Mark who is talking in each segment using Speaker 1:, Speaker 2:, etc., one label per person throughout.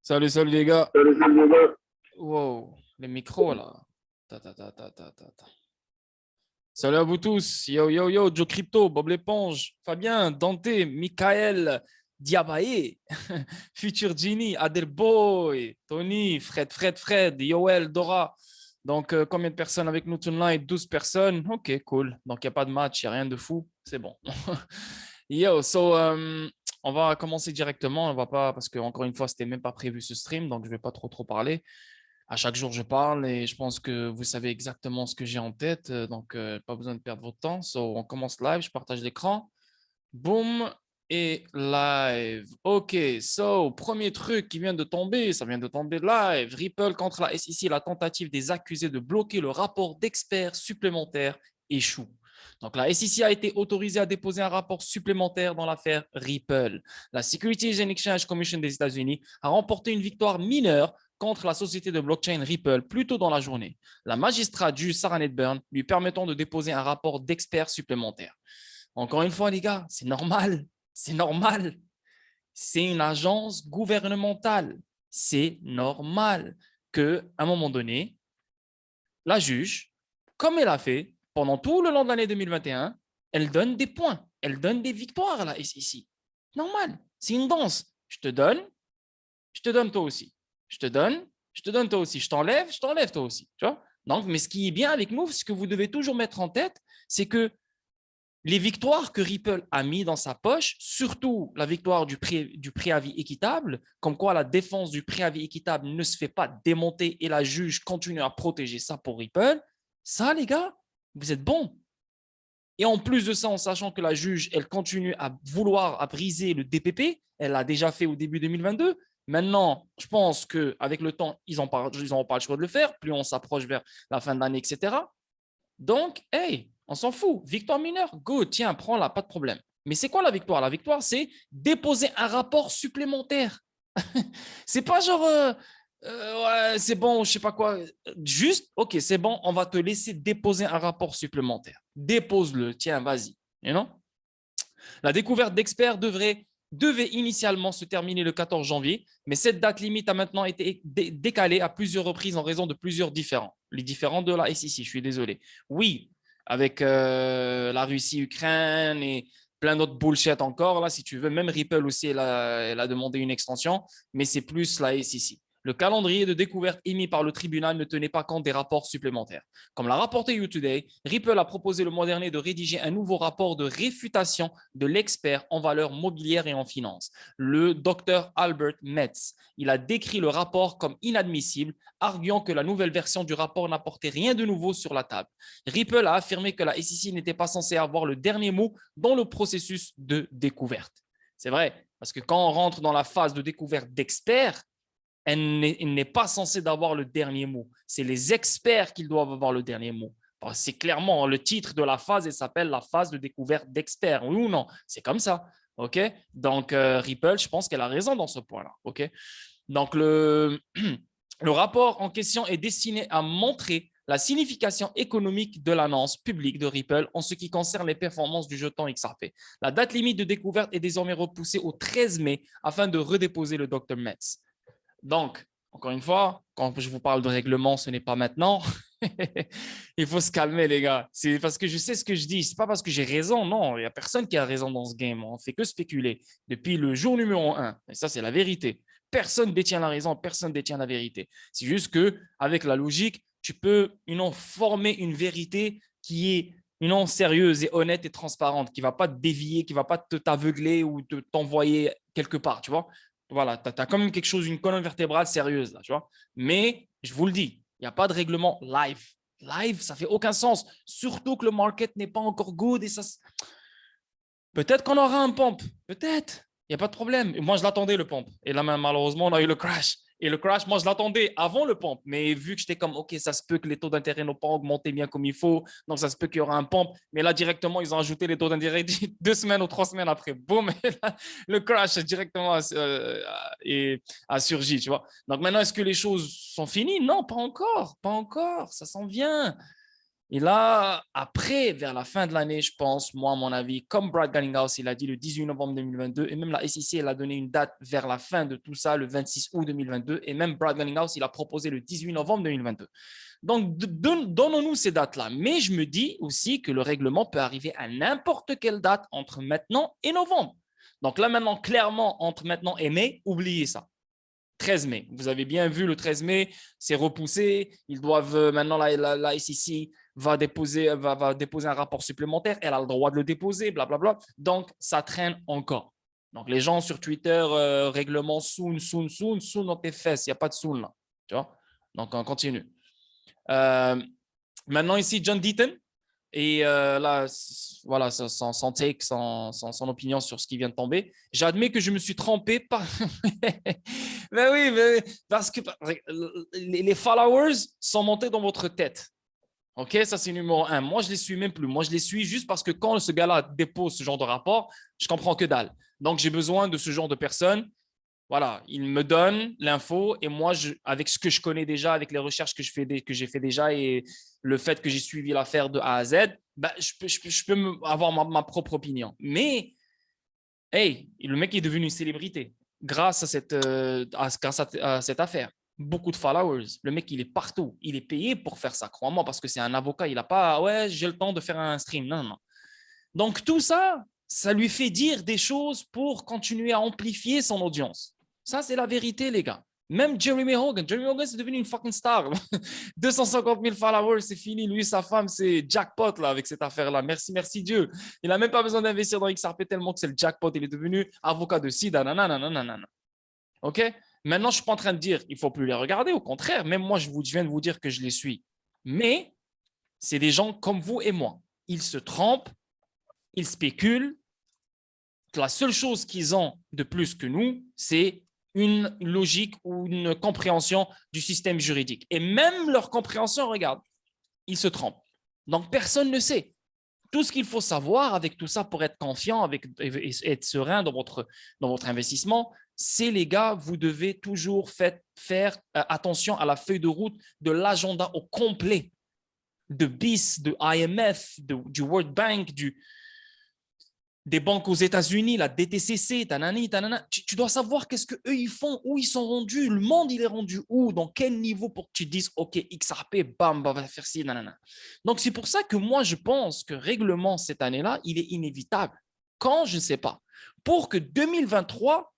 Speaker 1: Salut, salut les gars.
Speaker 2: Salut, salut, les gars.
Speaker 1: Wow, les micros là. Ta, ta, ta, ta, ta, ta, ta. Salut à vous tous. Yo, yo, yo, Joe Crypto, Bob l'éponge, Fabien, Dante, Michael, Diabaye, Future Genie, Adelboy, Tony, Fred, Yoel, Dora. Donc, combien de personnes avec nous tonight? 12 personnes. Ok, cool. Donc, il n'y a pas de match, il n'y a rien de fou. C'est bon. Yo, on va commencer directement. On va pas, parce que encore une fois, c'était même pas prévu ce stream, donc je vais pas trop parler. À chaque jour, je parle et je pense que vous savez exactement ce que j'ai en tête, donc pas besoin de perdre votre temps. On commence live, je partage l'écran. Boum et live. Ok, premier truc qui vient de tomber, ça vient de tomber live. Ripple contre la SEC, la tentative des accusés de bloquer le rapport d'experts supplémentaires échoue. Donc, la SEC a été autorisée à déposer un rapport supplémentaire dans l'affaire Ripple. La Securities and Exchange Commission des États-Unis a remporté une victoire mineure contre la société de blockchain Ripple plus tôt dans la journée. La magistrate juge Sarah Nedburn lui permettant de déposer un rapport d'experts supplémentaire. Encore une fois, les gars, c'est normal. C'est normal. C'est une agence gouvernementale. C'est normal qu'à un moment donné, la juge, comme elle a fait pendant tout le long de l'année 2021, elle donne des points. Elle donne des victoires là, ici. Normal. C'est une danse. Je te donne toi aussi. Je te donne toi aussi. Je t'enlève toi aussi. Tu vois? Donc, mais ce qui est bien avec nous, ce que vous devez toujours mettre en tête, c'est que les victoires que Ripple a mis dans sa poche, surtout la victoire du préavis équitable, comme quoi la défense du préavis équitable ne se fait pas démonter et la juge continue à protéger ça pour Ripple, ça, les gars, vous êtes bons. Et en plus de ça, en sachant que la juge, elle continue à vouloir briser le DPP, elle l'a déjà fait au début 2022. Maintenant, je pense qu'avec le temps, ils n'auront pas le choix de le faire. Plus on s'approche vers la fin de l'année, etc. Donc, hey, on s'en fout. Victoire mineure, go, tiens, prends-la, pas de problème. Mais c'est quoi la victoire? La victoire, c'est déposer un rapport supplémentaire. C'est pas genre, ouais, c'est bon, je sais pas quoi. Juste, ok, c'est bon, on va te laisser déposer un rapport supplémentaire. Dépose-le, tiens, vas-y. You know? La découverte d'experts devait initialement se terminer le 14 janvier, mais cette date limite a maintenant été décalée à plusieurs reprises en raison de plusieurs différends. Les différends de la SEC, je suis désolé. Oui, avec la Russie-Ukraine et plein d'autres bullshit encore, là, si tu veux. Même Ripple aussi, elle a demandé une extension, mais c'est plus la SEC. Le calendrier de découverte émis par le tribunal ne tenait pas compte des rapports supplémentaires. Comme l'a rapporté YouToday, Ripple a proposé le mois dernier de rédiger un nouveau rapport de réfutation de l'expert en valeurs mobilières et en finance, le Dr Albert Metz. Il a décrit le rapport comme inadmissible, arguant que la nouvelle version du rapport n'apportait rien de nouveau sur la table. Ripple a affirmé que la SEC n'était pas censée avoir le dernier mot dans le processus de découverte. C'est vrai, parce que quand on rentre dans la phase de découverte d'experts, elle n'est pas censée avoir le dernier mot. C'est les experts qui doivent avoir le dernier mot. C'est clairement le titre de la phase, elle s'appelle la phase de découverte d'experts, oui ou non? C'est comme ça. Ok. Donc, Ripple, je pense qu'elle a raison dans ce point-là. Ok. Donc, le rapport en question est destiné à montrer la signification économique de l'annonce publique de Ripple en ce qui concerne les performances du jeton XRP. La date limite de découverte est désormais repoussée au 13 mai afin de redéposer le Dr Metz. Donc, encore une fois, quand je vous parle de règlement, ce n'est pas maintenant. Il faut se calmer, les gars. C'est parce que je sais ce que je dis. Ce n'est pas parce que j'ai raison. Non, il n'y a personne qui a raison dans ce game. On ne fait que spéculer depuis le jour numéro 1. Et ça, c'est la vérité. Personne ne détient la raison, personne ne détient la vérité. C'est juste qu'avec la logique, tu peux former une vérité qui est sérieuse et honnête et transparente, qui ne va pas te dévier, qui ne va pas t'aveugler ou t'envoyer quelque part, tu vois. Voilà, tu as quand même quelque chose, une colonne vertébrale sérieuse, là, tu vois. Mais je vous le dis, il n'y a pas de règlement live. Live, ça ne fait aucun sens. Surtout que le market n'est pas encore good et ça. Peut-être qu'on aura un pump. Peut-être. Il n'y a pas de problème. Moi, je l'attendais, le pump. Et là, malheureusement, on a eu le crash. Et le crash, moi, je l'attendais avant le pump. Mais vu que j'étais comme, OK, ça se peut que les taux d'intérêt n'ont pas augmenté bien comme il faut. Donc, ça se peut qu'il y aura un pump. Mais là, directement, ils ont ajouté les taux d'intérêt 2 semaines ou 3 semaines après. Boum. Et là, le crash directement a surgi, tu vois. Donc, maintenant, est-ce que les choses sont finies? Non, pas encore. Pas encore. Ça s'en vient. Et là, après, vers la fin de l'année, je pense, moi, à mon avis, comme Brad Garlinghouse, il a dit le 18 novembre 2022, et même la SEC, elle a donné une date vers la fin de tout ça, le 26 août 2022, et même Brad Garlinghouse, il a proposé le 18 novembre 2022. Donc, donnons-nous ces dates-là. Mais je me dis aussi que le règlement peut arriver à n'importe quelle date entre maintenant et novembre. Donc là, maintenant, clairement, entre maintenant et mai, oubliez ça. 13 mai. Vous avez bien vu, le 13 mai, c'est repoussé. Ils doivent, maintenant, la SEC va déposer un rapport supplémentaire. Elle a le droit de le déposer, blablabla. Donc, ça traîne encore. Donc, les gens sur Twitter, règlement soon dans tes fesses. Il n'y a pas de soon là. Tu vois? Donc, on continue. Maintenant, ici, John Deaton. Et là, voilà, son take, son opinion sur ce qui vient de tomber. J'admets que je me suis trompé. Mais oui, parce que les followers sont montés dans votre tête. OK, ça, c'est numéro 1. Moi, je ne les suis même plus. Moi, je les suis juste parce que quand ce gars-là dépose ce genre de rapport, je ne comprends que dalle. Donc, j'ai besoin de ce genre de personnes. Voilà, il me donne l'info et moi, avec ce que je connais déjà, avec les recherches que j'ai fait déjà et le fait que j'ai suivi l'affaire de A à Z, ben, je peux avoir ma propre opinion. Mais, hey, le mec est devenu une célébrité grâce à cette affaire. Beaucoup de followers. Le mec, il est partout. Il est payé pour faire ça, crois-moi, parce que c'est un avocat. Il n'a pas, ouais, j'ai le temps de faire un stream. Non, non. Donc, tout ça, ça lui fait dire des choses pour continuer à amplifier son audience. Ça, c'est la vérité, les gars. Même Jeremy Hogan, c'est devenu une fucking star. 250 000 followers, c'est fini. Lui, sa femme, c'est jackpot là, avec cette affaire-là. Merci, merci Dieu. Il n'a même pas besoin d'investir dans Xrp tellement que c'est le jackpot. Il est devenu avocat de SIDA. OK? Maintenant, je ne suis pas en train de dire qu'il ne faut plus les regarder. Au contraire, même moi, je viens de vous dire que je les suis. Mais c'est des gens comme vous et moi. Ils se trompent, ils spéculent. La seule chose qu'ils ont de plus que nous, c'est une logique ou une compréhension du système juridique. Et même leur compréhension, regarde, ils se trompent. Donc, personne ne sait. Tout ce qu'il faut savoir avec tout ça pour être confiant et être serein dans votre investissement, c'est, les gars, vous devez toujours faire attention à la feuille de route de l'agenda au complet de BIS, de IMF, du World Bank, des banques aux États-Unis, la DTCC, tanana. Tu dois savoir qu'est-ce qu'eux ils font, où ils sont rendus, le monde il est rendu où, dans quel niveau pour que tu dises OK, XRP, bam, va faire ci, nanana. Donc c'est pour ça que moi je pense que règlement cette année-là, il est inévitable. Quand, je ne sais pas. Pour que 2023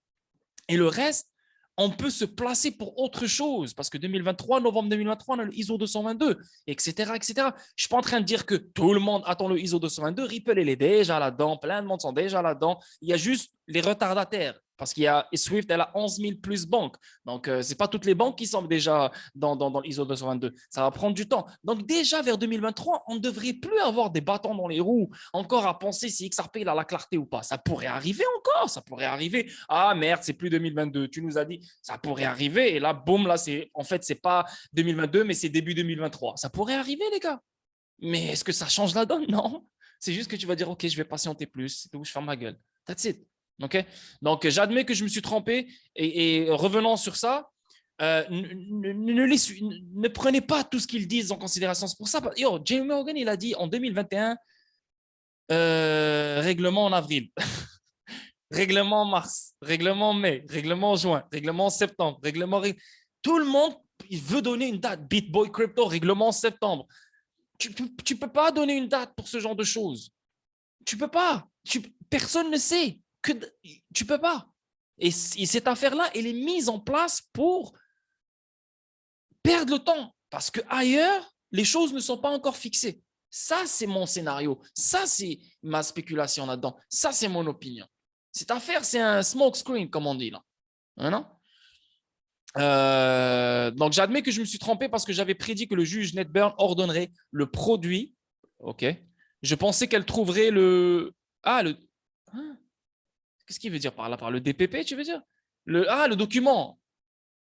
Speaker 1: et le reste, on peut se placer pour autre chose parce que 2023, novembre 2023, on a le ISO 222, etc., etc. Je ne suis pas en train de dire que tout le monde attend le ISO 222. Ripple, elle est déjà là-dedans. Plein de monde sont déjà là-dedans. Il y a juste les retardataires parce qu'il y a Swift, elle a 11 000 plus banques. Donc, ce n'est pas toutes les banques qui sont déjà dans l'ISO 222. Ça va prendre du temps. Donc, déjà vers 2023, on ne devrait plus avoir des bâtons dans les roues encore à penser si XRP il a la clarté ou pas. Ça pourrait arriver encore. Ça pourrait arriver. Ah merde, c'est plus 2022. Tu nous as dit ça pourrait arriver. Et là, boum, là, en fait, c'est pas 2022, mais c'est début 2023. Ça pourrait arriver, les gars. Mais est-ce que ça change la donne? Non. C'est juste que tu vas dire, OK, je vais patienter plus. C'est tout, je ferme ma gueule. That's it. OK? Donc, j'admets que je me suis trompé. Et revenons sur ça, ne prenez pas tout ce qu'ils disent en considération. C'est pour ça, Jamie Morgan, il a dit en 2021, règlement en avril. Règlement en mars, règlement en mai, règlement en juin, règlement en septembre, Tout le monde il veut donner une date. BitBoy Crypto, règlement en septembre. Tu ne peux pas donner une date pour ce genre de choses. Tu ne peux pas. Personne ne sait. Tu ne peux pas. Et cette affaire-là, elle est mise en place pour perdre le temps. Parce qu'ailleurs, les choses ne sont pas encore fixées. Ça, c'est mon scénario. Ça, c'est ma spéculation là-dedans. Ça, c'est mon opinion. Cette affaire, c'est un smoke screen, comme on dit là. Hein, donc, j'admets que je me suis trompé parce que j'avais prédit que le juge Netburn ordonnerait le produit. OK. Je pensais qu'elle trouverait le… Ah, le… Hein? Qu'est-ce qu'il veut dire par là? Par le DPP, tu veux dire? Le document.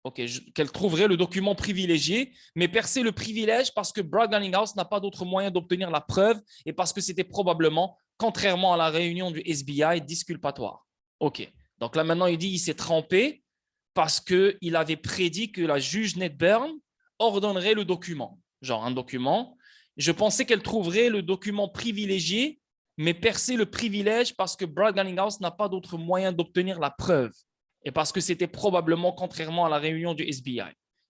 Speaker 1: OK. Qu'elle trouverait le document privilégié, mais percer le privilège parce que Brad Garlinghouse n'a pas d'autre moyen d'obtenir la preuve et parce que c'était probablement, contrairement à la réunion du SBI, disculpatoire. OK. Donc là, maintenant, il dit qu'il s'est trompé parce qu'il avait prédit que la juge Netburn ordonnerait le document. Genre un document. Je pensais qu'elle trouverait le document privilégié, mais percer le privilège parce que Brad Garlinghouse n'a pas d'autre moyen d'obtenir la preuve et parce que c'était probablement contrairement à la réunion du SBI.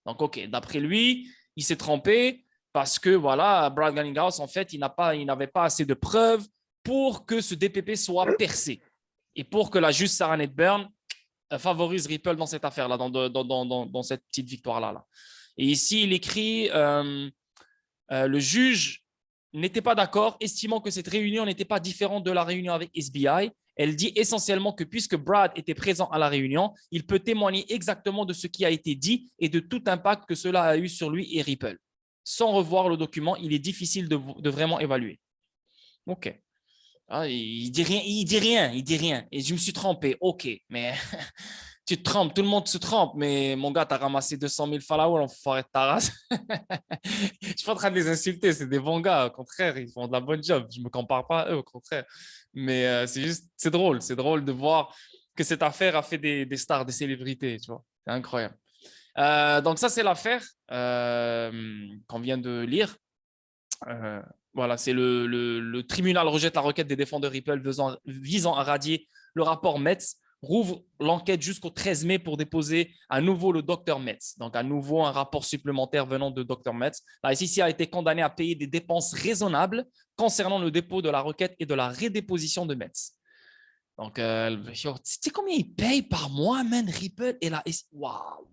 Speaker 1: Donc, OK, d'après lui, il s'est trompé parce que, voilà, Brad Garlinghouse, en fait, il n'avait pas assez de preuves pour que ce DPP soit percé et pour que la juge Sarah Nedburn favorise Ripple dans cette affaire-là, dans cette petite victoire-là. Là. Et ici, il écrit le juge n'était pas d'accord, estimant que cette réunion n'était pas différente de la réunion avec SBI. Elle dit essentiellement que puisque Brad était présent à la réunion, il peut témoigner exactement de ce qui a été dit et de tout impact que cela a eu sur lui et Ripple. Sans revoir le document, il est difficile de vraiment évaluer. OK. Ah, il dit rien. Et je me suis trompé. OK, mais tu te trompes, tout le monde se trompe, mais mon gars, tu as ramassé 200 000 followers, l'enfoiré de ta race. Je ne suis pas en train de les insulter, c'est des bons gars, au contraire, ils font de la bonne job. Je ne me compare pas à eux, au contraire. Mais c'est juste, c'est drôle de voir que cette affaire a fait des stars, des célébrités, tu vois. C'est incroyable. Donc ça, c'est l'affaire qu'on vient de lire. Voilà, c'est le tribunal rejette la requête des défendeurs Ripple visant à radier le rapport MEXC, rouvre l'enquête jusqu'au 13 mai pour déposer à nouveau le docteur MEXC. Donc, à nouveau, un rapport supplémentaire venant de docteur MEXC. La SEC a été condamnée à payer des dépenses raisonnables concernant le dépôt de la requête et de la redéposition de MEXC. Donc, tu sais combien ils payent par mois, man, Ripple et la SEC? Waouh.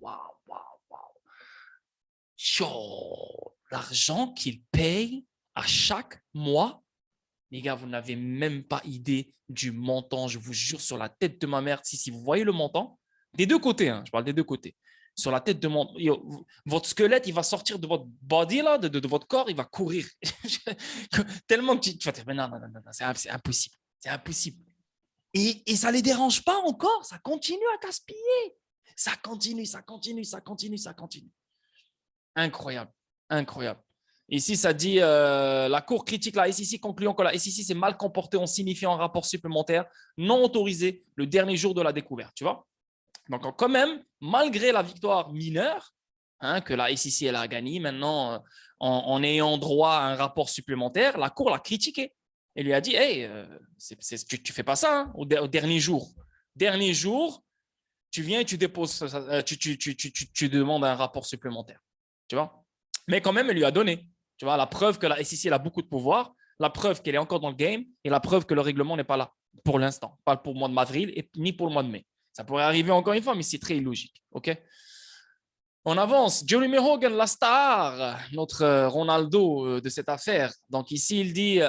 Speaker 1: L'argent qu'ils payent à chaque mois, les gars, vous n'avez même pas idée du montant, je vous jure, sur la tête de ma mère. Si vous voyez le montant, des deux côtés, hein, je parle des deux côtés. Sur la tête de votre squelette, il va sortir de votre body, là, de votre corps, il va courir. Tellement que tu vas dire, mais non, c'est impossible. C'est impossible. Et ça ne les dérange pas encore, ça continue à gaspiller. Ça continue. Incroyable. Ici, ça dit la Cour critique la SEC, concluant que la SEC s'est mal comportée en signifiant un rapport supplémentaire non autorisé le dernier jour de la découverte. Tu vois? Donc, quand même, malgré la victoire mineure que la SEC elle a gagnée maintenant en ayant droit à un rapport supplémentaire, la Cour l'a critiqué. Elle lui a dit hey, tu ne fais pas ça au dernier jour. Dernier jour, tu viens et tu déposes, tu demandes un rapport supplémentaire. Tu vois? Mais quand même, elle lui a donné. Tu vois, la preuve que la SEC a beaucoup de pouvoir, la preuve qu'elle est encore dans le game et la preuve que le règlement n'est pas là pour l'instant. Pas pour le mois d'avril ni pour le mois de mai. Ça pourrait arriver encore une fois, mais c'est très illogique. OK? On avance. Jeremy Hogan, la star, notre Ronaldo de cette affaire. Donc ici, il dit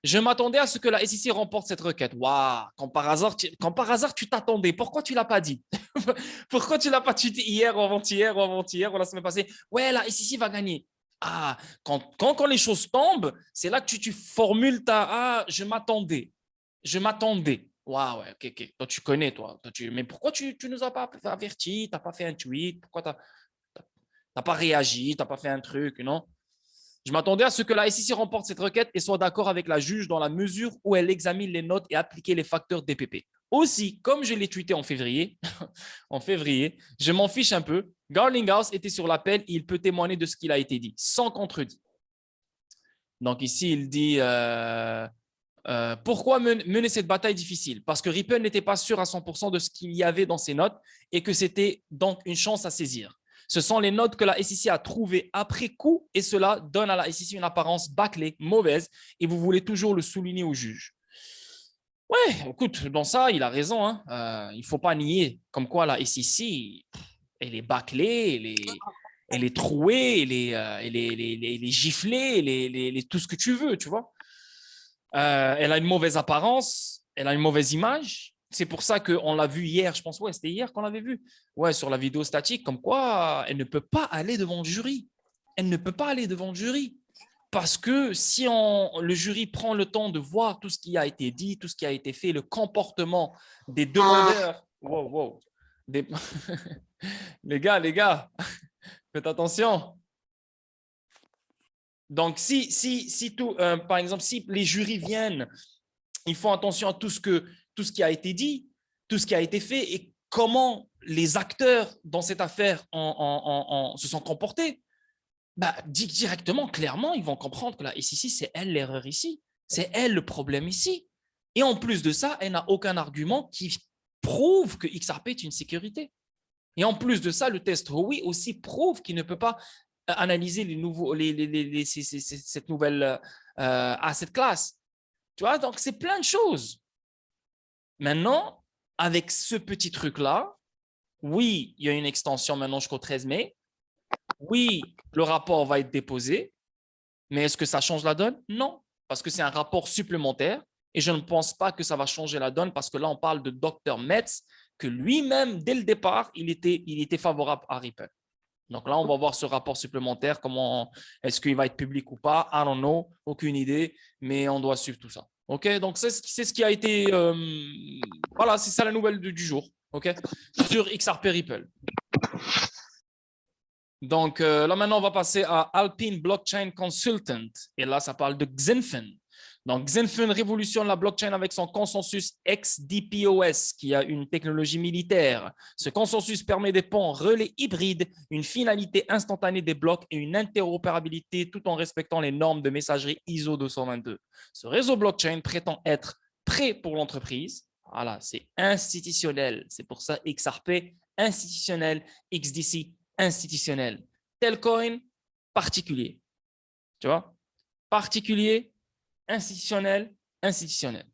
Speaker 1: je m'attendais à ce que la SEC remporte cette requête. Waouh, quand par hasard, tu t'attendais. Pourquoi tu ne l'as pas dit? Pourquoi tu ne l'as pas dit hier ou avant-hier ou la semaine passée? Ouais, la SEC va gagner. Ah, quand les choses tombent, c'est là que tu formules ta je m'attendais. Waouh, ouais, ok. Toi, tu connais, toi. Mais pourquoi tu ne nous as pas avertis? Tu n'as pas fait un tweet? Pourquoi tu n'as pas réagi? Tu n'as pas fait un truc, non? Je m'attendais à ce que la SEC remporte cette requête et soit d'accord avec la juge dans la mesure où elle examine les notes et applique les facteurs DPP. Aussi, comme je l'ai tweeté en février, je m'en fiche un peu. Garlinghouse était sur l'appel et il peut témoigner de ce qu'il a été dit, sans contredit. Donc ici, il dit pourquoi mener cette bataille difficile? Parce que Ripple n'était pas sûr à 100% de ce qu'il y avait dans ses notes et que c'était donc une chance à saisir. Ce sont les notes que la SEC a trouvées après coup et cela donne à la SEC une apparence bâclée, mauvaise et vous voulez toujours le souligner au juge. Ouais, écoute, dans ça, il a raison. Hein. Il ne faut pas nier comme quoi la SEC, elle est bâclée, elle est trouée, elle est giflée, elle est tout ce que tu veux, tu vois. Elle a une mauvaise apparence, elle a une mauvaise image. C'est pour ça qu'on l'a vu hier, je pense, ouais, c'était hier qu'on l'avait vu. Ouais, sur la vidéo statique, comme quoi elle ne peut pas aller devant le jury. Elle ne peut pas aller devant le jury. Parce que si le jury prend le temps de voir tout ce qui a été dit, tout ce qui a été fait, le comportement des demandeurs. Wow. Les gars, faites attention. Donc, par exemple, si les jurys viennent, ils font attention à tout ce qui a été dit, tout ce qui a été fait et comment les acteurs dans cette affaire se sont comportés. bah, directement, clairement, ils vont comprendre que là, ici, c'est elle l'erreur ici. C'est elle le problème ici. Et en plus de ça, elle n'a aucun argument qui prouve que Xrp est une sécurité. Et en plus de ça, le test oui aussi prouve qu'il ne peut pas analyser cette nouvelle asset class. Tu vois, donc c'est plein de choses. Maintenant, avec ce petit truc-là, oui, il y a une extension maintenant jusqu'au 13 mai. Oui, le rapport va être déposé. Mais est-ce que ça change la donne? Non, parce que c'est un rapport supplémentaire et je ne pense pas que ça va changer la donne parce que là, on parle de Dr. Metz, que lui-même, dès le départ, il était favorable à Ripple. Donc là, on va voir ce rapport supplémentaire. Comment est-ce qu'il va être public ou pas? I don't know, aucune idée, mais on doit suivre tout ça. OK, donc c'est ce qui a été. Voilà, c'est ça la nouvelle du jour. OK, sur Xrp Ripple. Donc là, maintenant, on va passer à Alpine Blockchain Consultant. Et là, ça parle de Xinfen. Donc, Xinfen révolutionne la blockchain avec son consensus XDPOS, qui a une technologie militaire. Ce consensus permet des ponts relais hybrides, une finalité instantanée des blocs et une interopérabilité tout en respectant les normes de messagerie ISO 222. Ce réseau blockchain prétend être prêt pour l'entreprise. Voilà, c'est institutionnel. C'est pour ça XRP institutionnel, XDC institutionnel. Tel coin, particulier. Tu vois? Particulier, institutionnel, institutionnel.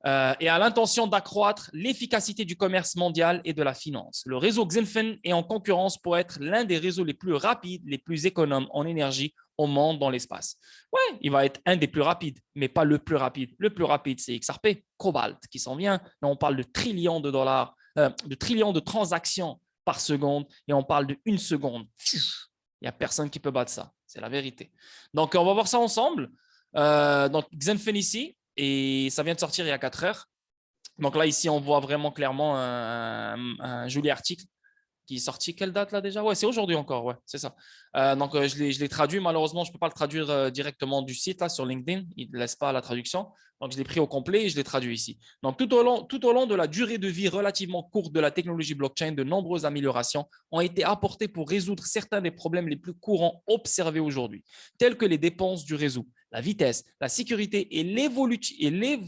Speaker 1: Et a l'intention d'accroître l'efficacité du commerce mondial et de la finance. Le réseau Xinfen est en concurrence pour être l'un des réseaux les plus rapides, les plus économes en énergie au monde dans l'espace. Ouais, il va être un des plus rapides, mais pas le plus rapide. Le plus rapide, c'est XRP, Cobalt qui s'en vient. Là, on parle de trillions de dollars, de trillions de transactions par seconde et on parle de 1 seconde. Il n'y a personne qui peut battre ça. C'est la vérité. Donc, on va voir ça ensemble. Donc, Xinfen ici, et ça vient de sortir il y a 4 heures. Donc là, ici, on voit vraiment clairement un joli article qui est sorti. Quelle date là déjà? Ouais, c'est aujourd'hui encore, ouais, c'est ça. Donc, je l'ai traduit. Malheureusement, je ne peux pas le traduire directement du site là sur LinkedIn. Il ne laisse pas la traduction. Donc, je l'ai pris au complet et je l'ai traduit ici. Donc, tout au long de la durée de vie relativement courte de la technologie blockchain, de nombreuses améliorations ont été apportées pour résoudre certains des problèmes les plus courants observés aujourd'hui, tels que les dépenses du réseau, la vitesse, la sécurité et l'évolutivité.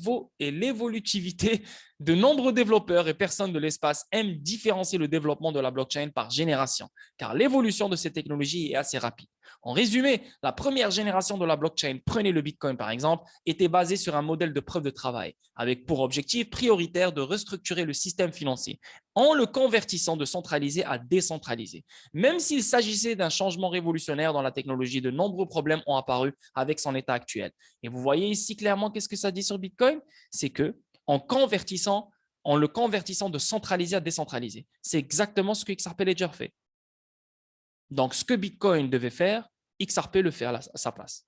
Speaker 1: De nombreux développeurs et personnes de l'espace aiment différencier le développement de la blockchain par génération, car l'évolution de ces technologies est assez rapide. En résumé, la première génération de la blockchain, prenez le Bitcoin par exemple, était basée sur un modèle de preuve de travail, avec pour objectif prioritaire de restructurer le système financier, en le convertissant de centralisé à décentralisé. Même s'il s'agissait d'un changement révolutionnaire dans la technologie, de nombreux problèmes ont apparu avec son état actuel. Et vous voyez ici clairement qu'est-ce que ça dit sur Bitcoin? C'est que en le convertissant de centralisé à décentralisé. C'est exactement ce que Xrp Ledger fait. Donc, ce que Bitcoin devait faire, Xrp le fait à sa place.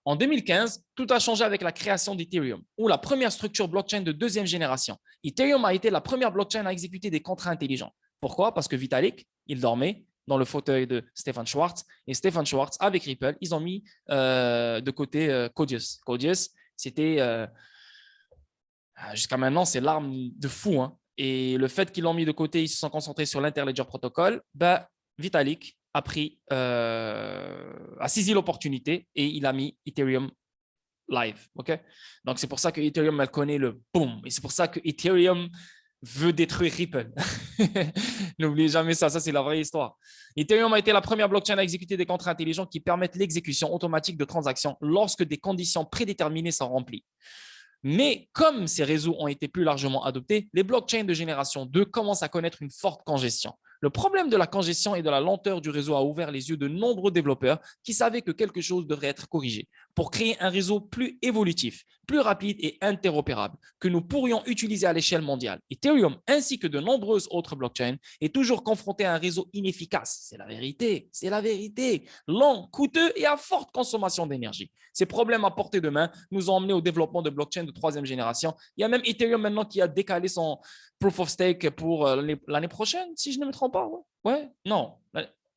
Speaker 1: En 2015, tout a changé avec la création d'Ethereum, ou la première structure blockchain de 2e génération. Ethereum a été la première blockchain à exécuter des contrats intelligents. Pourquoi? Parce que Vitalik, il dormait dans le fauteuil de Stephen Schwartz, et Stephen Schwartz, avec Ripple, ils ont mis de côté Codius. Codius, c'était jusqu'à maintenant, c'est l'arme de fou. Hein. Et le fait qu'ils l'ont mis de côté, ils se sont concentrés sur l'Interledger Protocol, Vitalik a saisi l'opportunité et il a mis Ethereum live. Okay? Donc, c'est pour ça que Ethereum, elle connaît le boom. Et c'est pour ça que Ethereum veut détruire Ripple. N'oubliez jamais ça, c'est la vraie histoire. Ethereum a été la première blockchain à exécuter des contrats intelligents qui permettent l'exécution automatique de transactions lorsque des conditions prédéterminées sont remplies. Mais comme ces réseaux ont été plus largement adoptés, les blockchains de génération 2 commencent à connaître une forte congestion. Le problème de la congestion et de la lenteur du réseau a ouvert les yeux de nombreux développeurs qui savaient que quelque chose devrait être corrigé pour créer un réseau plus évolutif, plus rapide et interopérable que nous pourrions utiliser à l'échelle mondiale. Ethereum, ainsi que de nombreuses autres blockchains, est toujours confronté à un réseau inefficace. C'est la vérité, c'est la vérité. Lent, coûteux et à forte consommation d'énergie. Ces problèmes à portée de main nous ont emmenés au développement de blockchains de 3e génération. Il y a même Ethereum maintenant qui a décalé son proof of stake pour l'année prochaine, si je ne me trompe pas. Ouais, non,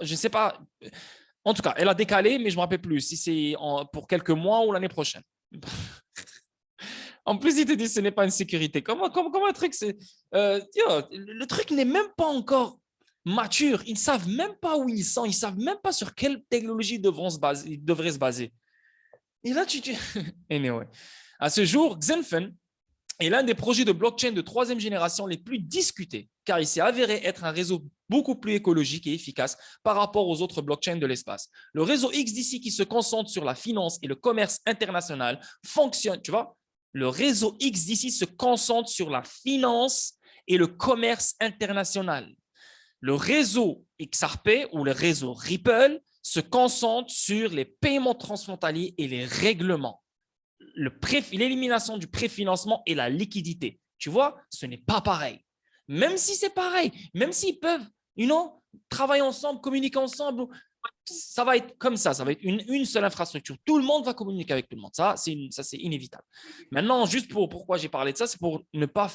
Speaker 1: je ne sais pas. En tout cas, elle a décalé, mais je ne me rappelle plus si c'est pour quelques mois ou l'année prochaine. En plus, il te dit que ce n'est pas une sécurité. Comment un truc, c'est… le truc n'est même pas encore… matures, ils ne savent même pas où ils sont, ils ne savent même pas sur quelle technologie ils devraient se baser. Et là, Anyway. À ce jour, Xenfen est l'un des projets de blockchain de troisième génération les plus discutés, car il s'est avéré être un réseau beaucoup plus écologique et efficace par rapport aux autres blockchains de l'espace. Le réseau XDC qui se concentre sur la finance et le commerce international fonctionne, tu vois, le réseau XDC se concentre sur la finance et le commerce international. Le réseau Xrp ou le réseau Ripple se concentre sur les paiements transfrontaliers et les règlements, l'élimination du préfinancement et la liquidité. Tu vois, ce n'est pas pareil. Même si c'est pareil, même s'ils peuvent, travailler ensemble, communiquer ensemble, ça va être comme ça va être une seule infrastructure. Tout le monde va communiquer avec tout le monde. Ça, c'est inévitable. Maintenant, juste pourquoi j'ai parlé de ça, c'est pour ne pas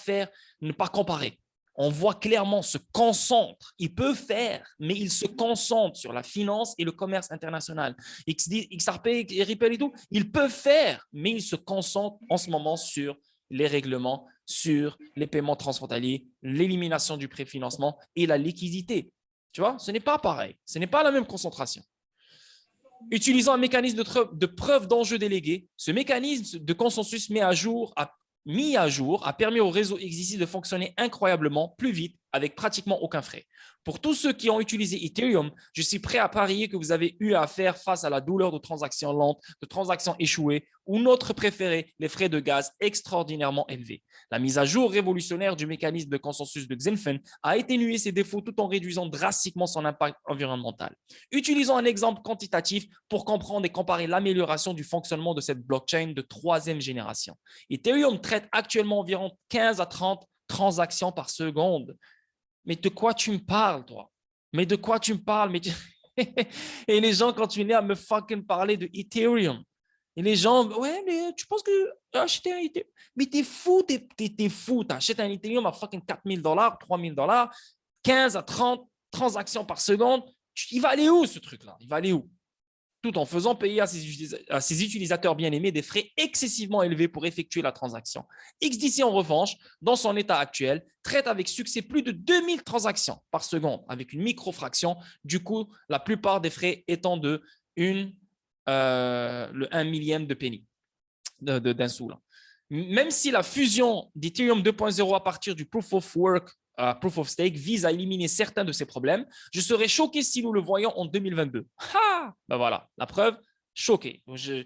Speaker 1: comparer. On voit clairement se concentre. Il peut faire, mais il se concentre sur la finance et le commerce international. XRP et Ripple et tout, ils peuvent faire, mais ils se concentrent en ce moment sur les règlements, sur les paiements transfrontaliers, l'élimination du préfinancement et la liquidité. Tu vois, ce n'est pas pareil. Ce n'est pas la même concentration. Utilisant un mécanisme de preuve d'enjeu délégué, ce mécanisme de consensus mis à jour a permis au réseau XDC de fonctionner incroyablement plus vite avec pratiquement aucun frais. Pour tous ceux qui ont utilisé Ethereum, je suis prêt à parier que vous avez eu à faire face à la douleur de transactions lentes, de transactions échouées ou notre préféré, les frais de gaz extraordinairement élevés. La mise à jour révolutionnaire du mécanisme de consensus de Xenfen a atténué ses défauts tout en réduisant drastiquement son impact environnemental. Utilisons un exemple quantitatif pour comprendre et comparer l'amélioration du fonctionnement de cette blockchain de troisième génération. Ethereum traite actuellement environ 15 à 30 transactions par seconde. Mais de quoi tu me parles, toi? Mais de quoi tu me parles? Et les gens continuent à me fucking parler de Ethereum. Et les gens, ouais, mais tu penses que acheter un Ethereum? Mais t'es fou, t'es fou. T'achètes un Ethereum à fucking $4 000, $3 000, 15 à 30 transactions par seconde. Il va aller où ce truc-là? Il va aller où? Tout en faisant payer à ses utilisateurs bien-aimés des frais excessivement élevés pour effectuer la transaction. XDC, en revanche, dans son état actuel, traite avec succès plus de 2000 transactions par seconde avec une microfraction. Du coup, la plupart des frais étant de le 1 millième de penny, d'un sou. Là. Même si la fusion d'Ethereum 2.0 à partir du Proof of Work, Proof of Stake vise à éliminer certains de ces problèmes, je serais choqué si nous le voyons en 2022. Ben voilà, la preuve, choqué. Il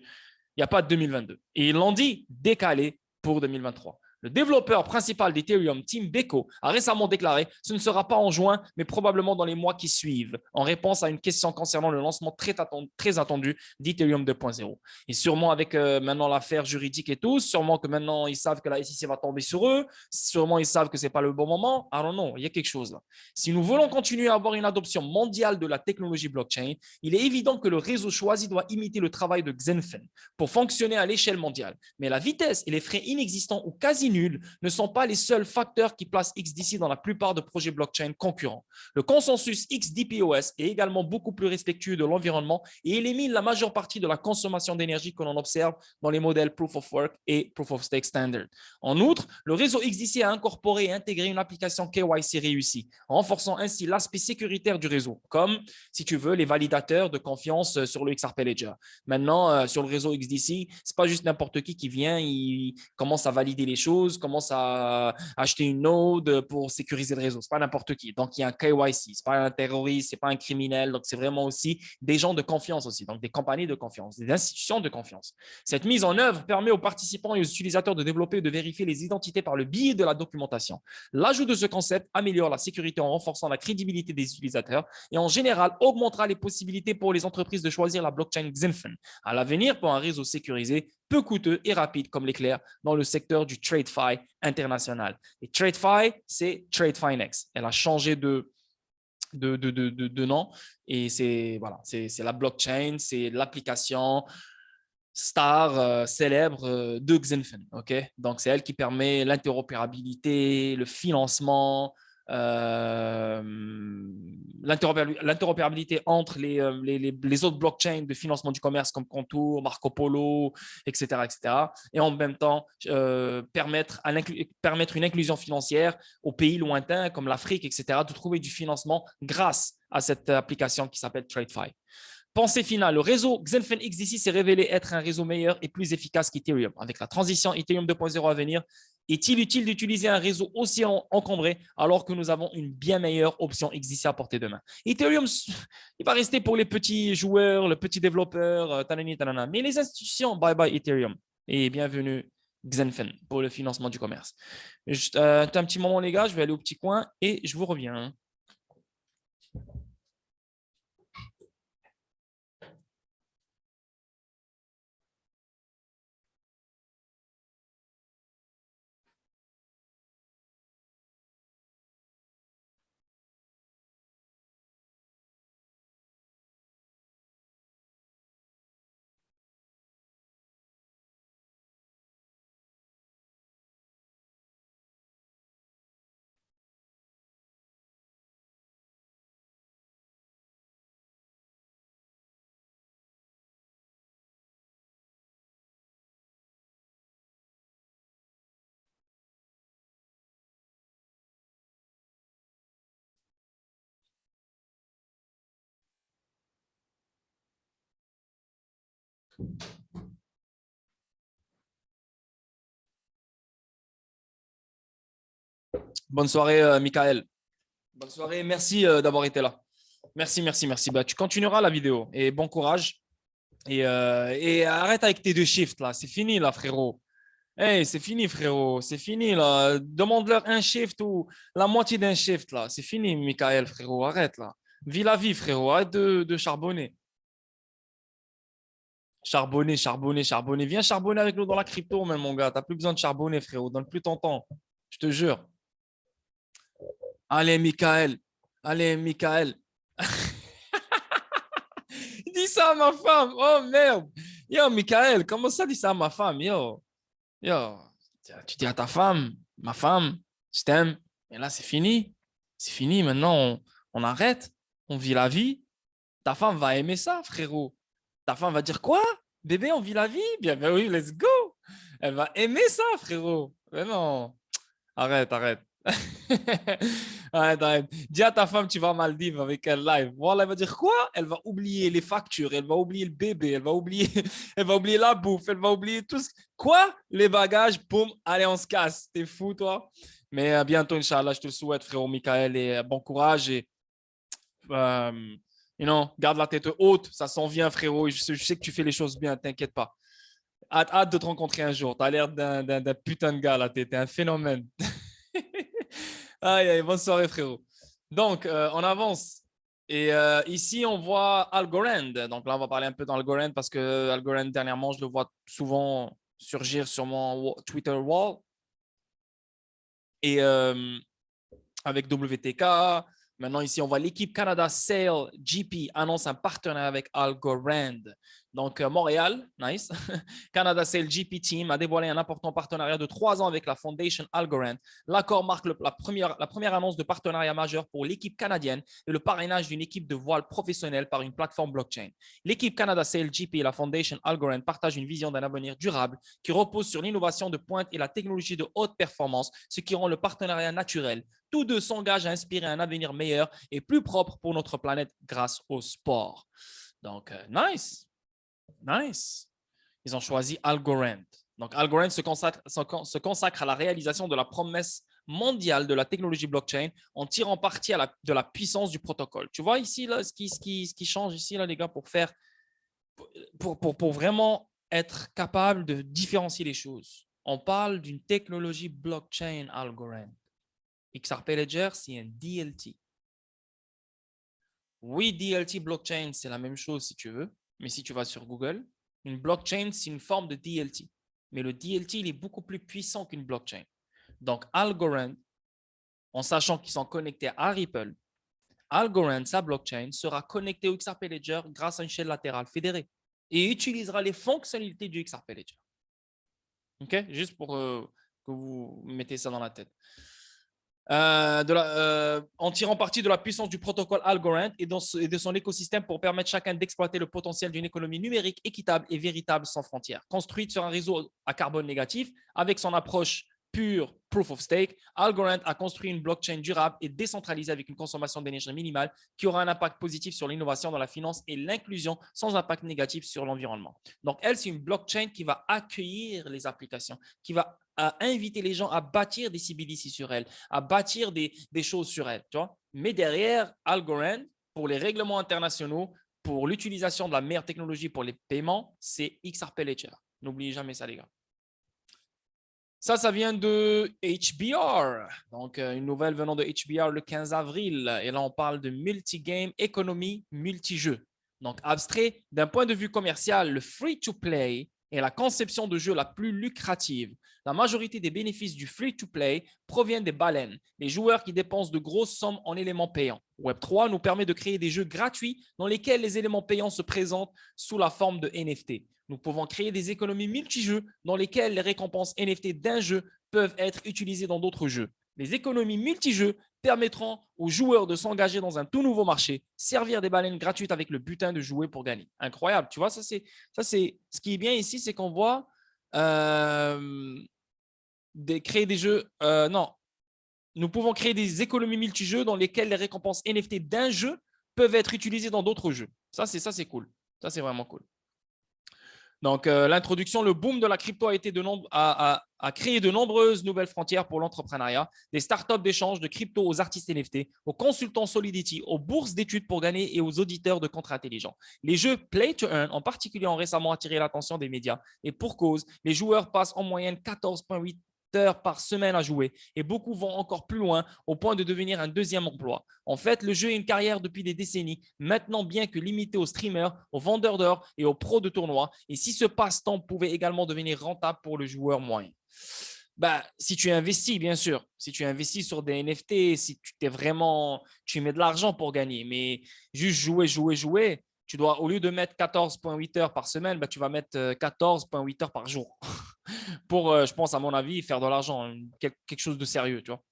Speaker 1: n'y a pas de 2022. Et ils l'ont dit, décalé pour 2023. Le développeur principal d'Ethereum, Tim Beko, a récemment déclaré « Ce ne sera pas en juin, mais probablement dans les mois qui suivent », en réponse à une question concernant le lancement très attendu d'Ethereum 2.0. Et sûrement avec maintenant l'affaire juridique et tout, sûrement que maintenant ils savent que la SEC va tomber sur eux, sûrement ils savent que ce n'est pas le bon moment. I don't know, il y a quelque chose là. Si nous voulons continuer à avoir une adoption mondiale de la technologie blockchain, il est évident que le réseau choisi doit imiter le travail de Xenfen pour fonctionner à l'échelle mondiale. Mais la vitesse et les frais inexistants ou quasi nuls ne sont pas les seuls facteurs qui placent XDC dans la plupart de projets blockchain concurrents. Le consensus XDPOS est également beaucoup plus respectueux de l'environnement et élimine la majeure partie de la consommation d'énergie que l'on observe dans les modèles Proof of Work et Proof of Stake Standard. En outre, le réseau XDC a incorporé et intégré une application KYC réussie, renforçant ainsi l'aspect sécuritaire du réseau, comme, si tu veux, les validateurs de confiance sur le XRP Ledger. Maintenant, sur le réseau XDC, ce n'est pas juste n'importe qui vient, il commence à valider les choses, commence à acheter une node pour sécuriser le réseau. Ce n'est pas n'importe qui. Donc, il y a un KYC. Ce n'est pas un terroriste, ce n'est pas un criminel. Donc, c'est vraiment aussi des gens de confiance aussi. Donc, des compagnies de confiance, des institutions de confiance. Cette mise en œuvre permet aux participants et aux utilisateurs de développer et de vérifier les identités par le biais de la documentation. L'ajout de ce concept améliore la sécurité en renforçant la crédibilité des utilisateurs et en général augmentera les possibilités pour les entreprises de choisir la blockchain Xenfen à l'avenir pour un réseau sécurisé, peu coûteux et rapide comme l'éclair dans le secteur du TradeFi international. Et TradeFi, c'est TradeFinex. Elle a changé de nom et c'est voilà, c'est la blockchain, c'est l'application star célèbre de Xenfen. Okay? Donc, c'est elle qui permet l'interopérabilité, le financement, l'interopérabilité entre les autres blockchains de financement du commerce comme Contour, Marco Polo, etc., etc. Et en même temps, permettre une inclusion financière aux pays lointains comme l'Afrique, etc., de trouver du financement grâce à cette application qui s'appelle TradeFi. Pensée finale, le réseau Xrp Xdc s'est révélé être un réseau meilleur et plus efficace qu'Ethereum. Avec la transition Ethereum 2.0 à venir, est-il utile d'utiliser un réseau aussi encombré alors que nous avons une bien meilleure option Xdc à portée de main? Ethereum, il va rester pour les petits joueurs, les petits développeurs, tanani, tanana. Mais les institutions, bye bye Ethereum. Et bienvenue Xrp pour le financement du commerce. Un petit moment les gars, je vais aller au petit coin et je vous reviens. Bonne soirée, Michael. Bonne soirée, merci d'avoir été là. Merci, merci, merci. Bah, tu continueras la vidéo et bon courage. Et arrête avec tes deux shifts là. C'est fini là, frérot. Hey, c'est fini, frérot. C'est fini là. Demande-leur un shift ou la moitié d'un shift là. C'est fini, Michael, frérot. Arrête là. Vis la vie, frérot. Arrête de charbonner. Charbonner, charbonner, charbonner. Viens charbonner avec nous dans la crypto, même, mon gars. T'as plus besoin de charbonner, frérot. Donne plus ton temps. Je te jure. Allez, Michael. Allez, Michael. Dis ça à ma femme. Oh merde. Yo, Michael, comment ça dit ça à ma femme? Yo, tu dis à ta femme, ma femme, je t'aime. Et là, c'est fini. C'est fini. Maintenant, on arrête. On vit la vie. Ta femme va aimer ça, frérot. Ta femme va dire quoi? Bébé, on vit la vie? Bien, ben oui, let's go. Elle va aimer ça, frérot. Mais non. Arrête, arrête. Arrête, arrête. Dis à ta femme, tu vas à Maldives avec un live. Voilà, elle va dire quoi? Elle va oublier les factures, elle va oublier le bébé, elle va oublier, elle va oublier la bouffe, elle va oublier tout ce. Quoi? Les bagages, boum, allez, on se casse. T'es fou, toi? Mais bientôt, Inch'Allah, je te le souhaite, frérot Michael, et bon courage. Et euh, garde la tête haute, ça s'en vient, frérot. Je sais que tu fais les choses bien, t'inquiète pas. Hâte de te rencontrer un jour. Tu as l'air d'un putain de gars, là. T'es un phénomène. Aïe, aïe, bonne soirée, frérot. Donc, on avance. Et ici, on voit Algorand. Donc là, on va parler un peu d'Algorand parce que Algorand, dernièrement, je le vois souvent surgir sur mon Twitter wall. Et avec WTK. Maintenant, ici, on voit l'équipe Canada Sale GP annonce un partenariat avec Algorand. Donc, Montréal, nice. Canada Sale GP Team a dévoilé un important partenariat de 3 ans avec la Foundation Algorand. L'accord marque la première annonce de partenariat majeur pour l'équipe canadienne et le parrainage d'une équipe de voile professionnelle par une plateforme blockchain. L'équipe Canada Sale GP et la Foundation Algorand partagent une vision d'un avenir durable qui repose sur l'innovation de pointe et la technologie de haute performance, ce qui rend le partenariat naturel. Tous deux s'engagent à inspirer un avenir meilleur et plus propre pour notre planète grâce au sport. Donc, nice. Nice. Ils ont choisi Algorand. Donc, Algorand se consacre à la réalisation de la promesse mondiale de la technologie blockchain en tirant parti de la puissance du protocole. Tu vois ici, là, ce qui change ici, là, les gars, pour vraiment être capable de différencier les choses. On parle d'une technologie blockchain Algorand. Xrp Ledger, c'est un DLT. Oui, DLT blockchain, c'est la même chose si tu veux, mais si tu vas sur Google, une blockchain, c'est une forme de DLT. Mais le DLT, il est beaucoup plus puissant qu'une blockchain. Donc, Algorand, en sachant qu'ils sont connectés à Ripple, Algorand, sa blockchain, sera connectée au Xrp Ledger grâce à une chaîne latérale fédérée et utilisera les fonctionnalités du Xrp Ledger. OK? Juste pour que vous mettez ça dans la tête. en tirant parti de la puissance du protocole Algorand et de son écosystème pour permettre chacun d'exploiter le potentiel d'une économie numérique équitable et véritable sans frontières. Construite sur un réseau à carbone négatif, avec son approche pure proof of stake, Algorand a construit une blockchain durable et décentralisée avec une consommation d'énergie minimale qui aura un impact positif sur l'innovation dans la finance et l'inclusion sans impact négatif sur l'environnement. Donc, elle, c'est une blockchain qui va accueillir les applications, qui va inviter les gens à bâtir des CBDC sur elle, à bâtir des choses sur elle. Tu vois. Mais derrière, Algorand, pour les règlements internationaux, pour l'utilisation de la meilleure technologie pour les paiements, c'est Xrp Xdc. N'oubliez jamais ça, les gars. Ça vient de Hbar. Donc, une nouvelle venant de Hbar le 15 avril. Et là, on parle de multi-game, économie, multi-jeu. Donc, abstrait, d'un point de vue commercial, le free-to-play est la conception de jeu la plus lucrative. La majorité des bénéfices du free-to-play proviennent des baleines, les joueurs qui dépensent de grosses sommes en éléments payants. Web3 nous permet de créer des jeux gratuits dans lesquels les éléments payants se présentent sous la forme de NFT. Nous pouvons créer des économies multijeux dans lesquelles les récompenses NFT d'un jeu peuvent être utilisées dans d'autres jeux. Les économies multijeux permettront aux joueurs de s'engager dans un tout nouveau marché, servir des baleines gratuites avec le butin de jouer pour gagner. Incroyable, tu vois, ça c'est ce qui est bien ici, c'est qu'on voit créer des jeux. Non, nous pouvons créer des économies multijeux dans lesquelles les récompenses NFT d'un jeu peuvent être utilisées dans d'autres jeux. Ça c'est cool. Ça, c'est vraiment cool. Donc, l'introduction, le boom de la crypto a créé de nombreuses nouvelles frontières pour l'entrepreneuriat, des startups d'échange de crypto aux artistes NFT, aux consultants Solidity, aux bourses d'études pour gagner et aux auditeurs de contrats intelligents. Les jeux Play to Earn, en particulier, ont récemment attiré l'attention des médias. Et pour cause, les joueurs passent en moyenne 14,8 heures par semaine à jouer et beaucoup vont encore plus loin au point de devenir un deuxième emploi. En fait, le jeu est une carrière depuis des décennies, maintenant bien que limité aux streamers, aux vendeurs d'or et aux pros de tournois. Et si ce passe-temps pouvait également devenir rentable pour le joueur moyen, si tu investis, bien sûr, si tu investis sur des NFT, si tu mets de l'argent pour gagner, mais juste jouer, tu dois, au lieu de mettre 14,8 heures par semaine, tu vas mettre 14,8 heures par jour pour, je pense, à mon avis, faire de l'argent, quelque chose de sérieux, tu vois.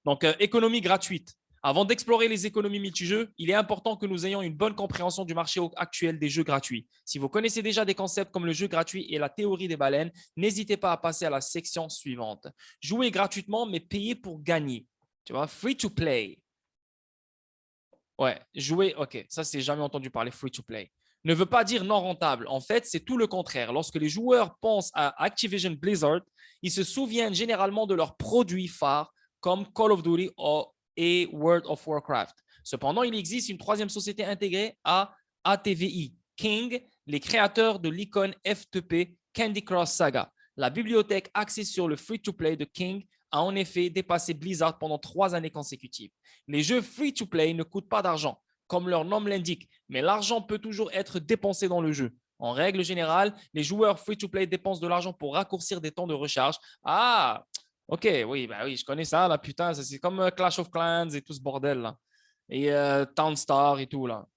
Speaker 1: Donc, économie gratuite. Avant d'explorer les économies multijeux, il est important que nous ayons une bonne compréhension du marché actuel des jeux gratuits. Si vous connaissez déjà des concepts comme le jeu gratuit et la théorie des baleines, n'hésitez pas à passer à la section suivante. Jouer gratuitement, mais payer pour gagner. Tu vois, free to play. Ouais, jouer, ok, ça, c'est jamais entendu parler free to play. Ne veut pas dire non rentable. En fait, c'est tout le contraire. Lorsque les joueurs pensent à Activision Blizzard, ils se souviennent généralement de leurs produits phares comme Call of Duty et World of Warcraft. Cependant, il existe une troisième société intégrée à ATVI, King, les créateurs de l'icône F2P Candy Crush Saga. La bibliothèque axée sur le free-to-play de King a en effet dépassé Blizzard pendant 3 années consécutives. Les jeux free-to-play ne coûtent pas d'argent, comme leur nom l'indique, mais l'argent peut toujours être dépensé dans le jeu. En règle générale, les joueurs free-to-play dépensent de l'argent pour raccourcir des temps de recharge. Ah, ok, oui, oui, je connais ça, là, putain, c'est comme Clash of Clans et tout ce bordel, là. Et Townstar et tout, là.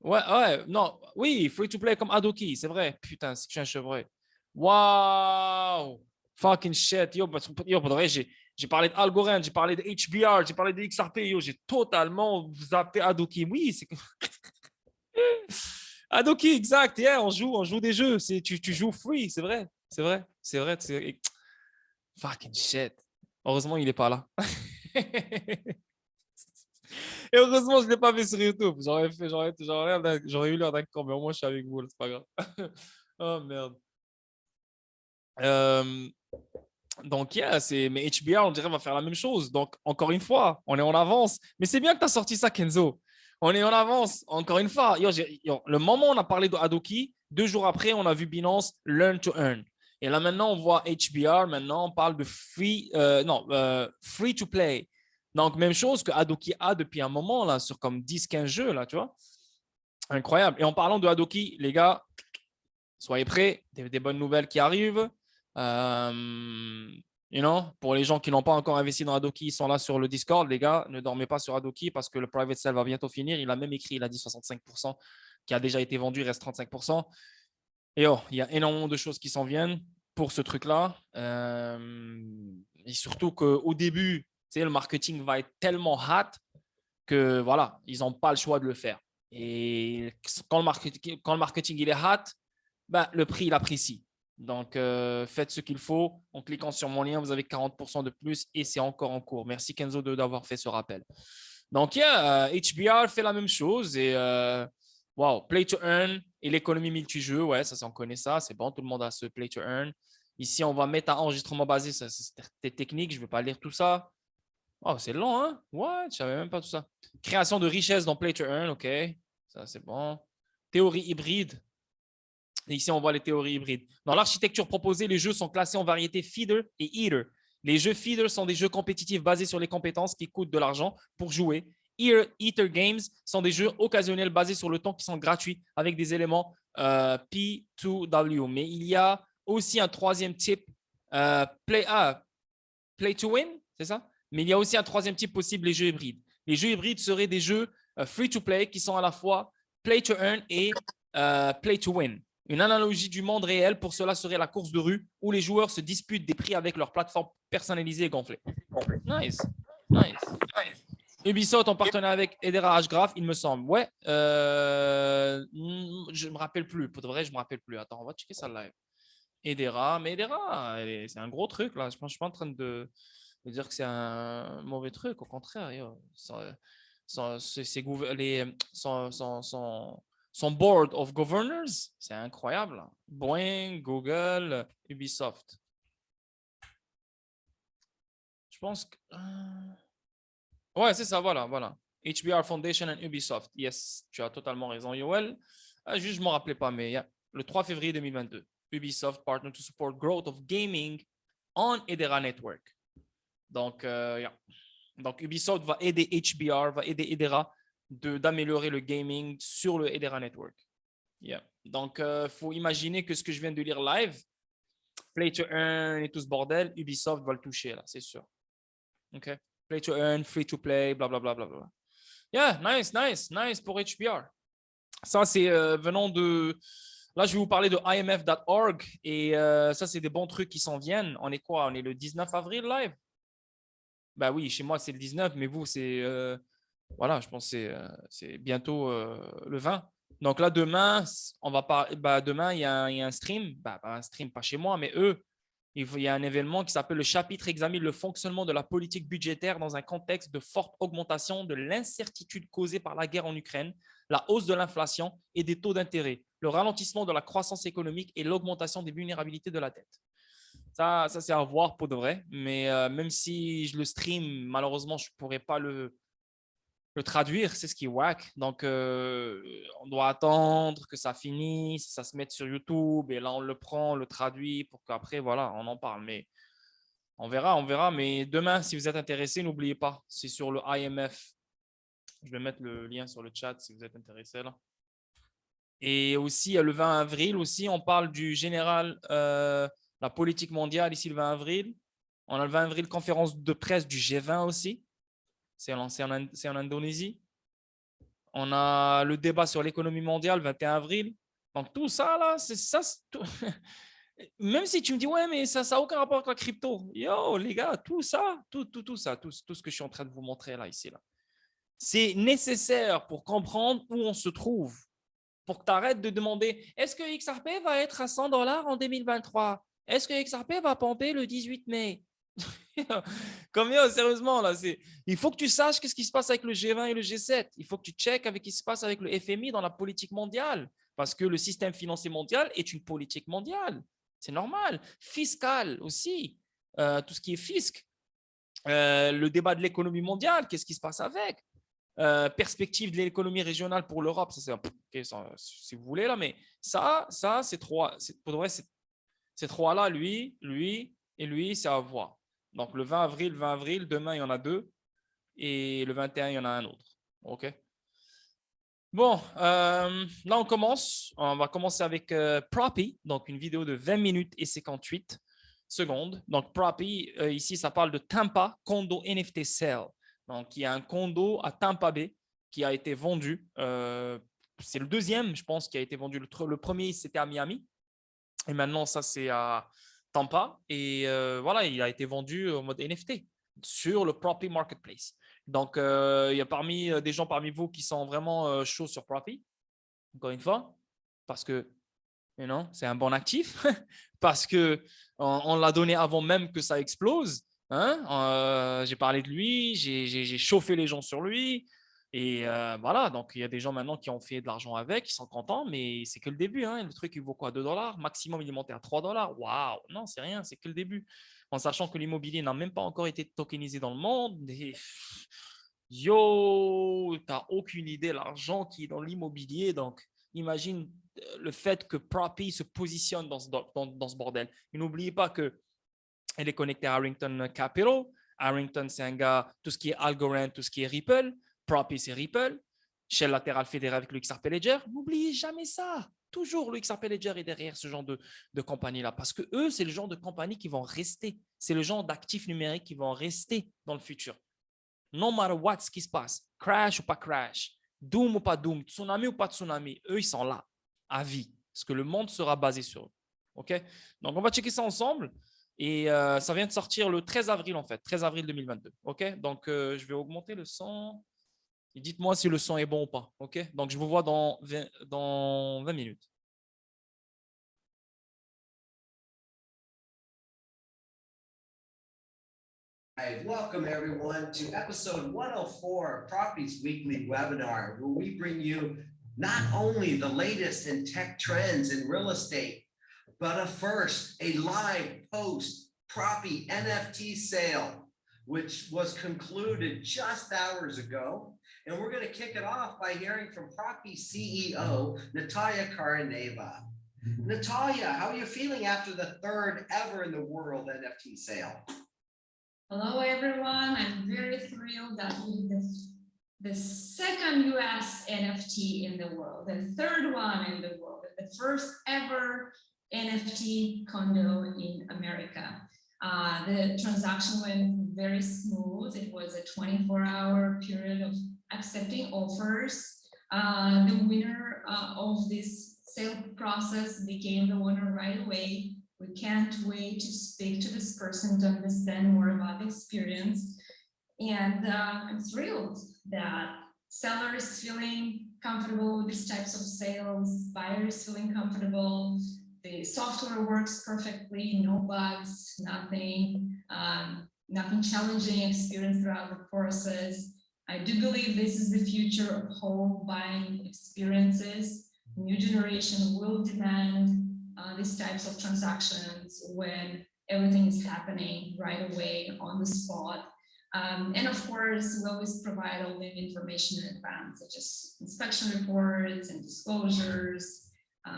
Speaker 1: Ouais, non, oui, free-to-play comme Adoki, c'est vrai. Putain, c'est que je suis un chevreuil. Waouh! Fucking shit. Yo, pour de vrai, j'ai parlé d'Algorand, j'ai parlé de HBR, j'ai parlé de Xrp, yo, j'ai totalement zappé Adoki. Oui, c'est Adoki, exact. Yeah, on joue des jeux. Tu joues free, c'est vrai. C'est vrai. C'est vrai. Fucking shit. Heureusement, il n'est pas là. Et heureusement, je ne l'ai pas fait sur YouTube. J'aurais eu l'air d'un con, mais au moins, je suis avec vous, c'est pas grave. Oh merde. Donc, yeah, mais HBR, on dirait, va faire la même chose. Donc, encore une fois, on est en avance. Mais c'est bien que tu as sorti ça, Kenzo. On est en avance, encore une fois. Le moment où on a parlé de Adoki, 2 jours après, on a vu Binance Learn to Earn. Et là, maintenant, on voit HBR. Maintenant, on parle de free to play. Donc, même chose que Adoki a depuis un moment, là, sur comme 10-15 jeux, là, tu vois. Incroyable. Et en parlant de Adoki, les gars, soyez prêts, des bonnes nouvelles qui arrivent. Pour les gens qui n'ont pas encore investi dans Adoki, ils sont là sur le Discord. Les gars, ne dormez pas sur Adoki parce que le private sale va bientôt finir. Il a même écrit, il a dit 65% qui a déjà été vendu, il reste 35%. Et il y a énormément de choses qui s'en viennent pour ce truc-là. Et surtout qu'au début, Tu sais, le marketing va être tellement hot que voilà, ils n'ont pas le choix de le faire. Et quand le marketing il est hot, ben, le prix il apprécie. Donc, faites ce qu'il faut. En cliquant sur mon lien, vous avez 40% de plus et c'est encore en cours. Merci Kenzo d'avoir fait ce rappel. Donc, HBR fait la même chose et wow, play to earn et l'économie multijeu, ouais, ça, on connaît ça, c'est bon, tout le monde a ce play to earn. Ici, on va mettre un enregistrement basé, ça, c'est technique, je ne vais pas lire tout ça. Oh, c'est long, hein? Ouais, je ne savais même pas tout ça. Création de richesse dans play to earn, ok, ça c'est bon. Théorie hybride. Et ici, on voit les théories hybrides. Dans l'architecture proposée, les jeux sont classés en variété feeder et eater. Les jeux feeder sont des jeux compétitifs basés sur les compétences qui coûtent de l'argent pour jouer. Eater games sont des jeux occasionnels basés sur le temps qui sont gratuits avec des éléments P2W. Mais il y a aussi un troisième type, play to win, c'est ça? Mais il y a aussi un troisième type possible, les jeux hybrides. Les jeux hybrides seraient des jeux free to play qui sont à la fois play to earn et play to win. Une analogie du monde réel pour cela serait la course de rue où les joueurs se disputent des prix avec leur plateforme personnalisée et gonflée. Nice. Nice. Ubisoft en partenariat avec Hbar, il me semble. Ouais. Je ne me rappelle plus. Pour de vrai, je ne me rappelle plus. Attends, on va checker ça live. Hbar, mais Hbar, c'est un gros truc là. Je ne suis pas en train de dire que c'est un mauvais truc. Au contraire, son board of governors, c'est incroyable. Boeing, Google, Ubisoft. Je pense que... Ouais, c'est ça, voilà. HBR Foundation et Ubisoft. Yes, tu as totalement raison, Yoel. Juste, je ne me rappelais pas, mais le 3 février 2022, Ubisoft partner to support growth of gaming on Hedera Network. Donc, Donc, Ubisoft va aider HBR, va aider Hedera d'améliorer le gaming sur le Hedera Network. Yeah. Donc, il faut imaginer que ce que je viens de lire live, Play to Earn et tout ce bordel, Ubisoft va le toucher, là, c'est sûr. OK. Play to Earn, Free to Play, blablabla. Bla, bla, bla. Yeah, nice pour HBR. Ça, c'est venant de... Là, je vais vous parler de imf.org et ça, c'est des bons trucs qui s'en viennent. On est quoi? On est le 19 avril live? Ben oui, chez moi, c'est le 19, mais vous, c'est... voilà, je pense que c'est bientôt le 20. Donc là, demain, demain, il y a un stream. Pas un stream, pas chez moi, mais eux, il y a un événement qui s'appelle le chapitre examine le fonctionnement de la politique budgétaire dans un contexte de forte augmentation de l'incertitude causée par la guerre en Ukraine, la hausse de l'inflation et des taux d'intérêt, le ralentissement de la croissance économique et l'augmentation des vulnérabilités de la dette. Ça c'est à voir pour de vrai. Mais même si je le stream, malheureusement, je ne pourrais pas le traduire, c'est ce qui est whack. Donc, on doit attendre que ça finisse, ça se mette sur YouTube et là, on le prend, on le traduit pour qu'après, voilà, on en parle. Mais on verra. Mais demain, si vous êtes intéressé, n'oubliez pas, c'est sur le IMF. Je vais mettre le lien sur le chat si vous êtes intéressé là. Et aussi, le 20 avril, aussi, on parle du général, la politique mondiale, ici le 20 avril. On a le 20 avril, conférence de presse du G20 aussi. C'est en Indonésie. On a le débat sur l'économie mondiale, 21 avril. Donc, tout ça, là, c'est ça. Même si tu me dis, ouais, mais ça n'a aucun rapport avec la crypto. Yo, les gars, tout ça, tout ce que je suis en train de vous montrer là, ici, là, c'est nécessaire pour comprendre où on se trouve. Pour que tu arrêtes de demander, est-ce que Xrp va être à 100 $ en 2023? Est-ce que Xrp va pomper le 18 mai? Comme sérieusement, là, il faut que tu saches ce qui se passe avec le G20 et le G7. Il faut que tu checkes avec ce qui se passe avec le FMI dans la politique mondiale. Parce que le système financier mondial est une politique mondiale. C'est normal. Fiscal aussi. Tout ce qui est fisc. Le débat de l'économie mondiale, qu'est-ce qui se passe avec? Perspective de l'économie régionale pour l'Europe, ça c'est okay, si vous voulez là, mais ça c'est trois. Pour de vrai, ces trois-là, lui et lui, c'est à voir. Donc, le 20 avril, demain, il y en a deux. Et le 21, il y en a un autre. OK? Bon, là, on commence. On va commencer avec Propy, donc une vidéo de 20 minutes et 58 secondes. Donc, Propy, ici, ça parle de Tampa Condo NFT Sale. Donc, il y a un condo à Tampa Bay qui a été vendu. C'est le deuxième, je pense, qui a été vendu. Le premier, c'était à Miami. Et maintenant, ça, c'est à Tampa. Et voilà, il a été vendu en mode NFT. sur le Propy Marketplace. Donc, il y a des gens parmi vous qui sont vraiment chauds sur Propy, encore une fois, parce que c'est un bon actif, parce qu'on l'a donné avant même que ça explose. J'ai parlé de lui, j'ai chauffé les gens sur lui. Et voilà, donc il y a des gens maintenant qui ont fait de l'argent avec, qui sont contents, mais c'est que le début. Le truc, il vaut quoi, 2 $? Maximum, il est monté à 3 $. Waouh, non, c'est rien, c'est que le début. En sachant que l'immobilier n'a même pas encore été tokenisé dans le monde. Et yo, tu n'as aucune idée l'argent qui est dans l'immobilier. Donc, imagine le fait que Propy se positionne dans ce bordel. Et n'oubliez pas qu'elle est connectée à Harrington Capital. Harrington, c'est un gars, tout ce qui est Algorand, tout ce qui est Ripple. Propy, c'est Ripple. Shell latéral fédéré avec le Xrp Ledger. N'oubliez jamais ça. Toujours le Xrp Ledger est derrière ce genre de compagnie-là. Parce que eux, c'est le genre de compagnie qui vont rester. C'est le genre d'actifs numériques qui vont rester dans le futur. No matter what, ce qui se passe. Crash ou pas crash. Doom ou pas doom. Tsunami ou pas tsunami. Eux, ils sont là à vie. Parce que le monde sera basé sur eux. OK? Donc, on va checker ça ensemble. Et ça vient de sortir le 13 avril, en fait. 13 avril 2022. OK? Donc, je vais augmenter le son. Et dites-moi si le son est bon ou pas. OK? Donc, je vous vois dans 20 minutes.
Speaker 2: Hi, welcome everyone to episode 104 of Propy's weekly webinar, where we bring you not only the latest in tech trends in real estate, but a live post Propy NFT sale, which was concluded just hours ago. And we're going to kick it off by hearing from Propy CEO, Natalia Karaneva. Natalia, how are you feeling after the third ever in the world NFT sale?
Speaker 3: Hello, everyone. I'm very thrilled that we the second US NFT in the world, the third one in the world, the first ever NFT condo in America. The transaction went very smooth. It was a 24-hour period of accepting offers. The winner of this sale process became the winner right away. We can't wait to speak to this person to understand more about the experience. And I'm thrilled that seller is feeling comfortable with these types of sales, buyer is feeling comfortable, the software works perfectly, no bugs, nothing challenging experience throughout the process. I do believe this is the future of home buying experiences. New generation will demand these types of transactions when everything is happening right away on the spot. And of course, we always provide all the information in advance, such as inspection reports and disclosures.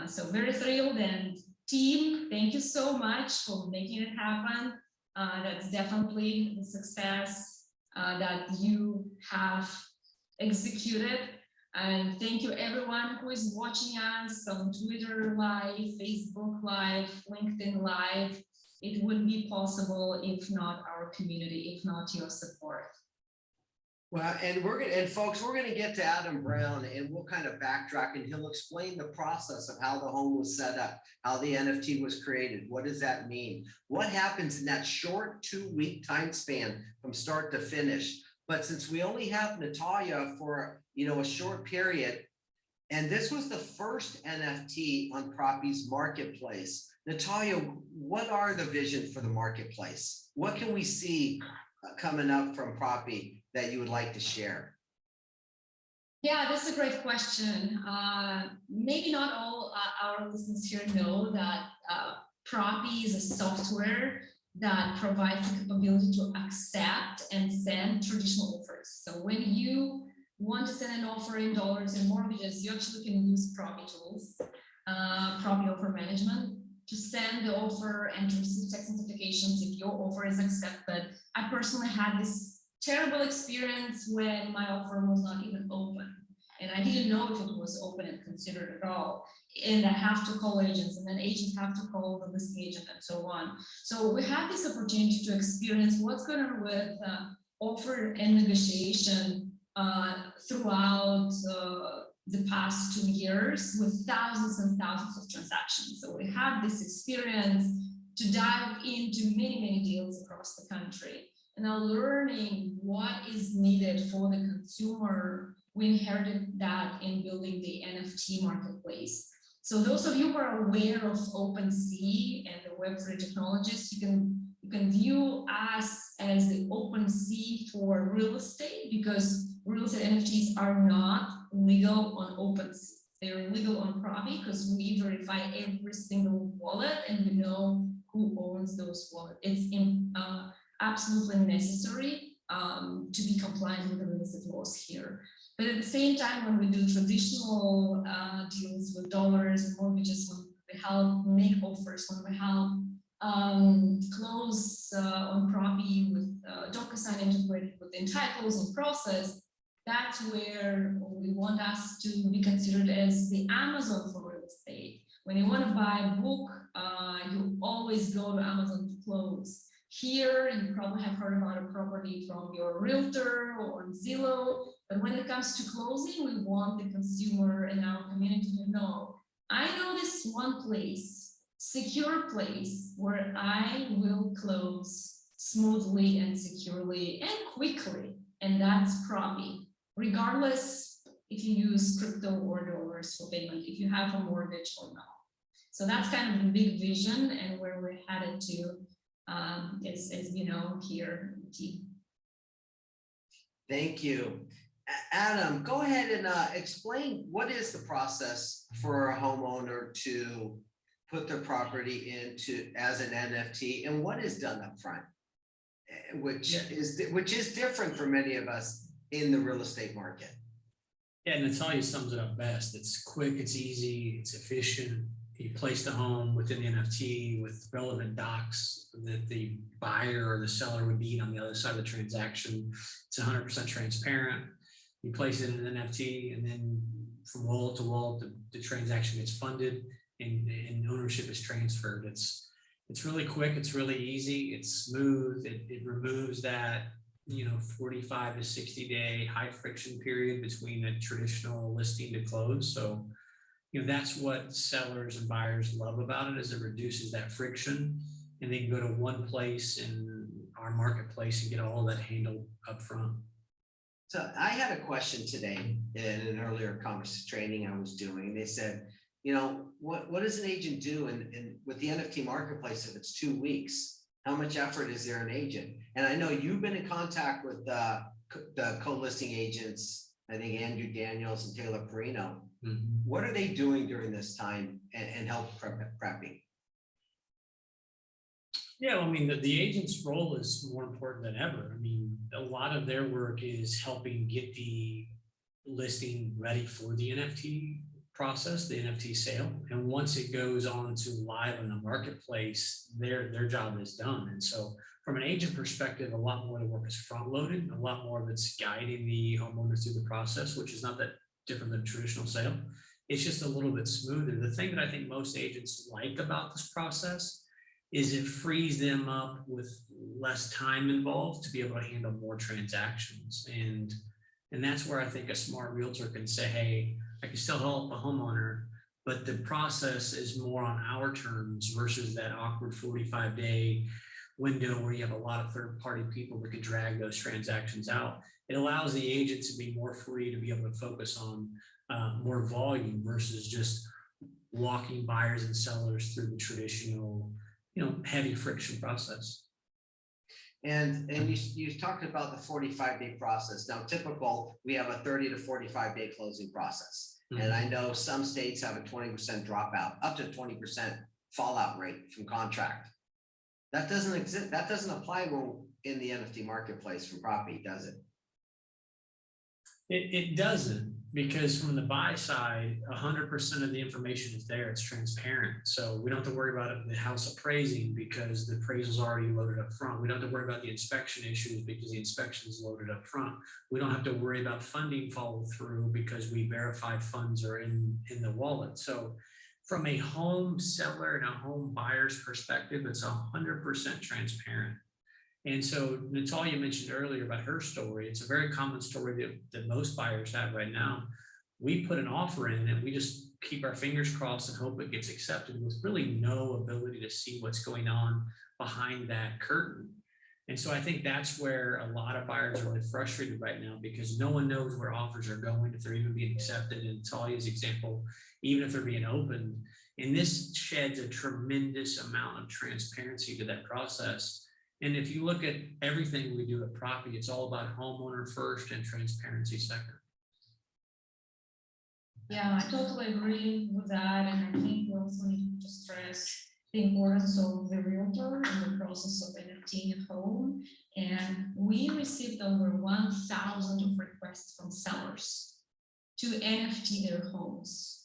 Speaker 3: So very thrilled, and team, thank you so much for making it happen. That's definitely the success that you have executed. And thank you everyone who is watching us on Twitter Live, Facebook Live, LinkedIn Live. It wouldn't be possible if not our community, if not your support.
Speaker 2: Well, and folks, we're gonna get to Adam Brown, and we'll kind of backtrack, and he'll explain the process of how the home was set up, how the NFT was created. What does that mean? What happens in that short 2-week time span from start to finish? But since we only have Natalia for a short period, and this was the first NFT on Propy's marketplace, Natalia, what are the vision for the marketplace? What can we see coming up from Propy that you would like to share?
Speaker 3: Yeah, that's a great question. Maybe not all our listeners here know that Propy is a software that provides the capability to accept and send traditional offers. So when you want to send an offer in dollars and mortgages, you actually can use Propy tools, Propy offer management, to send the offer and to receive text notifications if your offer is accepted. I personally had this terrible experience when my offer was not even open, and I didn't know if it was open and considered at all. And I have to call agents, and then agents have to call the listing agent, and so on. So we have this opportunity to experience what's going on with offer and negotiation throughout the past 2 years with thousands and thousands of transactions. So we have this experience to dive into many deals across the country. and now learning what is needed for the consumer. We inherited that in building the NFT marketplace. So those of you who are aware of OpenSea and the Web3 technologies, you can view us as the OpenSea for real estate, because real estate NFTs are not legal on OpenSea. They're legal on Propy because we verify every single wallet and we know who owns those wallets. It's absolutely necessary to be compliant with the real estate laws here. But at the same time, when we do traditional deals with dollars and mortgages, when we help make offers, when we help close on Propy with DocuSign integrated with the entire closing process, that's where we want us to be considered as the Amazon for real estate. When you want to buy a book, you always go to Amazon to close. Here, you probably have heard about a property from your realtor or Zillow, but when it comes to closing, we want the consumer in our community to know, I know this one place, secure place, where I will close smoothly and securely and quickly, and that's Propy. Regardless if you use crypto or dollars for payment, if you have a mortgage or not. So that's kind of the big vision and where we're headed to, as you know, here in the team.
Speaker 2: Thank you. Adam, go ahead and explain what is the process for a homeowner to put their property into as an NFT and what is done up front, which is different for many of us in the real estate market.
Speaker 4: Yeah, and Natalia sums it up best. It's quick, it's easy, it's efficient. You place the home within the NFT with relevant docs that the buyer or the seller would need on the other side of the transaction. It's 100% transparent. You place it in an NFT, and then from wallet to wallet, the transaction gets funded and ownership is transferred. It's really quick, it's really easy, it's smooth. It removes that 45 to 60 day high friction period between a traditional listing to close. So that's what sellers and buyers love about it, is it reduces that friction, and they can go to one place in our marketplace and get all of that handled up front.
Speaker 2: So I had a question today in an earlier training I was doing. They said, what does an agent do with the NFT marketplace if it's 2 weeks? How much effort is there an agent? And I know you've been in contact with the co-listing agents, I think Andrew Daniels and Taylor Perino. Mm-hmm. What are they doing during this time and help prepping?
Speaker 4: Yeah, well, I mean, the agent's role is more important than ever. I mean, a lot of their work is helping get the listing ready for the NFT process, the NFT sale. And once it goes on to live in the marketplace, their job is done. And so from an agent perspective, a lot more of the work is front loaded, a lot more of it's guiding the homeowner through the process, which is not that different than traditional sale. It's just a little bit smoother. The thing that I think most agents like about this process is it frees them up with less time involved to be able to handle more transactions. And that's where I think a smart realtor can say, hey, I can still help a homeowner, but the process is more on our terms versus that awkward 45-day window where you have a lot of third-party people that could drag those transactions out. It allows the agent to be more free to be able to focus on more volume versus just walking buyers and sellers through the traditional, heavy friction process.
Speaker 2: And you talked about the 45-day process. Now, typical, we have a 30 to 45-day closing process. Mm-hmm. And I know some states have a 20% dropout, up to 20% fallout rate from contract. That doesn't exist. That doesn't apply in the NFT marketplace for Propy, does it?
Speaker 4: It doesn't, because from the buy side, 100% of the information is there. It's transparent. So we don't have to worry about the house appraising because the appraisal is already loaded up front. We don't have to worry about the inspection issues because the inspection is loaded up front. We don't have to worry about funding follow through because we verify funds are in the wallet. So from a home seller and a home buyer's perspective, it's 100% transparent. And so Natalia mentioned earlier about her story. It's a very common story that most buyers have right now. We put an offer in and we just keep our fingers crossed and hope it gets accepted with really no ability to see what's going on behind that curtain. And so I think that's where a lot of buyers are really frustrated right now because no one knows where offers are going, if they're even being accepted. And Talia's example, even if they're being opened. And this sheds a tremendous amount of transparency to that process. And if you look at everything we do at Propy, it's all about homeowner first and transparency second.
Speaker 3: Yeah, I totally agree with that. And I think we also need to stress the importance of the realtor in the process of NFTing a home. And we received over 1,000 of requests from sellers to NFT their homes.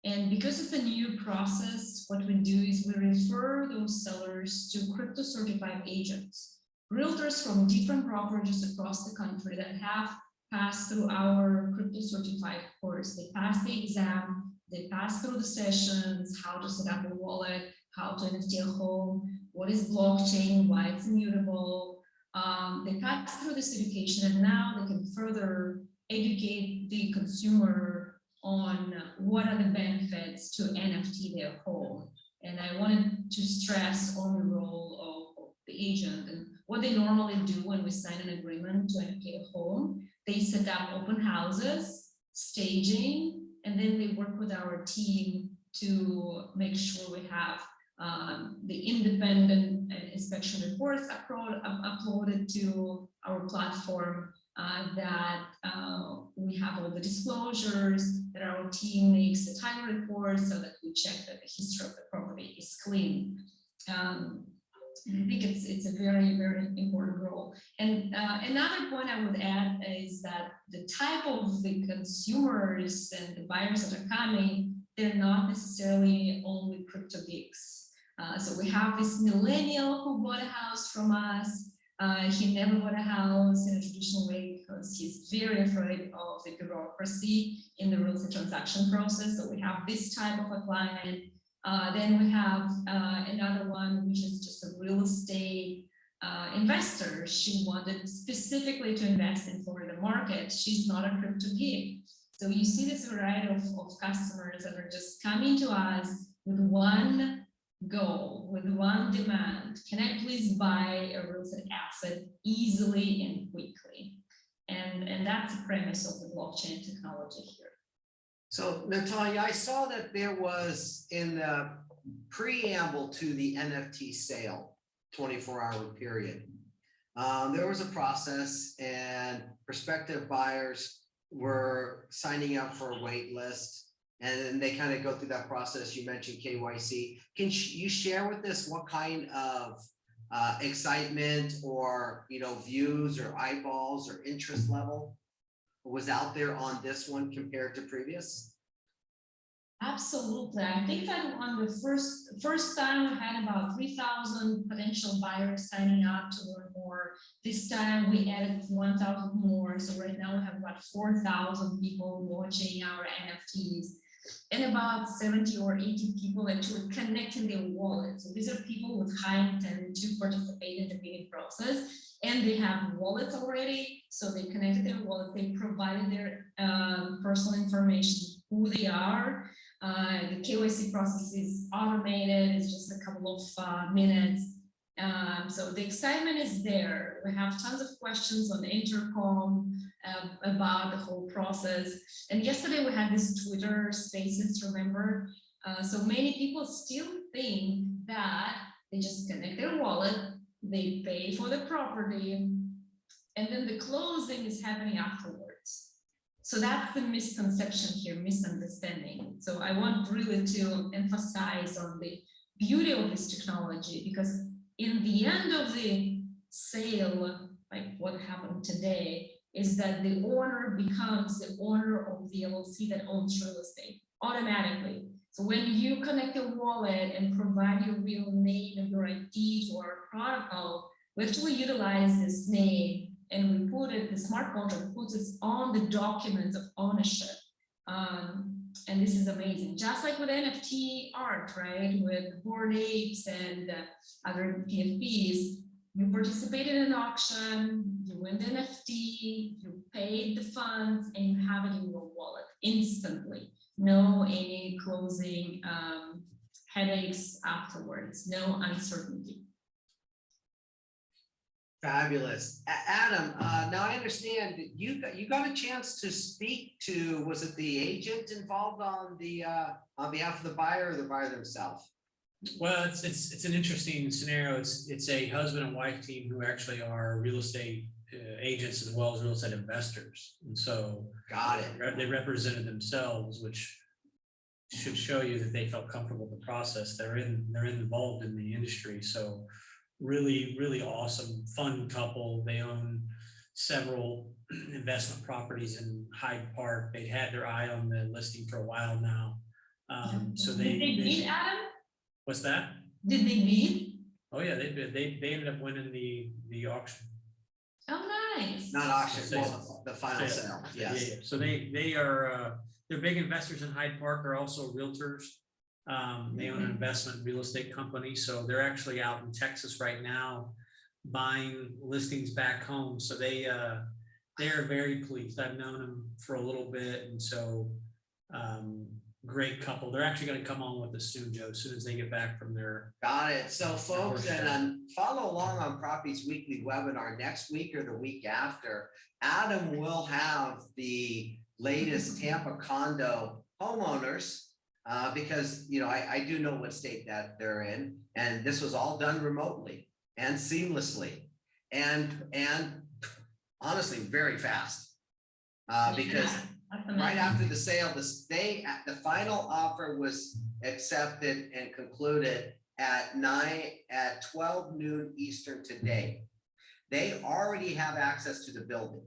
Speaker 3: And because of the new process, what we do is we refer those sellers to crypto certified agents, realtors from different brokerages across the country that have passed through our crypto certified course. They passed the exam, they passed through the sessions, how to set up a wallet, how to NFT a home, what is blockchain, why it's immutable. They passed through this education and now they can further educate the consumer on what are the benefits to NFT their home. And I wanted to stress on the role of the agent and what they normally do when we sign an agreement to NFT a home. They set up open houses, staging, and then they work with our team to make sure we have the independent inspection reports uploaded to our platform, that we have all the disclosures, that our team makes the title report so that we check that the history of the property is clean. And I think it's a very, very important role. And another point I would add is that the type of the consumers and the buyers that are coming, they're not necessarily only crypto geeks. So we have this millennial who bought a house from us. He never bought a house in a traditional way because he's very afraid of the bureaucracy in the real estate transaction process. So we have this type of a client. Then we have another one, which is just a real estate investor. She wanted specifically to invest in Florida market. She's not a crypto geek. So you see this variety of customers that are just coming to us with one goal, with one demand. Can I please buy a real estate asset easily and quickly? And that's the premise of the blockchain technology here.
Speaker 2: So Natalia, I saw that there was in the preamble to the NFT sale, 24-hour period. There was a process and prospective buyers were signing up for a wait list, and then they kind of go through that process. You mentioned KYC. Can you share with us what kind of excitement or views or eyeballs or interest level was out there on this one compared to previous?
Speaker 3: Absolutely. I think that on the first time we had about 3,000 potential buyers signing up to learn more. This time we added 1,000 more. So right now we have about 4,000 people watching our NFTs and about 70 or 80 people actually connecting their wallet. So these are people with high intent to participate in the bidding process, and they have wallets already. So they connected their wallet, they provided their personal information, who they are. The KYC process is automated, it's just a couple of minutes. So the excitement is there. We have tons of questions on the intercom about the whole process. And yesterday we had this Twitter Spaces, remember? So many people still think that they just connect their wallet, they pay for the property, and then the closing is happening afterwards. So that's the misconception here, misunderstanding. So I want really to emphasize on the beauty of this technology, because in the end of the sale, like what happened today, is that the owner becomes the owner of the LLC that owns real estate automatically. So when you connect a wallet and provide your real name and your ID to our protocol, we actually utilize this name and we put it, the smart contract puts it on the documents of ownership. And this is amazing. Just like with NFT art, right? With Bored Apes and other PFPs, you participated in an auction, you win the NFT, you paid the funds, and you have it in your wallet instantly. No any closing headaches afterwards, no uncertainty.
Speaker 2: Fabulous. Adam, now I understand that you got a chance to speak to, was it the agent involved on behalf of the buyer or the buyer themselves?
Speaker 4: Well, it's an interesting scenario. It's a husband and wife team who actually are real estate agents as well as real estate investors. And so
Speaker 2: Got it.
Speaker 4: they represented themselves, which should show you that they felt comfortable with the process. They're involved in the industry. So really, really awesome, fun couple. They own several investment properties in Hyde Park. They had their eye on the listing for a while now. So
Speaker 3: Did they bid, Adam?
Speaker 4: What's that?
Speaker 3: Did they bid?
Speaker 4: Oh yeah, they did. They ended up winning the auction.
Speaker 3: Oh, nice.
Speaker 2: Not auction,
Speaker 4: Sale.
Speaker 2: well, the final sale, yes.
Speaker 4: Yeah. So they are they're big investors in Hyde Park. They're also realtors. They own an investment real estate company, so they're actually out in Texas right now buying listings back home. So they are very pleased. I've known them for a little bit, and so great couple. They're actually going to come on with us soon, Joe, as soon as they get back from their.
Speaker 2: Got it. So folks, and follow along on Propy's weekly webinar next week or the week after. Adam will have the latest Tampa condo homeowners because, you know, I do know what state that they're in, and this was all done remotely and seamlessly and honestly very fast because right after the sale, the final offer was accepted and concluded at 12 noon Eastern today. They already have access to the building,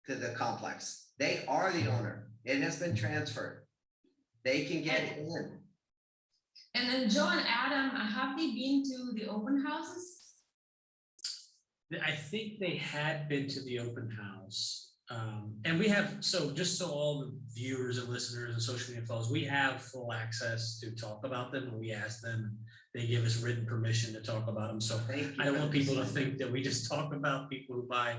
Speaker 2: to the complex. They are the owner. It has been transferred. They can get in.
Speaker 3: And then Joe and Adam, have they been to the open houses?
Speaker 4: I think they had been to the open house. And we have, so just so all the viewers and listeners and social media follows, we have full access to talk about them, and we ask them, they give us written permission to talk about them. So I don't want people to think that we just talk about people who buy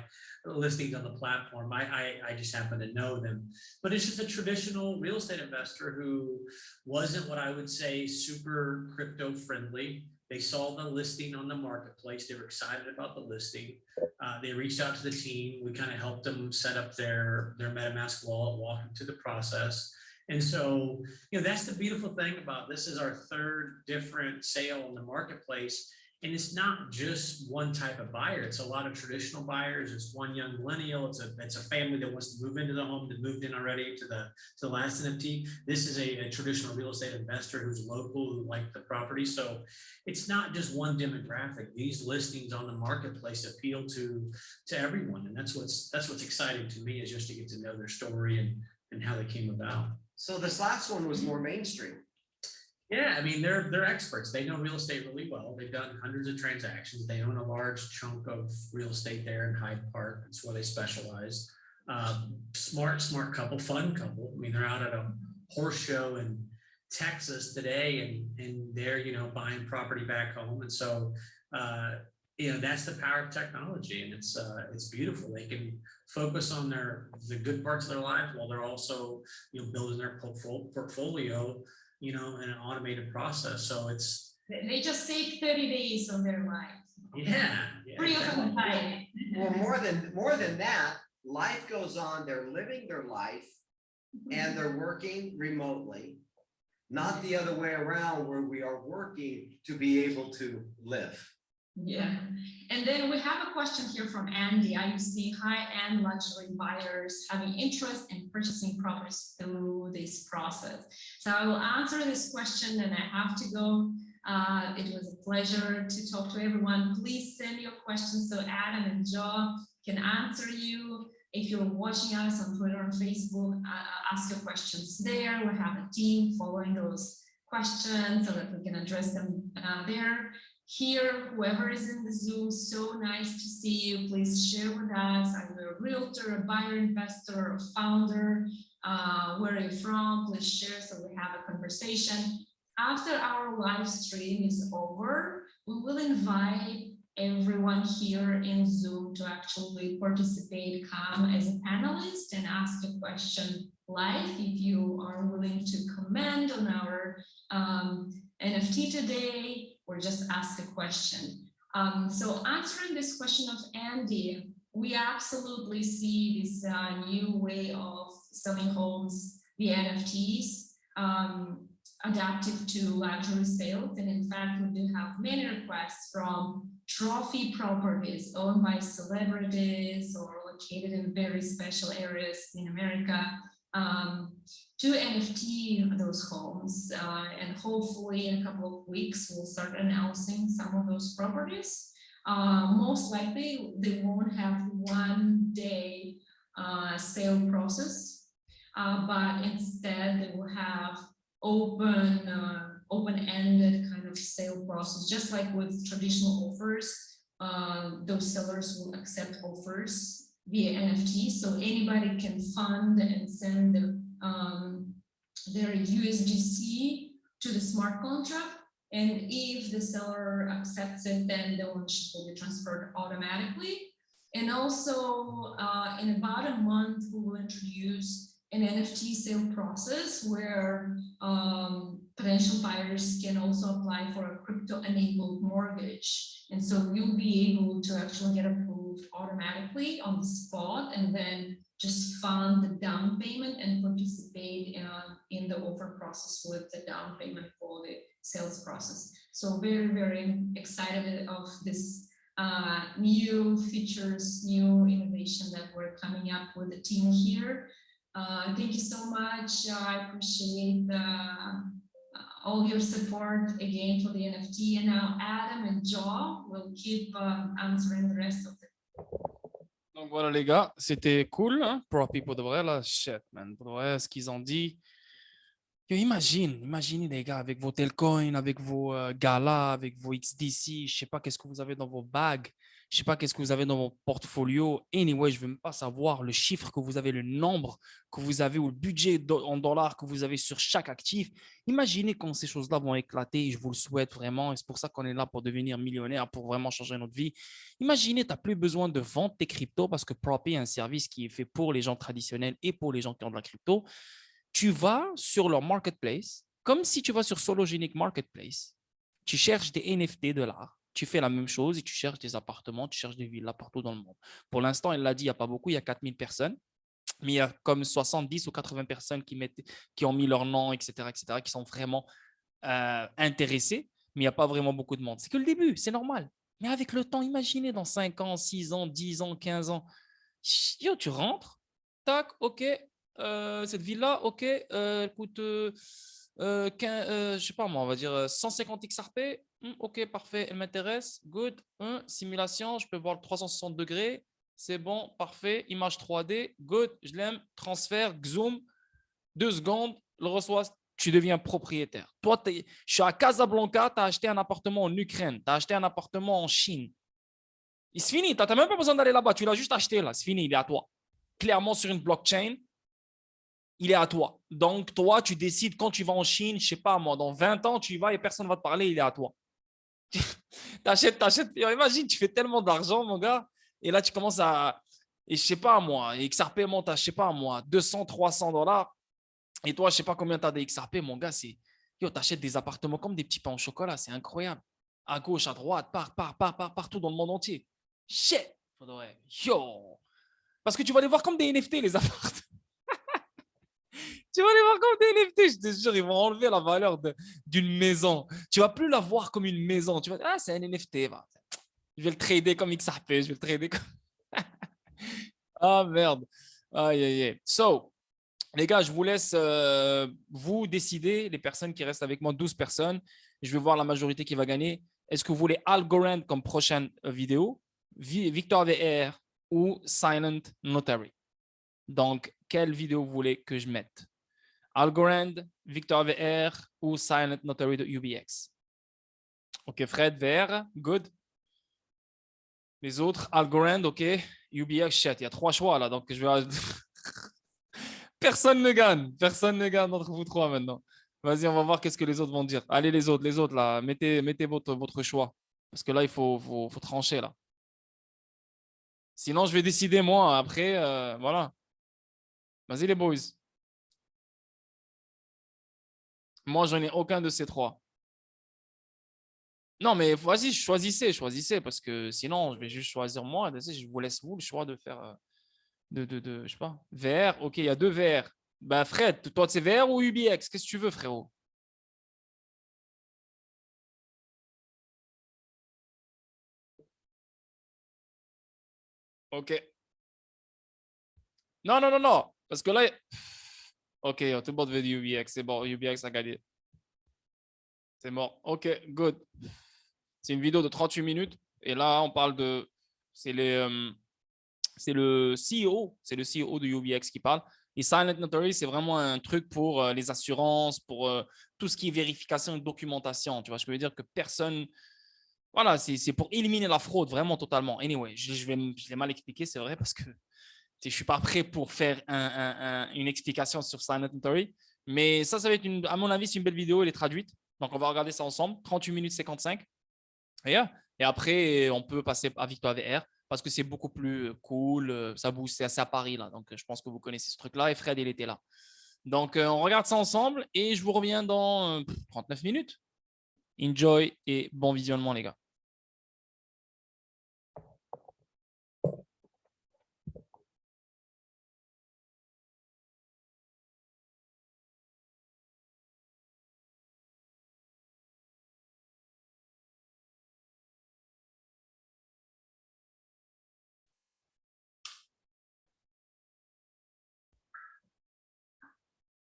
Speaker 4: listings on the platform. I just happen to know them, but it's just a traditional real estate investor who wasn't what I would say super crypto friendly. They saw the listing on the marketplace. They were excited about the listing. They reached out to the team. We kind of helped them set up their MetaMask wallet, walk them through the process. And so, you know, that's the beautiful thing about this is our third different sale in the marketplace. And it's not just one type of buyer. It's a lot of traditional buyers. It's one young millennial. It's a family that wants to move into the home, that moved in already to the last NFT. This is a traditional real estate investor who's local, who liked the property. So it's not just one demographic. These listings on the marketplace appeal to everyone. And that's what's exciting to me, is just to get to know their story and how they came about.
Speaker 2: So this last one was more mainstream.
Speaker 4: Yeah, I mean, they're experts. They know real estate really well. They've done hundreds of transactions. They own a large chunk of real estate there in Hyde Park. That's where they specialize. Smart couple, fun couple. I mean, they're out at a horse show in Texas today, and they're, you know, buying property back home. And so, you know, that's the power of technology, and it's beautiful. They can focus on the good parts of their life while they're also, you know, building their portfolio, you know, in an automated process. So
Speaker 3: They just save 30 days of their life.
Speaker 4: Yeah.
Speaker 3: Free of time.
Speaker 2: Well, more than that, life goes on. They're living their life and they're working remotely, not the other way around where we are working to be able to live.
Speaker 3: Yeah. And then we have a question here from Andy. I see high-end luxury buyers having interest in purchasing properties through this process. So I will answer this question, and I have to go. It was a pleasure to talk to everyone. Please send your questions so Adam and Joe can answer you. If you're watching us on Twitter and Facebook, ask your questions there. We have a team following those questions so that we can address them there. Here, whoever is in the Zoom, so nice to see you. Please share with us. Are you a realtor, a buyer, investor, a founder? Where are you from? Please share so we have a conversation. After our live stream is over, we will invite everyone here in Zoom to actually participate, come as a panelist and ask a question live. If you are willing to comment on our NFT today, or just ask a question. So answering this question of Andy, we absolutely see this new way of selling homes via NFTs, adaptive to luxury sales. And in fact, we do have many requests from trophy properties owned by celebrities or located in very special areas in America to NFT those homes. And hopefully in a couple of weeks, we'll start announcing some of those properties. Most likely, they won't have 1 day sale process, but instead they will have open-ended kind of sale process, just like with traditional offers. Those sellers will accept offers via NFT, so anybody can fund and send their USDC to the smart contract. And if the seller accepts it, then the ownership will be transferred automatically. And also, in about a month, we will introduce an NFT sale process where potential buyers can also apply for a crypto-enabled mortgage. And so you'll be able to actually get approved automatically on the spot and then just fund the down payment and participate in the offer process with the down payment for the sales process. So very, very excited of this new features, new innovation that we're coming up with the team here. Thank you so much. I appreciate all your support again for the NFT. And now Adam and Joe will keep answering the rest of the.
Speaker 1: Donc voilà les gars, c'était cool, hein? Propy pour de vrai là, shit man, pour de vrai, ce qu'ils ont dit. Yo, imaginez les gars, avec vos Telcoin, avec vos galas, avec vos XDC, je sais pas qu'est-ce que vous avez dans vos bagues, je sais pas qu'est-ce que vous avez dans vos portfolios. Anyway, je veux même pas savoir le chiffre que vous avez, le nombre que vous avez ou le budget en dollars que vous avez sur chaque actif. Imaginez comment ces choses-là vont éclater et je vous le souhaite vraiment. Et c'est pour ça qu'on est là pour devenir millionnaire, pour vraiment changer notre vie. Imaginez, tu n'as plus besoin de vendre tes cryptos parce que Propy est un service qui est fait pour les gens traditionnels et pour les gens qui ont de la crypto. Tu vas sur leur marketplace, comme si tu vas sur Sologenic Marketplace, tu cherches des NFT de l'art, tu fais la même chose et tu cherches des appartements, tu cherches des villas partout dans le monde. Pour l'instant, elle l'a dit, il n'y a pas beaucoup, il y a 4000 personnes, mais il y a comme 70 ou 80 personnes qui ont mis leur nom, etc., qui sont vraiment intéressées, mais il n'y a pas vraiment beaucoup de monde. C'est que le début, c'est normal. Mais avec le temps, imaginez dans 5 ans, 6 ans, 10 ans, 15 ans, yo, tu rentres, tac, ok, cette ville-là, ok, elle coûte, je sais pas moi, on va dire 150 XRP. Ok, parfait, elle m'intéresse. Good. Simulation, je peux voir le 360 degrés. C'est bon, parfait. Image 3D. Good, je l'aime. Transfert, zoom. 2 secondes, le reçois, tu deviens propriétaire. Toi, je suis à Casablanca, tu as acheté un appartement en Ukraine, tu as acheté un appartement en Chine. Et c'est fini, tu n'as même pas besoin d'aller là-bas, tu l'as juste acheté là, c'est fini, il est à toi. Clairement sur une blockchain, il est à toi. Donc, toi, tu décides quand tu vas en Chine, je sais pas moi, dans 20 ans, tu y vas et personne ne va te parler, il est à toi. T'achètes. Imagine, tu fais tellement d'argent, mon gars, et là, tu commences à, et je sais pas moi, Xrp monte à, je sais pas moi, 200, 300 dollars. Et toi, je sais pas combien tu as des XRP, mon gars, c'est, yo, t'achètes des appartements comme des petits pains au chocolat, c'est incroyable. À gauche, à droite, partout dans le monde entier. Shit, faudrait, yo. Parce que tu vas les voir comme des NFT, les appartements. Tu vas les voir comme des NFT, je te jure, ils vont enlever la valeur d'une maison. Tu vas plus la voir comme une maison. Tu vas dire, ah, c'est un NFT. Va. Je vais le trader comme XRP. Je vais le trader comme. Ah, merde. Aïe, aïe, aïe. So, les gars, je vous laisse vous décider, les personnes qui restent avec moi, 12 personnes. Je vais voir la majorité qui va gagner. Est-ce que vous voulez Algorand comme prochaine vidéo, Victor VR ou Silent Notary? Donc, quelle vidéo vous voulez que je mette? Algorand, Victor VR ou Silent Notary de Ubix? Ok, Fred, VR, good. Les autres, Algorand, ok. Ubix, shit, il y a 3 choix là, donc je vais... Personne ne gagne d'entre vous 3 maintenant. Vas-y, on va voir qu'est-ce que les autres vont dire. Allez, les autres là, mettez votre choix. Parce que là, il faut trancher là. Sinon, je vais décider moi après, voilà. Vas-y les boys. Moi, je n'ai aucun de ces 3. Non, mais vas-y, choisissez, parce que sinon, je vais juste choisir moi. Je vous laisse vous le choix de faire, je sais pas, vert. Ok, il y a 2 verts. Ben, Fred, toi, c'est vert ou UBX? Qu'est-ce que tu veux, frérot? Ok. Non, non, non, non. Parce que là, ok, tout le monde veut du UBX. C'est bon, UBX a gagné. C'est mort. Ok, good. C'est une vidéo de 38 minutes. Et là, on parle de. C'est c'est le CEO. C'est le CEO de UBX qui parle. Et Silent Notary, c'est vraiment un truc pour les assurances, pour tout ce qui est vérification et documentation. Tu vois, je peux dire que personne. Voilà, c'est pour éliminer la fraude vraiment totalement. Anyway, je l'ai mal expliqué, c'est vrai, parce que je ne suis pas prêt pour faire une explication sur Silent Notary. Mais ça va être, à mon avis, c'est une belle vidéo. Elle est traduite. Donc, on va regarder ça ensemble. 38 minutes 55. Et après, on peut passer à Victoire VR parce que c'est beaucoup plus cool. Ça bouge, c'est à Paris, là. Donc, je pense que vous connaissez ce truc-là. Et Fred, il était là. Donc, on regarde ça ensemble et je vous reviens dans 39 minutes. Enjoy et bon visionnement, les gars.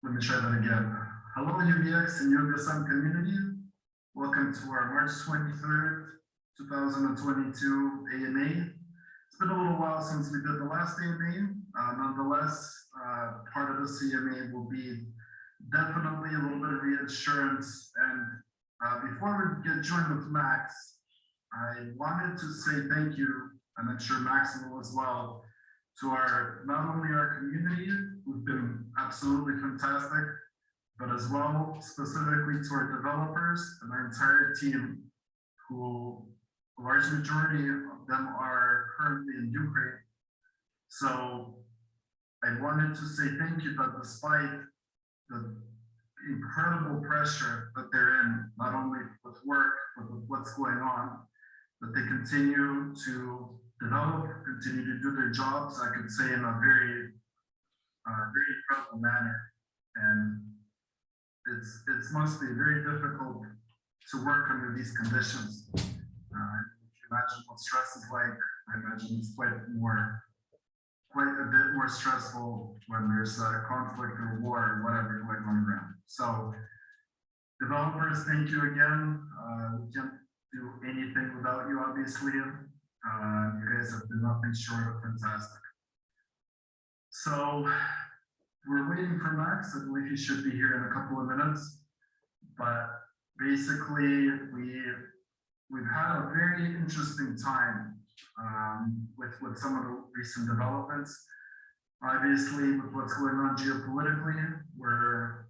Speaker 5: Let me try that again. Hello, UBX and Yoga Sun community. Welcome to our March 23rd, 2022 AMA. It's been a little while since we did the last AMA. Nonetheless, part of the CMA will be definitely a little bit of reinsurance. And before we get joined with Max, I wanted to say thank you, and I'm sure Max will as well, to not only our community, who've been absolutely fantastic, but as well specifically to our developers and our entire team, who a large majority of them are currently in Ukraine. So I wanted to say thank you that despite the incredible pressure that they're in, not only with work, but with what's going on, that they continue to develop, continue to do their jobs, I could say in a very incredible manner. And it's must be very difficult to work under these conditions. If you imagine what stress is like, I imagine it's quite a bit more stressful when there's a conflict or war or whatever going on around. So developers, thank you again. We can't do anything without you, obviously. You guys have been nothing short of fantastic. So we're waiting for Max. I believe he should be here in a couple of minutes. But basically, we've had a very interesting time with some of the recent developments. Obviously, with what's going on geopolitically, we're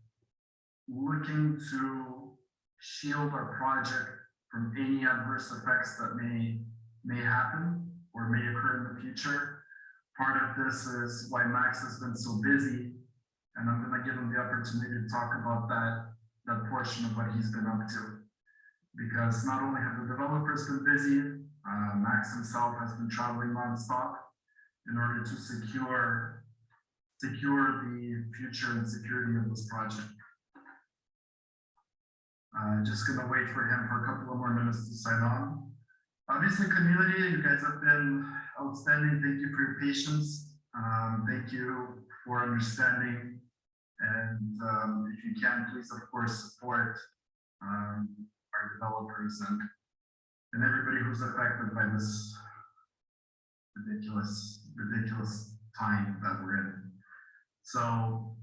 Speaker 5: looking to shield our project from any adverse effects that may happen or may occur in the future. Part of this is why Max has been so busy, and I'm going to give him the opportunity to talk about that portion of what he's been up to. Because not only have the developers been busy, Max himself has been traveling nonstop in order to secure the future and security of this project. Just gonna wait for him for a couple of more minutes to sign on. Obviously, community, you guys have been outstanding. Thank you for your patience. Thank you for understanding. And if you can, please, of course, support our developers and everybody who's affected by this ridiculous time that we're in. So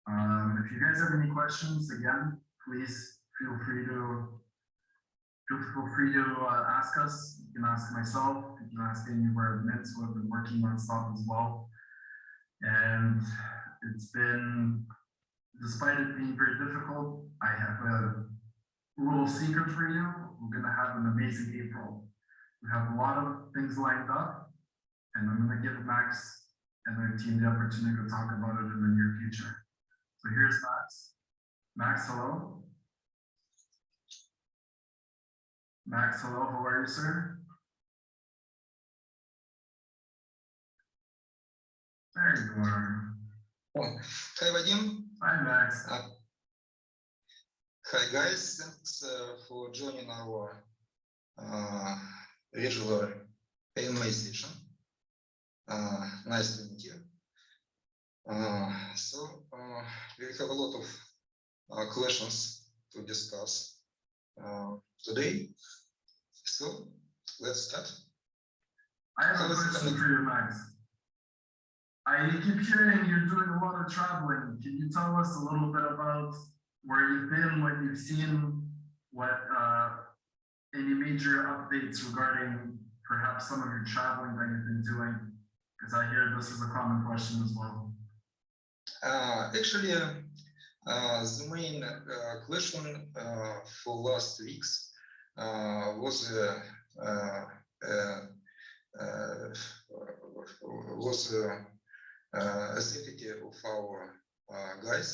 Speaker 5: if you guys have any questions, again, please feel free to ask us. You can ask myself, you can ask any of our admins who have been working nonstop as well. And it's been, despite it being very difficult, I have a little secret for you. We're going to have an amazing April. We have a lot of things lined up, and I'm going to give Max and their team the opportunity to talk about it in the near future. So here's Max. Max, hello. Max, hello, how are you, sir? There you are.
Speaker 6: Hi, Vadim.
Speaker 5: Hi, Max.
Speaker 6: Hi, guys. Thanks for joining our regular AMA session. Nice to meet you. We have a lot of questions to discuss today. So let's start.
Speaker 5: I have a question for you, Max. I keep hearing you're doing a lot of traveling. Can you tell us a little bit about where you've been, what you've seen, what any major updates regarding perhaps some of your traveling that you've been doing? Because I hear this is a common question as well.
Speaker 6: Actually, the main question for last weeks was safety of our guys.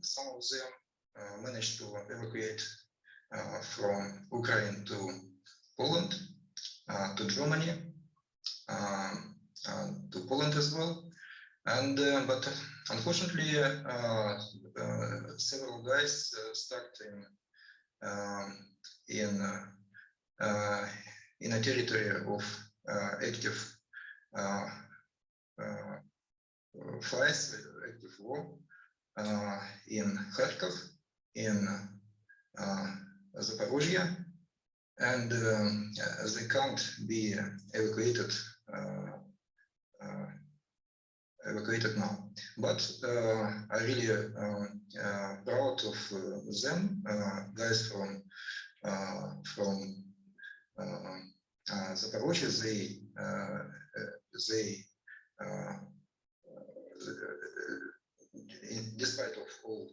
Speaker 6: Some of them managed to evacuate from Ukraine to Poland, to Germany, to Poland as well. And but unfortunately, several guys stuck in a territory of active fights, active war in Kharkov, in Zaporozhye, and they can't be evacuated now. But I really proud of them, guys from Zaporozhye. Despite of all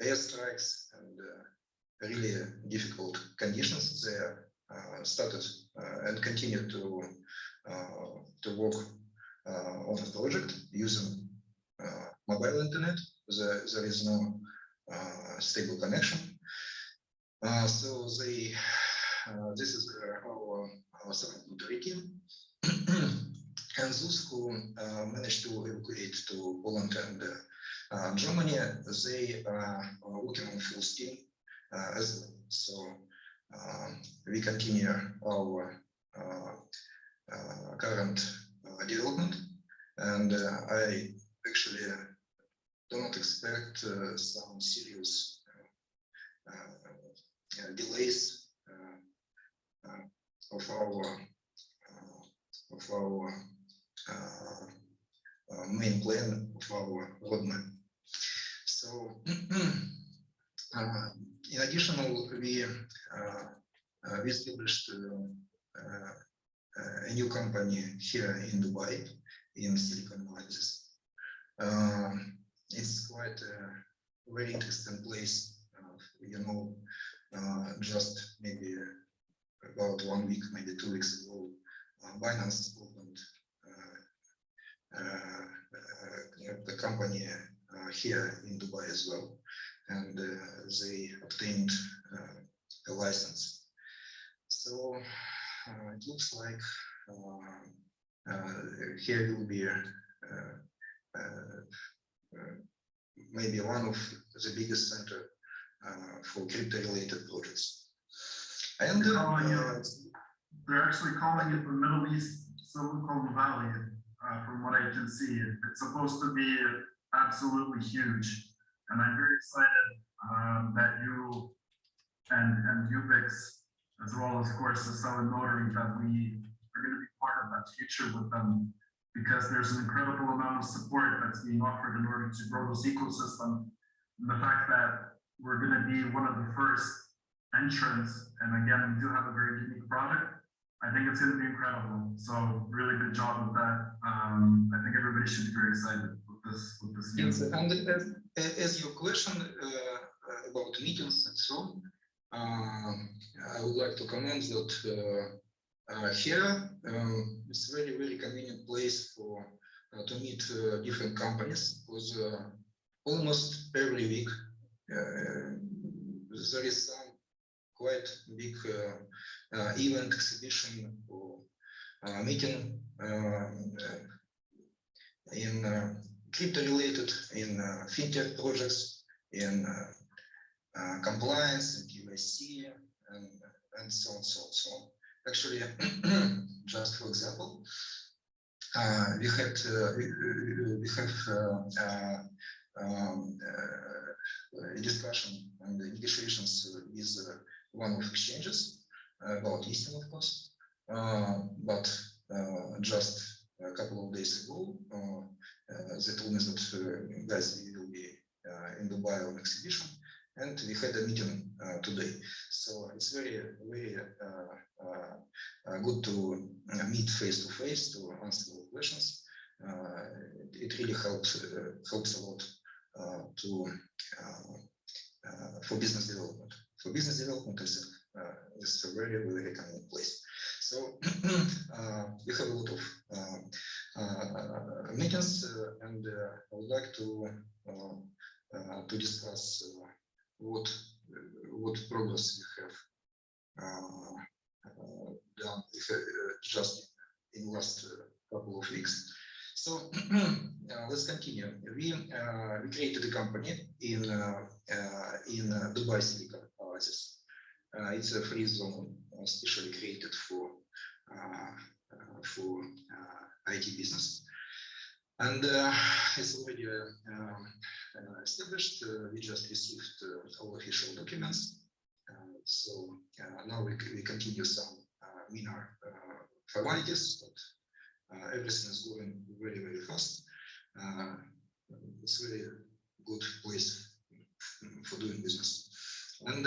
Speaker 6: airstrikes and really difficult conditions, they started and continue to work on the project using mobile internet. There is no stable connection. So this is our supplementary team. And those who managed to evacuate to Poland and Germany, they are working on full steam as well. So we continue our current development, and I actually do not expect some serious delays of our main plan of our roadmap. So, in addition, we established a new company here in Dubai, in Silicon Valley. It's quite a very interesting place. Just maybe about 1 week, maybe 2 weeks ago, Binance opened the company here in Dubai as well, and they obtained a license. So it looks like here will be maybe one of the biggest center for crypto-related projects. And
Speaker 5: they're actually calling it the Middle East Silicon Valley, from what I can see. It's supposed to be absolutely huge, and I'm very excited that you and Ubix, as well as, of course, the Seul Notary, that we are going to be part of that future with them, because there's an incredible amount of support that's being offered in order to grow this ecosystem. And the fact that we're going to be one of the first entrants, and again, we do have a very unique product, I think it's going to be incredible. So really good job with that. I think everybody should be very excited with this
Speaker 6: yes,
Speaker 5: news.
Speaker 6: and as your question about meetings and so on, I would like to comment that here it's a very, very convenient place for to meet different companies, because almost every week there is some quite big event, exhibition, or meeting in crypto related, in fintech projects, in compliance, and KYC, and so on, so on. Actually, just for example, we have a discussion and negotiations with one of exchanges about listing, of course, but just a couple of days ago, they told me that guys, we will be in Dubai on exhibition, and we had a meeting today. So it's very good to meet face to face to answer all questions. It really helps a lot for business development. For business development, I think it's a very recommended place. So we have a lot of meetings, and I would like to discuss what progress we have done just in the last couple of weeks. So let's continue. We created a company in Dubai Silicon Oasis. It's a free zone specially created for IT business, and it's already established. We just received all official documents, so now we continue some minor formalities, but everything is going very fast. It's a very good place for doing business. And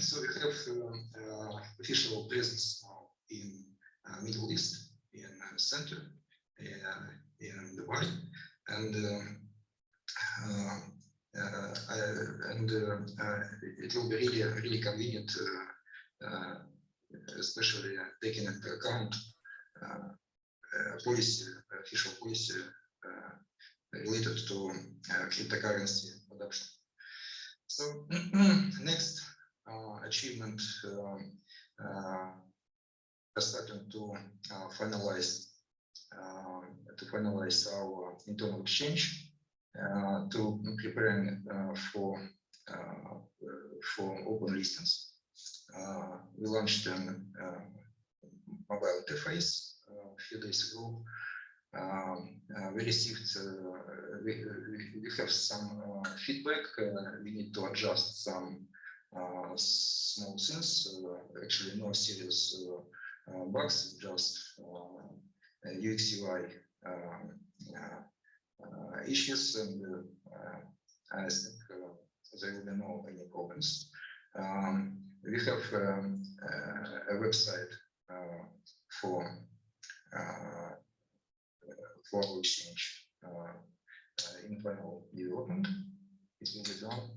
Speaker 6: so we have official presence now in Middle East, in center, in Dubai, and it will be really convenient, especially taking into account official policy related to cryptocurrency adoption. So next achievement, starting to finalize our internal exchange, to preparing for open listings. We launched a mobile interface a few days ago. We received, we have some feedback. We need to adjust some small things. Actually, no serious bugs, just UX UI issues, and I think there will be no any problems. We have a website for our exchange in final development. It will be done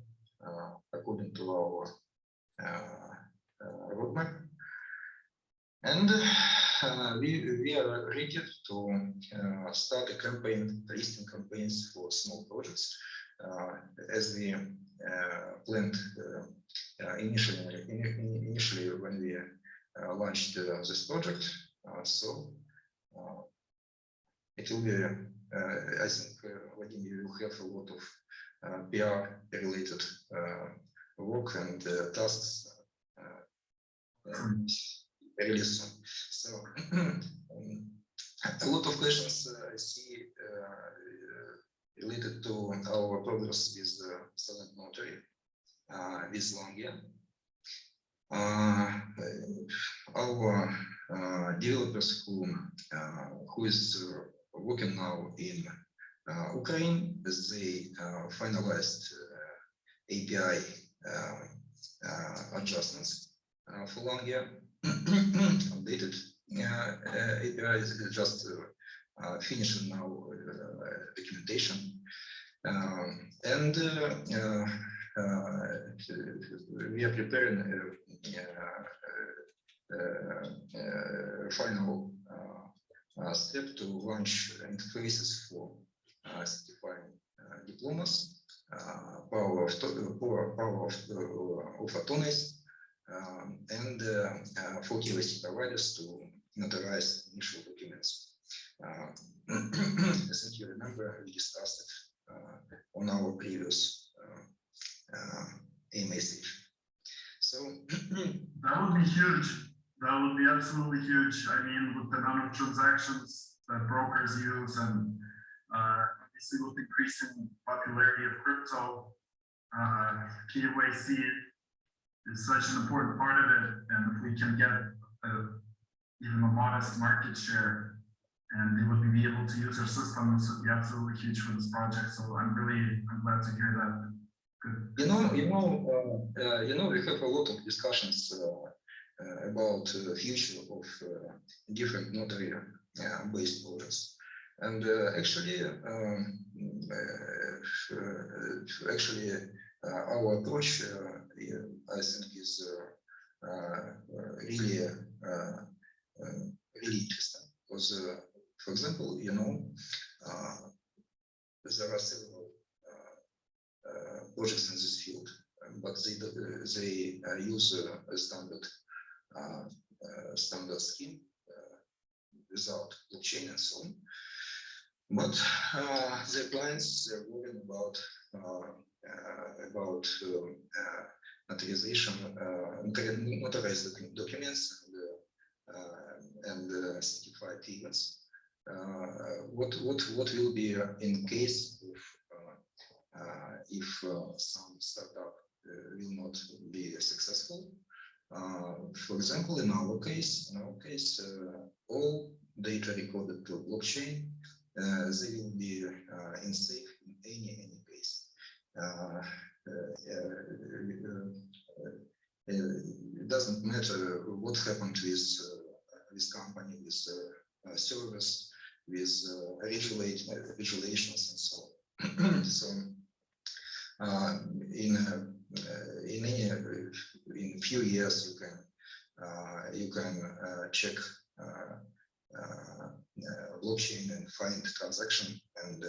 Speaker 6: according to our roadmap, and we are ready to start a campaign, listing campaigns for small projects, as we planned initially when we launched this project. So it will be, I think, Vladimir will have a lot of PR related work and tasks really soon. So a lot of questions I see related to our progress with silent notary, with Longia. Our developers who is working now in Ukraine, they finalized API adjustments for Longia. Updated API is just finishing now documentation, and we are preparing final step to launch interfaces for certifying diplomas power of attorneys and for KYC providers to notarize initial documents. I think you remember we discussed it on our previous AMA session. So
Speaker 5: that would be huge. That would be absolutely huge. I mean, with the amount of transactions that brokers use, and obviously with increasing popularity of crypto, KYC is such an important part of it. And if we can get even a modest market share, and they would be able to use our system, this would be absolutely huge for this project. So I'm glad to hear that. Good.
Speaker 6: We have a lot of discussions about the future of different notary based projects, and actually our approach I think is really interesting because for example, there are several projects in this field, but they use a standard scheme without blockchain and so on. But their clients, they're worrying about notarization, notarized documents and certified events. What will be in case if some startup will not be successful? For example, in our case, all data recorded to blockchain, they will be in safe in any case. It doesn't matter what happened with company, with service, with regulations and so on. So in few years you can check blockchain and find transaction and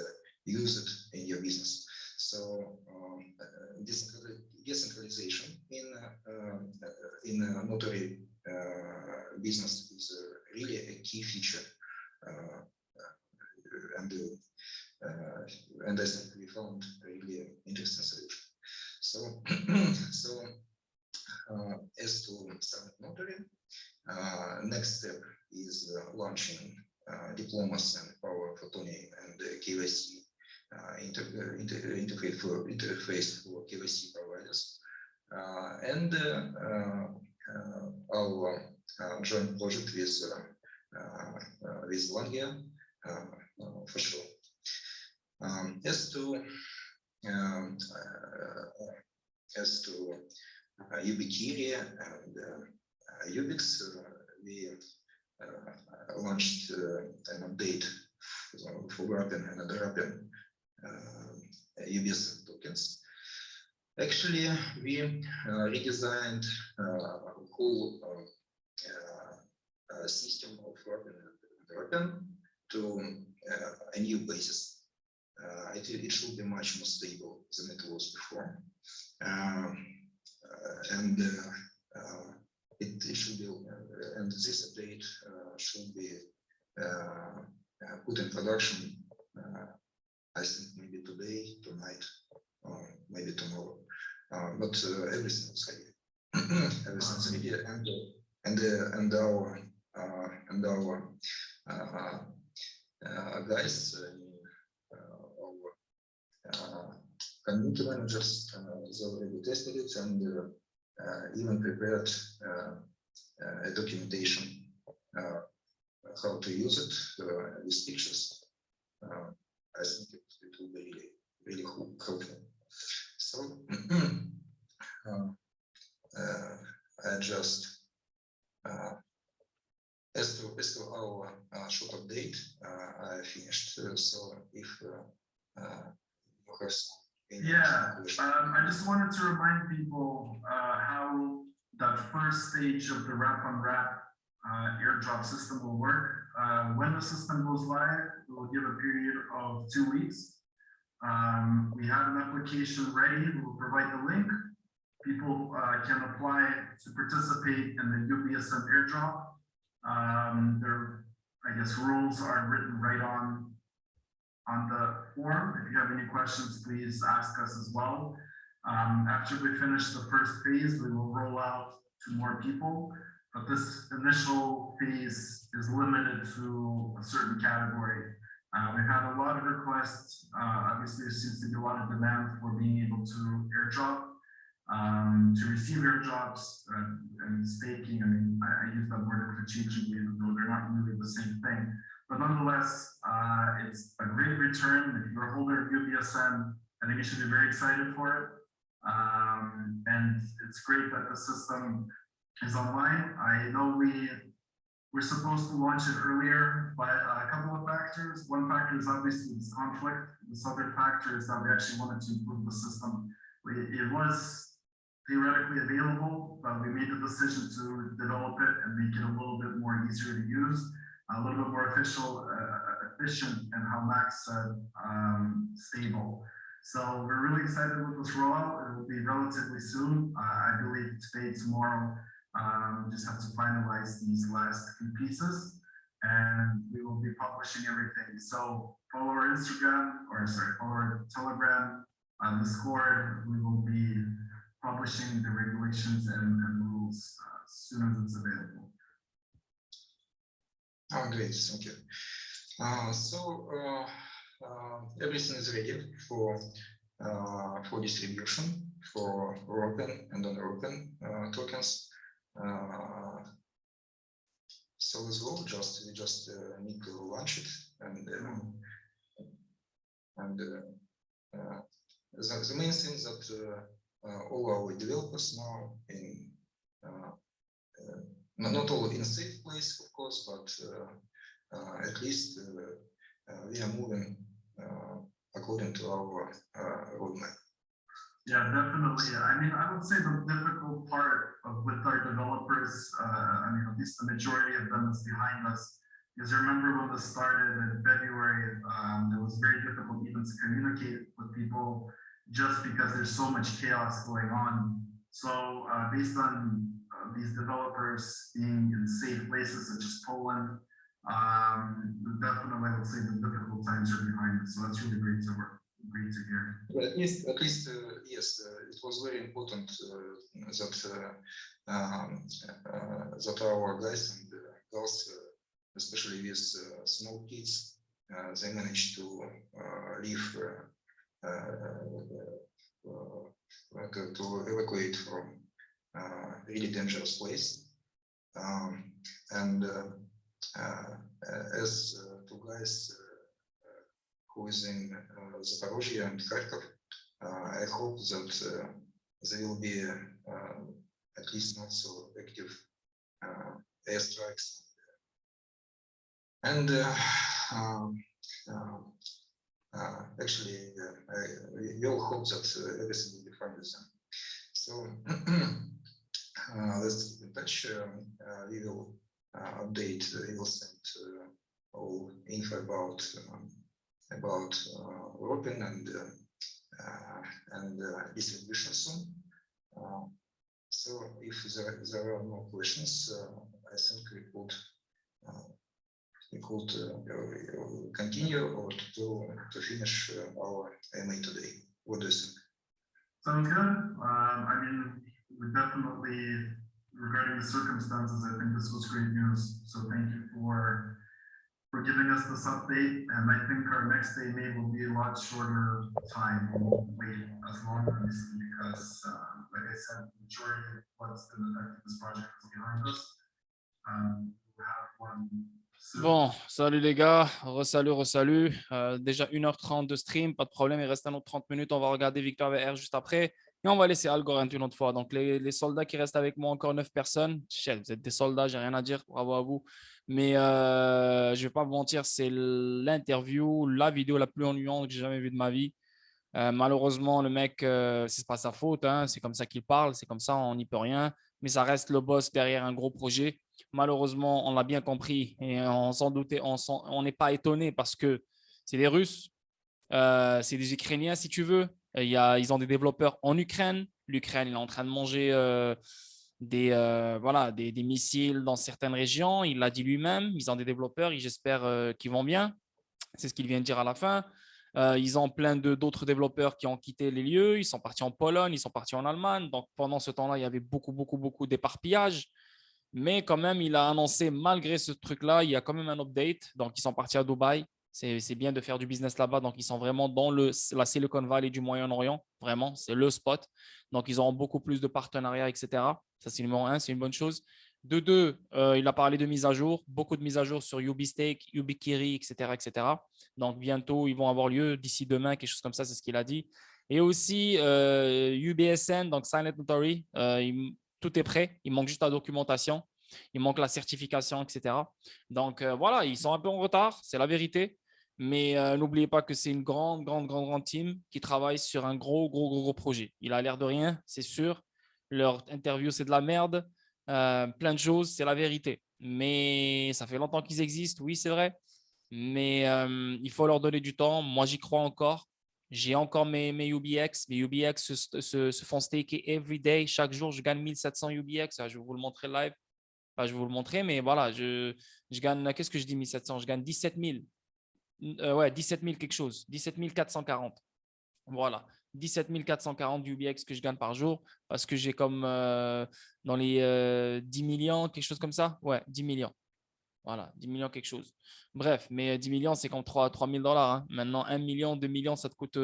Speaker 6: use it in your business. So decentralization in notary business is really a key feature, and I think we found a really interesting solution. So as to Summit Notary, next step is launching diplomas and power of attorney and KYC interface for KYC providers, and our joint project with Langia for sure. As to Ubix and Ubix, we launched an update for wrapping and unwrapping Ubix tokens. Actually, we redesigned whole system of wrapping and unwrapping to a new basis. It should be much more stable than it was before, and it should be, and this update should be put in production. I think maybe today, tonight, or maybe tomorrow. But everything is ready. Everything's ready, and our guys. Community managers has already tested it and even prepared a documentation how to use it with pictures. I think it will be really helpful. So I just as to our short update, I finished. So if you have some.
Speaker 5: I just wanted to remind people how that first stage of the wrap on wrap airdrop system will work. When the system goes live, it will give a period of 2 weeks We have an application ready. We will provide the link. People can apply to participate in the UBSM airdrop. Their, I guess, rules are written right on the form. If you have any questions, please ask us as well. After we finish the first phase, we will roll out to more people. But this initial phase is limited to a certain category. We've had a lot of requests. Obviously, there seems to be a lot of demand for being able to airdrop, to receive airdrops and staking. I mean, I use that word interchangeably, even though they're not really the same thing. But nonetheless, it's a great return. If you're a holder of UBSM, I think you should be very excited for it. And it's great that the system is online. I know we're supposed to launch it earlier, but a couple of factors. One factor is obviously this conflict. This other factor is that we actually wanted to improve the system. It was theoretically available, but we made the decision to develop it and make it a little bit more easier to use, a little bit more efficient, and how Max said, stable. So we're really excited with this rollout. It will be relatively soon. I believe today, tomorrow. Just have to finalize these last few pieces, and we will be publishing everything. So follow our Instagram, or sorry, follow our Telegram, Discord. We will be publishing the regulations and rules as soon as it's available.
Speaker 6: Oh, great, thank you. Everything is ready for distribution for open and non-open tokens. So as well, we just need to launch it, and the main thing is that all our developers now in not all in safe place, of course, but at least we are moving according to our roadmap.
Speaker 5: Yeah, definitely. I mean, I would say the difficult part with our developers, I mean, at least the majority of them is behind us. Because I remember when this started in February, it was very difficult even to communicate with people just because there's so much chaos going on. So based on these developers being in safe places such as Poland, definitely I would say the difficult times are behind us. So that's really great to work. Great to hear.
Speaker 6: Well, at least yes, it was very important that our guys and girls, especially with small kids, they managed to leave to evacuate from really dangerous place. And as two guys who is in Zaporozhye and Kharkov, I hope that there will be at least not so active airstrikes. And actually, we all hope that everything will be fine with them. So let's keep in touch. We will update, we will send all info about open and distribution soon. So if there are no questions, I think we could continue or to finish our AMA today. What do you think?
Speaker 5: Sounds good. I mean, we definitely, regarding the circumstances, I think this was great news. So thank you for giving us this update, and I think our next AMA will be a lot shorter time. We won't wait as long, obviously, because, like I said, the majority of what's been affected this project is behind us. We'll have one soon.
Speaker 1: Bon, salut les gars, salut. Déjà 1h30 de stream, pas de problème, il reste un autre 30 minutes, on va regarder Victor VR juste après. Et on va laisser Algorand une autre fois. Donc, les soldats qui restent avec moi, encore 9 personnes. Chef, vous êtes des soldats, j'ai rien à dire. Bravo à vous. Mais je ne vais pas vous mentir, c'est l'interview, la vidéo la plus ennuyante que j'ai jamais vue de ma vie. Malheureusement, le mec, c'est pas sa faute. Hein, c'est comme ça qu'il parle, c'est comme ça, on n'y peut rien. Mais ça reste le boss derrière un gros projet. Malheureusement, on l'a bien compris et on s'en doutait. On n'est pas étonné parce que c'est des Russes. C'est des Ukrainiens, si tu veux. Ils ont des développeurs en Ukraine. L'Ukraine, il est en train de manger des missiles dans certaines régions. Il l'a dit lui-même. Ils ont des développeurs. J'espère qu'ils vont bien. C'est ce qu'il vient de dire à la fin. Ils ont plein d'autres développeurs qui ont quitté les lieux. Ils sont partis en Pologne, ils sont partis en Allemagne. Donc, pendant ce temps-là, il y avait beaucoup d'éparpillage. Mais quand même, il a annoncé, malgré ce truc-là, il y a quand même un update. Donc, ils sont partis à Dubaï. C'est bien de faire du business là-bas. Donc, ils sont vraiment dans la Silicon Valley du Moyen-Orient. Vraiment, c'est le spot. Donc, ils auront beaucoup plus de partenariats, etc. Ça, c'est numéro un, c'est une bonne chose. De deux, il a parlé de mise à jour, beaucoup de mises à jour sur Ubistake, Ubikiri, etc., etc. Donc, bientôt, ils vont avoir lieu d'ici demain, quelque chose comme ça, c'est ce qu'il a dit. Et aussi, UBSN, donc Silent Notary, tout est prêt. Il manque juste la documentation, il manque la certification, etc. Donc, voilà, ils sont un peu en retard, c'est la vérité. Mais n'oubliez pas que c'est une grande team qui travaille sur un gros projet. Il a l'air de rien, c'est sûr. Leur interview, c'est de la merde. Plein de choses, c'est la vérité. Mais ça fait longtemps qu'ils existent, oui, c'est vrai. Mais il faut leur donner du temps. Moi, j'y crois encore. J'ai encore mes UBX. Mes UBX se font staker every day. Chaque jour, je gagne 1700 UBX. Je vais vous le montrer live. Je vais vous le montrer, mais voilà, je gagne, qu'est-ce que je dis 1700? Je gagne 17 000. Ouais, 17 000 quelque chose. 17 440. Voilà, 17 440 UBX que je gagne par jour parce que j'ai comme dans les 10 millions, quelque chose comme ça. Ouais, 10 millions. Voilà, 10 millions quelque chose. Bref, mais 10 millions, c'est comme 3 000 dollars. Hein. Maintenant, 1 million, 2 millions, ça te coûte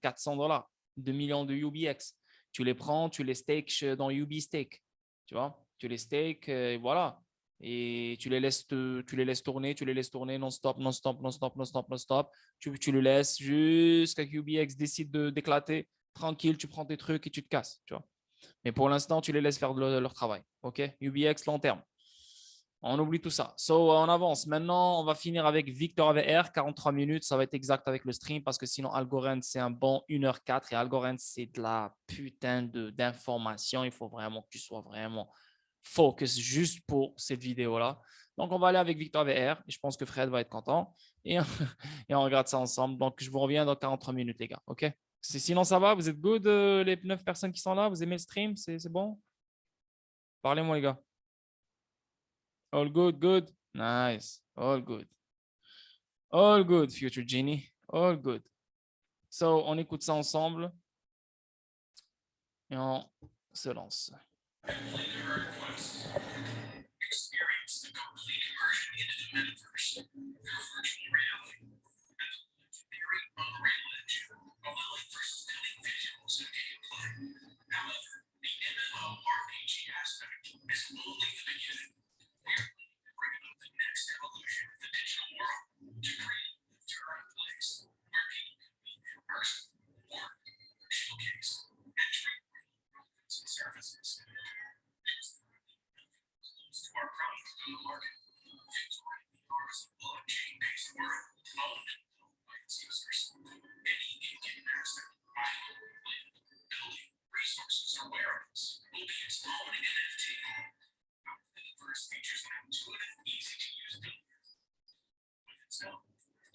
Speaker 1: 400 dollars. 2 millions de UBX. Tu les prends, tu les stakes dans UBstake. Tu vois, tu les stakes et voilà. Et tu les laisses tourner non-stop, non-stop, non-stop, non-stop, non-stop. Tu le laisses jusqu'à que UBX décide d'éclater. Tranquille, tu prends tes trucs et tu te casses. Tu vois. Mais pour l'instant, tu les laisses faire leur travail. OK? UBX long terme. On oublie tout ça. On avance. Maintenant, on va finir avec Victor VR, 43 minutes. Ça va être exact avec le stream parce que sinon, Algorand, c'est un bon 1h04 et Algorand, c'est de la putain d'informations. Il faut vraiment que tu sois vraiment focus juste pour cette vidéo-là. Donc, on va aller avec Victor VR et je pense que Fred va être content et, et on regarde ça ensemble. Donc, je vous reviens dans 43 minutes, les gars. OK? Sinon, ça va? Vous êtes good, les 9 personnes qui sont là? Vous aimez le stream? C'est bon? Parlez-moi, les gars. All good, good. Nice. All good. All good, future genie. All good. So, on écoute ça ensemble et on se lance. Experience the complete immersion into the metaverse through virtual reality. Very unreal edge, allowing for stunning visuals and gameplay. However, the MMORPG aspect is only the beginning. We are bringing up the next evolution of the digital world to create a current place where people can meet in person, work, showcase, and treat products and services. Close to our products on the market. VR is a blockchain-based world owned and built by its users. Any in-game asset, item, land, building, resources, or wearables will be its own NFT. Metaverse features an intuitive, easy-to-use builder. With itself,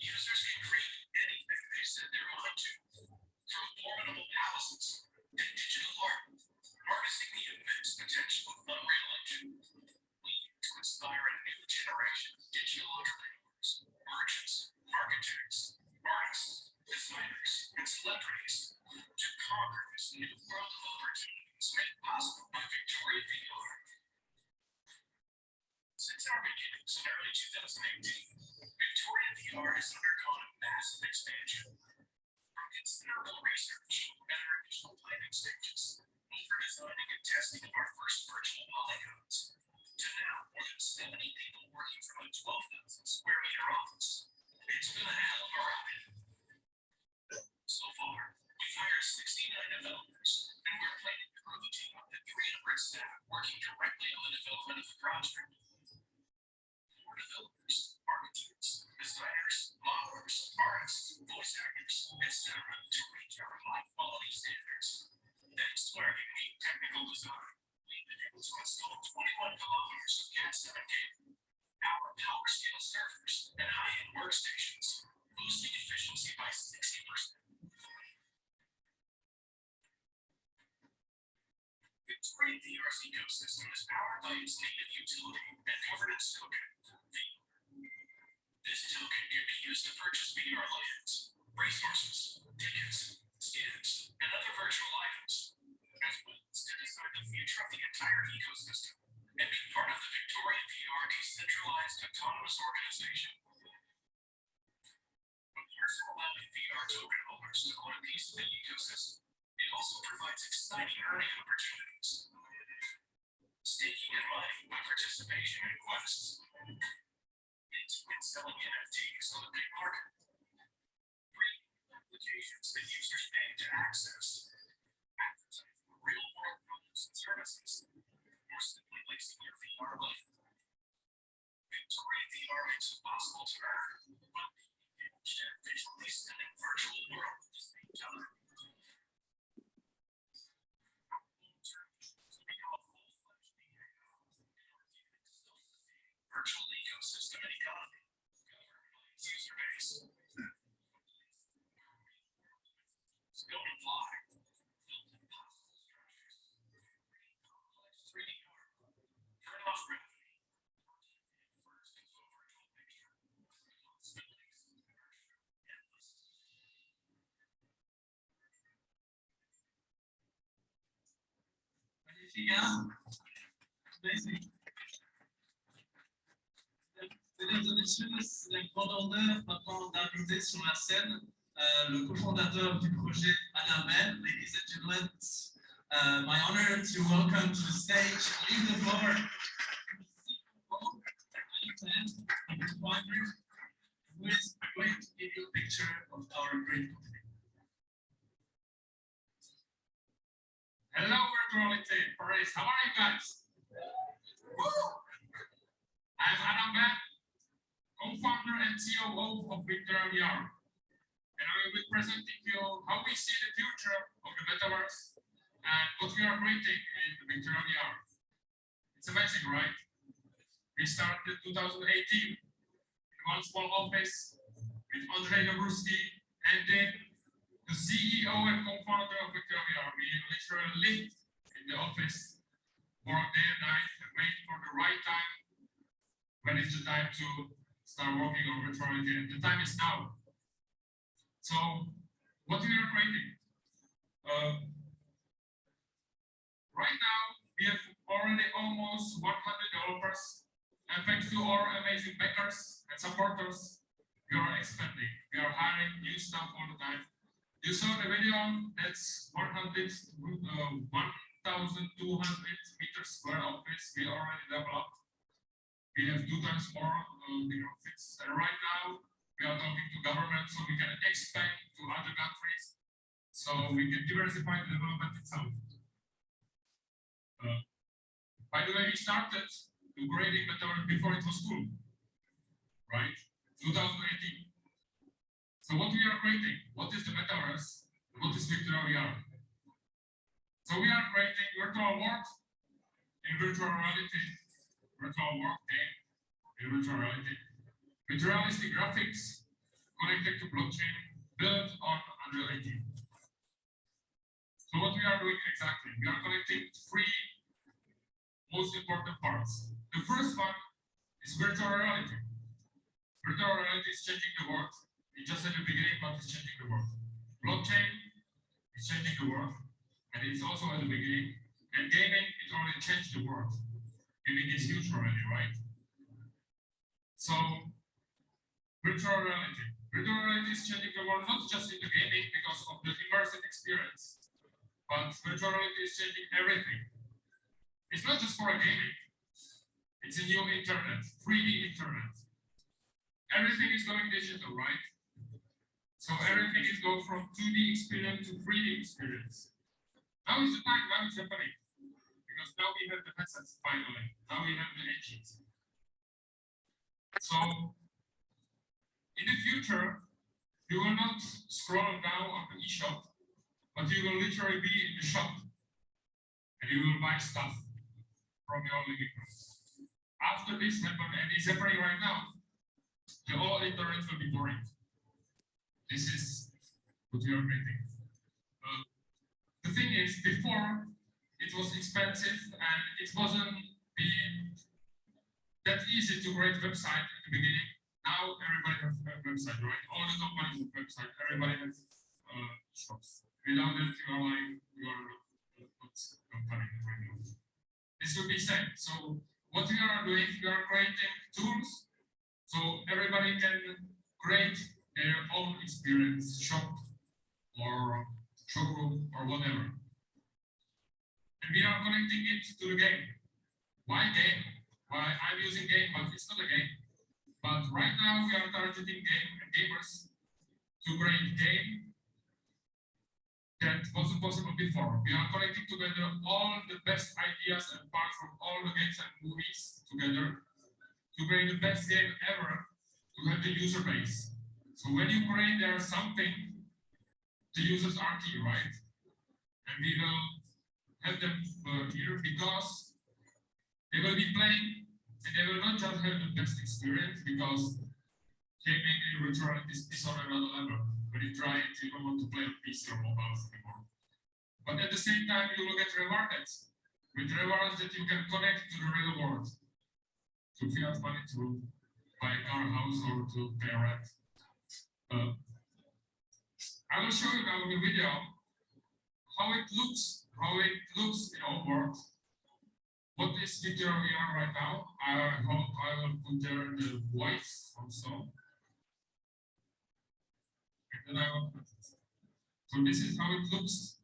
Speaker 1: users can create anything they set their mind to, from formidable palaces to digital art, harnessing the immense potential of Unreal Engine. We aim to inspire a new generation of digital entrepreneurs, merchants, architects, artists, designers, and celebrities to conquer this new world of opportunities made possible by Victoria VR. Since our beginnings in early 2018, Victoria VR has undergone a massive expansion. From considerable research and our initial planning stages, over designing and testing of our first virtual polygons, to now more than 70 people working from a 12,000 square meter office. It's been a hell of a ride. So far, we've hired 69 developers, and we're planning to grow the team up to 300 staff working directly on the development of the project. More developers, architects, designers, modelers, artists, voice actors, etc. to reach our high-quality standards. Thanks to our unique technical design, we've been able to install 21 kilometers of Cat 7 cable, our power scale servers, and high-end workstations, boosting efficiency by
Speaker 7: Victoria VR's ecosystem is powered by its native utility and governance token. This token can be used to purchase VR lands, resources, tickets, skins, and other virtual items, as well as to decide the future of the entire ecosystem and be part of the Victoria VR decentralized autonomous organization. Apart from allowing VR token holders to own a piece of the ecosystem, it also provides exciting earning opportunities. Staking and mining by participation in quests. And selling NFTs on the big market. Free applications that users pay to access. Advertising for real world products and services. Or simply leasing your VR life. Victoria VR makes it possible to earn while being engaged in a visually stunning virtual world at the same time. Virtual ecosystem and economy, user base, skill and fly, built-in possible structures, 3D art, turn off gravity, first and go virtual picture, possibilities, endless.
Speaker 8: Magnifique, hein? Amazing. Mesdames et messieurs, c'est un grand honneur maintenant d'inviter sur la scène le cofondateur du projet Adresse. Ladies and gentlemen, my honor to welcome to the stage, leave the floor, who is going to give you a picture of our great company.
Speaker 7: Hello, virtuality, Paris. How are you guys? Woo! I'm Adam Ben, co-founder and COO of Victoria VR, and I will be presenting to you how we see the future of the metaverse and what we are creating in Victoria VR. It's amazing, right? We started in 2018 in one small office with Andrei Nabruski, and then the CEO and co-founder of Victoria VR. We literally lived in the office, work day and night, and wait for the right time when it's the time to start working on virtuality, and the time is now. So, what we are creating? Right now, we have already almost 100 developers, and thanks to our amazing backers and supporters, we are expanding. We are hiring new staff all the time. You saw the video, that's 1,200 meters square office we already developed. We have 2 times more bigger office, and right now we are talking to government so we can expand to other countries, so we can diversify the development itself. By the way, we started upgrading metaverse before it was cool, right? 2018. So what we are creating? What is the metaverse? What is Victoria VR? So we are creating virtual world in virtual reality. Virtual world game in virtual reality with realistic graphics connected to blockchain built on Unreal Engine. So what we are doing exactly? We are connecting 3 most important parts. The first one is virtual reality. Virtual reality is changing the world. It's just at the beginning, but it's changing the world. Blockchain is changing the world, and it's also at the beginning. And gaming, it already changed the world. Gaming is huge already, right? So, virtual reality. Virtual reality is changing the world, not just in the gaming because of the immersive experience, but virtual reality is changing everything. It's not just for a gaming. It's a new internet, 3D internet. Everything is going digital, right? So everything is going from 2D experience to 3D experience. Now is the time, now it's happening. Because now we have the headsets finally. Now we have the engines. So in the future, you will not scroll down on the eShop, but you will literally be in the shop and you will buy stuff from your living room. After this happens, and it's happening right now, the whole internet will be boring. This is what we are creating. The thing is, before it was expensive and it wasn't that easy to create a website at the beginning. Now everybody has a website, right? All the companies have website. Everybody has shops. Without it, you are not company right now. This will be same. So what we are doing, we are creating tools so everybody can create their own experience, shop or showroom or whatever. And we are connecting it to the game. Why game? Why I'm using game, but it's not a game. But right now we are targeting gamers to create game that wasn't possible before. We are connecting together all the best ideas and parts from all the games and movies together to create the best game ever to have the user base. So when you create there something, the users are key, right? And we will have them here because they will be playing and they will not just have the best experience because gaming in virtual is on another level. When you try it, you don't want to play on PC or mobiles anymore. But at the same time, you will get rewarded with rewards that you can connect to the real world. To fiat money to buy a car, house, or to pay rent. I will show you now in the video how it looks in our world. What is video we are right now? I hope I will put there the voice also. And then I will put it. So this is how it looks.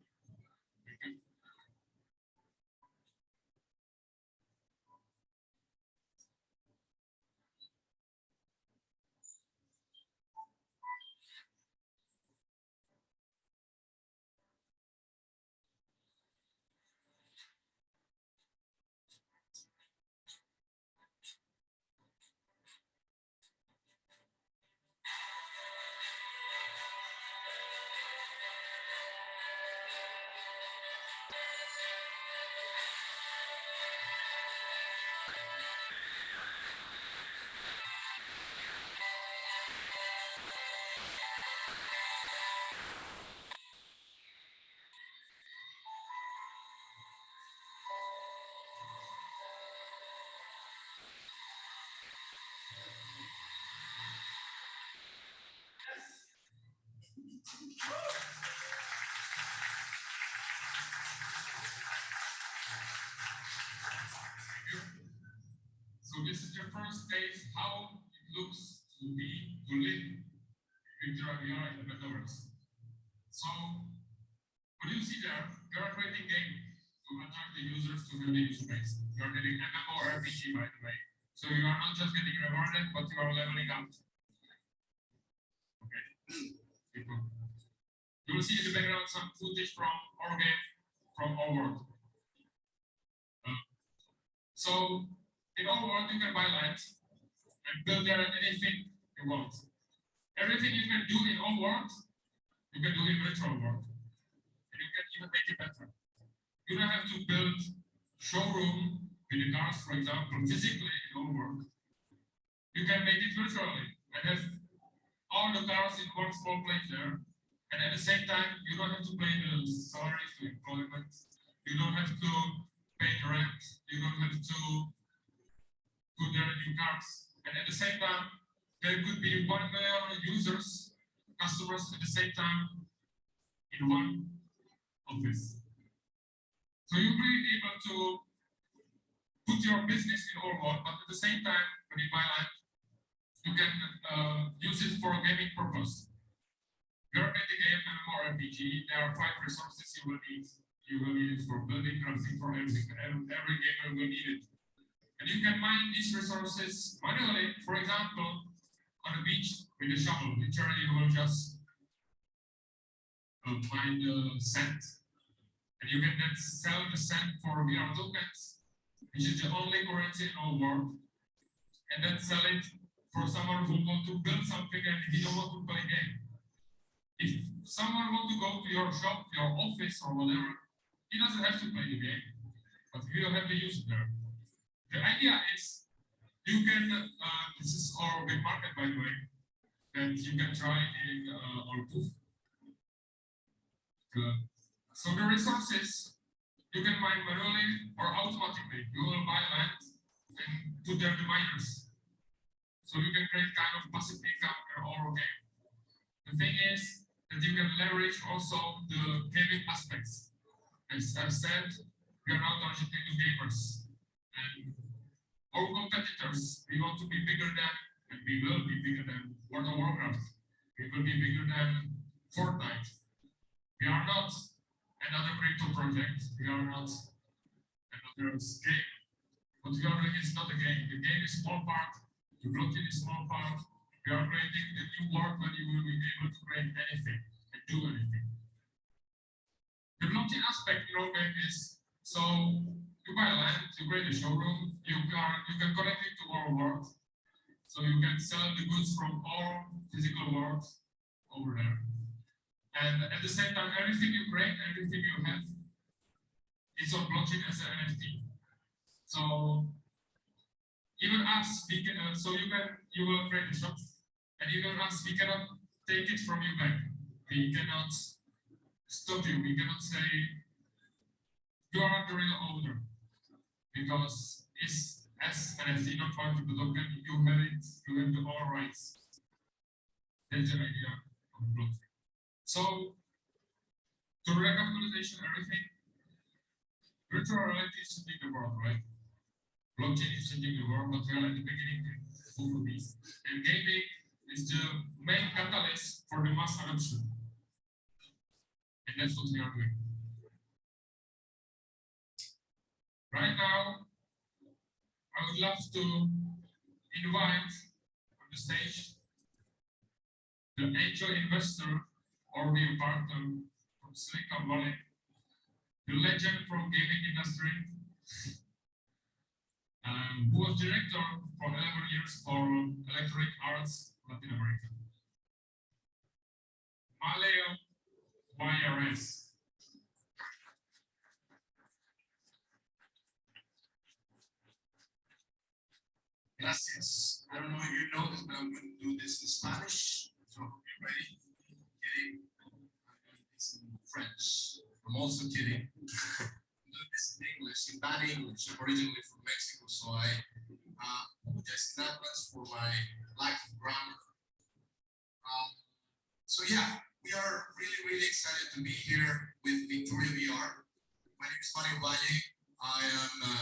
Speaker 7: So this is your first taste how it looks to live with your VR in the metaverse. So what you see there, you are creating game to attract the users to the user base. You are getting MMORPG, by the way. So you are not just getting rewarded, but you are leveling up. Okay. You will see in the background some footage from our game, from our world. So in our world, you can buy land and build there anything you want. Everything you can do in our world, you can do in virtual world. And you can even make it better. You don't have to build showroom with the cars, for example, physically in our world. You can make it virtually and have all the cars in one small place there. And at the same time, you don't have to pay the salaries to employment. You don't have to pay the rent. You don't have to put there new cars. And at the same time, there could be 1 million users, customers at the same time in one office. So you'll be able to put your business in our world, but at the same time, when you buy land, you can use it for a gaming purpose. You're in the game MMORPG, there are 5 resources you will need. You will need it for building, crafting, for everything. Every gamer will need it. And you can mine these resources manually, for example, on a beach with a shovel. Literally, you will just mine the sand. And you can then sell the sand for VR tokens, which is the only currency in our world. And then sell it for someone who wants to build something and he don't want to play a game. If someone wants to go to your shop, your office, or whatever, he doesn't have to play the game, but we will have the user there. The idea is you can, this is our big market, by the way, that you can try in our booth. Good. So the resources you can mine manually or automatically. You will buy land and put there the miners. So you can create kind of passive income in your own game. The thing is that you can leverage also the gaming aspects. As I said, we are now targeting new gamers. And our competitors, we want to be bigger than, and we will be bigger than World of Warcraft. We will be bigger than Fortnite. We are not another crypto project. We are not another game. What we are doing is not a game. The game is a small part. The blockchain is a small part. We are creating the new world when you will be able to create anything and do anything. The blockchain aspect in our game is, so you buy land, you create a showroom, you can connect it to our world. So you can sell the goods from our physical world over there. And at the same time, everything you create, everything you have, is on blockchain as an NFT. So even us, you will create a shop, and even us, we cannot take it from you back. We cannot stop you. We cannot say you are not the real owner, because it's as NFT, not part of the token. You have it. You have all rights. That's the idea of the blockchain. So to recapitalization, everything, virtual reality is changing the world, right? Blockchain is changing the world, but we are at the beginning of this. And gaming is the main catalyst for the mass adoption. And that's what we are doing. Right now, I would love to invite on the stage the angel investor or the partner from Silicon Valley, the legend from gaming industry, who was director for 11 years for Electronic Arts Latin America. Adresse.
Speaker 9: Gracias. I don't know if you know this, but I'm going to do this in Spanish. So be ready. Kidding. I'm doing this in French. I'm also kidding. I'm doing this in English, in bad English. I'm originally from Mexico, so I apologize in advance for my lack of grammar. So yeah, we are really, really excited to be here with Victoria VR. My name is Mario Valle. I am a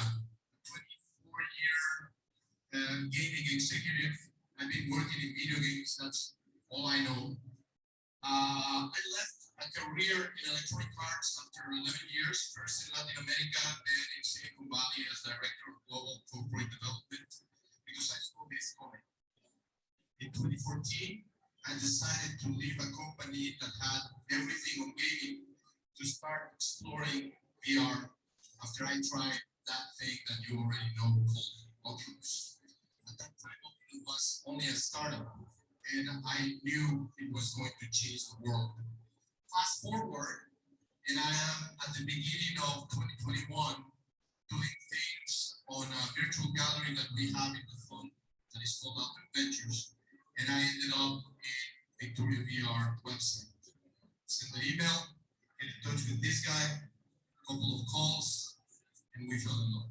Speaker 9: 24-year gaming executive. I've been working in video games. That's all I know. I left a career in electronic arts after 11 years, first in Latin America, then in Silicon Valley as Director of Global Corporate Development, because I saw this coming. In 2014, I decided to leave a company that had everything on gaming to start exploring VR after I tried that thing that you already know called Oculus. At that time, Oculus was only a startup, and I knew it was going to change the world. Fast forward, and I am at the beginning of 2021 doing things on a virtual gallery that we have in the fund that is called Adventures, and I ended up in Victoria VR website. Sent an email, get in touch with this guy, a couple of calls, and we fell in love.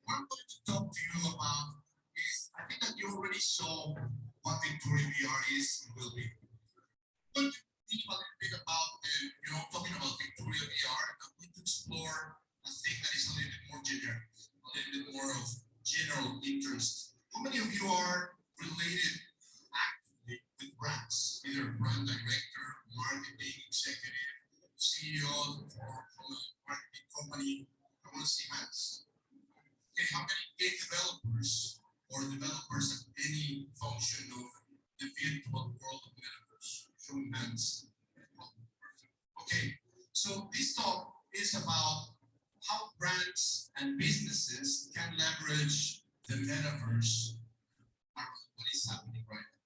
Speaker 9: What I'm going to talk to you about is, I think that you already saw what Victoria VR is and will be. I'm going to think a little bit about, talking about Victoria VR, I'm going to explore a thing that is a little bit more generic, a little bit more of general interest. How many of you are related actively with brands, either brand director, marketing executive, CEO from a marketing company? I want to see hands. Okay, how many game developers or developers at any function of the virtual world of metaverse? Showing hands. Okay, so this talk is about how brands and businesses can leverage the metaverse. What is happening right now?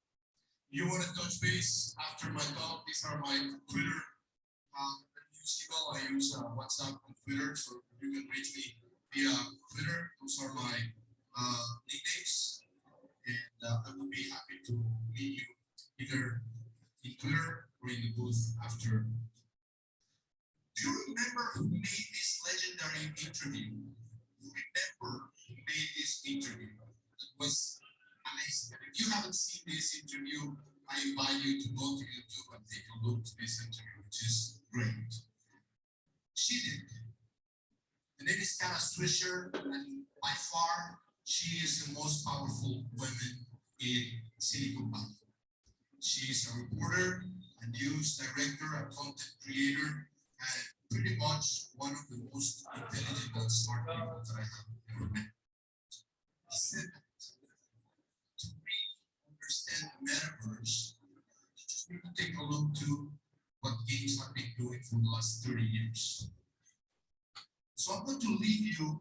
Speaker 9: You want to touch base after my talk? These are my Twitter. I use email, I use WhatsApp and Twitter, so you can reach me via Twitter. Those are my nicknames, and I will be happy to meet you either in Twitter or or in the booth after. Do you remember who made this legendary interview? Remember who made this interview? It was amazing. If you haven't seen this interview, I invite you to go to YouTube and take a look at this interview, which is great. She did. Her name is Kara Swisher, and by far, she is the most powerful woman in Silicon Valley. She is a reporter, a news director, a content creator, and pretty much one of the most intelligent and smart people that I have ever met. He said that to really understand the metaverse, you just need to take a look to what games have been doing for the last 30 years. So I'm going to leave you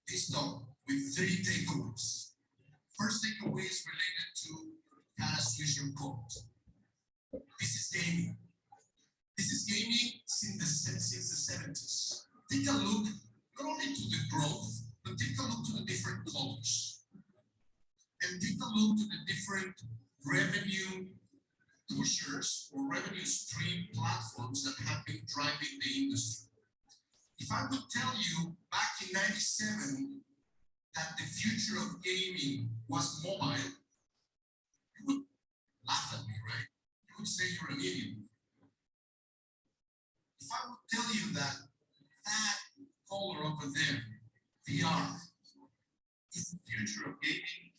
Speaker 9: this talk with 3 takeaways. First takeaway is related to Kara's vision quote. This is gaming. This is gaming since the 70s. Take a look not only to the growth, but take a look to the different colors. And take a look to the different revenue pushers or revenue stream platforms that have been driving the industry. If I would tell you back in 97 that the future of gaming was mobile, you would laugh at me, right? You would say you're an idiot. If I would tell you that that color over there, VR, is the future of gaming,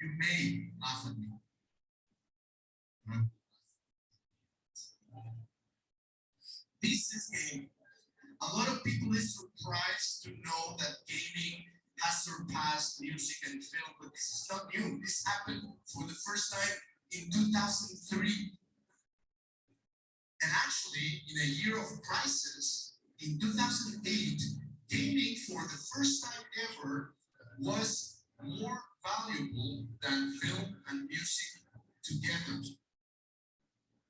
Speaker 9: you may laugh at me. Right? This is gaming. A lot of people is surprised to know that gaming has surpassed music and film, but this is not new. This happened for the first time in 2003. And actually, in a year of crisis, in 2008, gaming for the first time ever was more valuable than film and music together.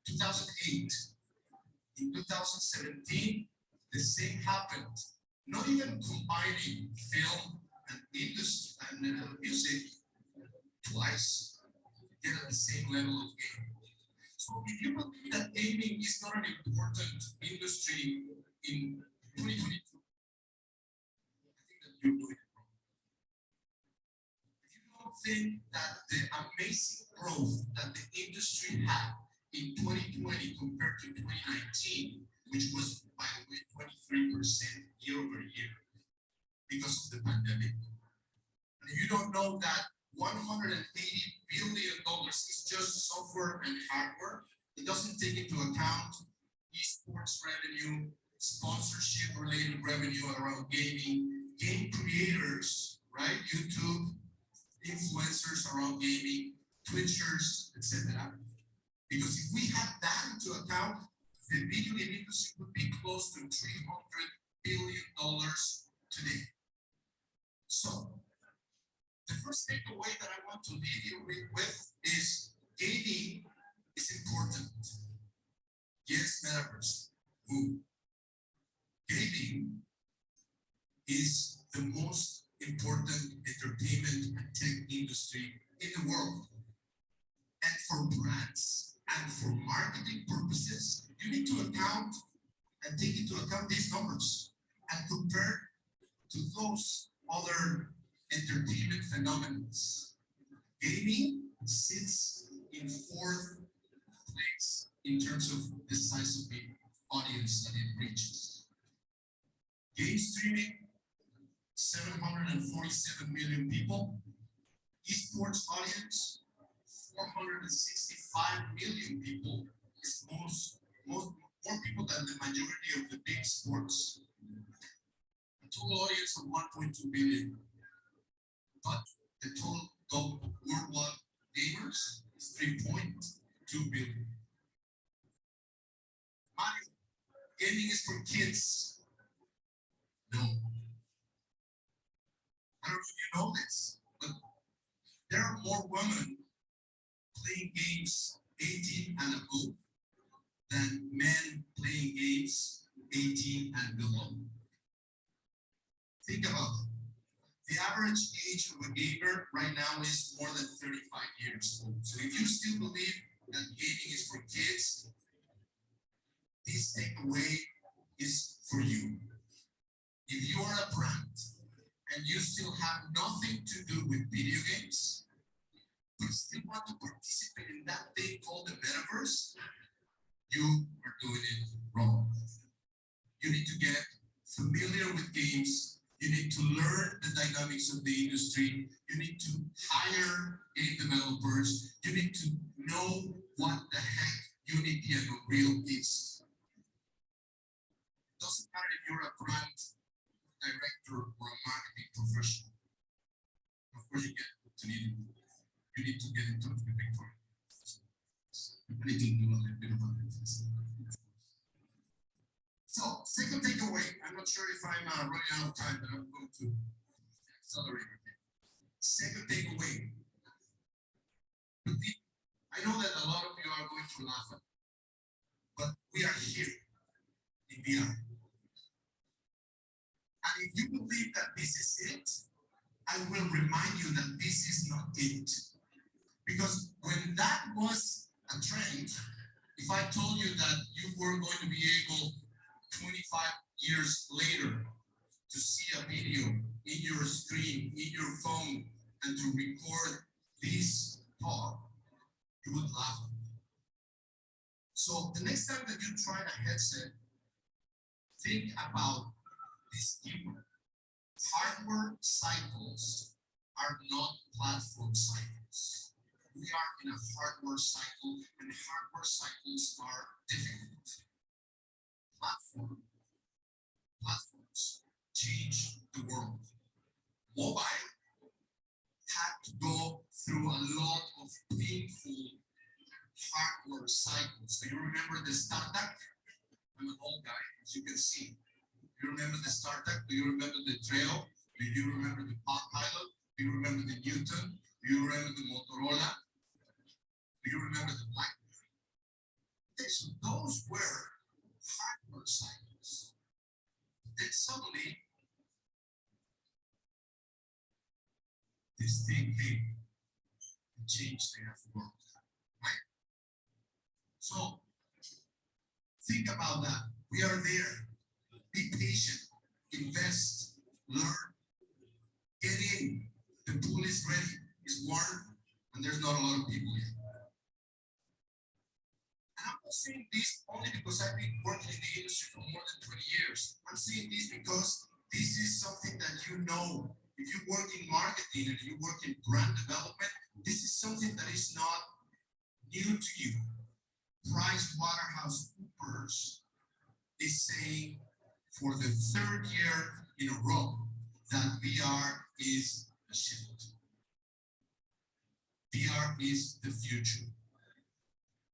Speaker 9: 2008. In 2017, the same happened. Not even combining film and industry and music twice, yet at the same level of gaming. So if you believe that gaming is not an important industry in 2022, I think that you're doing it wrong. If you don't think that the amazing growth that the industry had in 2020 compared to 2019, which was, by the way, 23% year over year because of the pandemic. And if you don't know that $180 billion is just software and hardware, it doesn't take into account esports revenue, sponsorship related revenue around gaming, game creators, right? YouTube, influencers around gaming, Twitchers, etc. Because if we had that into account, the video game industry would be close to $300 billion today. So, the first takeaway that I want to leave you with is gaming is important. Yes, metaverse. Ooh. Gaming is the most important entertainment and tech industry in the world. And for brands and for marketing purposes, you need to account and take into account these numbers and compare to those other entertainment phenomena. Gaming sits in 4th place in terms of the size of the audience that it reaches. Game streaming, 747 million people. Esports audience, 465 million people. Is more people than the majority of the big sports. A total audience of 1.2 billion. But the total worldwide gamers is 3.2 billion. Gaming is for kids. No. I don't know if you know this, but there are more women playing games 18 and above than men playing games 18 and below. Think about it. The average age of a gamer right now is more than 35 years old. So if you still believe that gaming is for kids, have nothing to do with video games, but still want to participate in that thing called the metaverse, you are doing it wrong. You need to get familiar with games. You need to learn the dynamics of the industry. You need to hire game developers. You need to know what the heck Unity and Unreal is. It doesn't matter if you're a brand director or a marketing professional. Of course, you need to get in touch with Victoria. I need to do a little bit of this. So, second takeaway, I'm not sure if I'm running out of time, but I'm going to accelerate again. Second takeaway. I know that a lot of you are going to laugh at me, but we are here in VR. And if you believe that this is it, I will remind you that this is not it. Because when that was a trend, if I told you that you were going to be able 25 years later to see a video in your screen, in your phone, and to record this talk, you would laugh at me. So the next time that you try a headset, think about this keyword. Hardware cycles are not platform cycles. We are in a hardware cycle, and hardware cycles are difficult. Platforms change the world. Mobile had to go through a lot of painful hardware cycles. Do you remember the startup? I'm an old guy, as you can see. Do you remember the startup? Do you remember the Trail? Do you remember the Pilot? Do you remember the Newton? Do you remember the Motorola? Do you remember the BlackBerry? Okay, so those were hardware cycles. Then suddenly, this thing came and changed the world, right? So think about that. We are there. Be patient, invest, learn, get in. The pool is ready, it's warm, and there's not a lot of people yet. And I'm not saying this only because I've been working in the industry for more than 20 years. I'm saying this because this is something that you know. If you work in marketing and you work in brand development, this is something that is not new to you. PricewaterhouseCoopers is saying for the third year in a row that VR is the shit. VR is the future,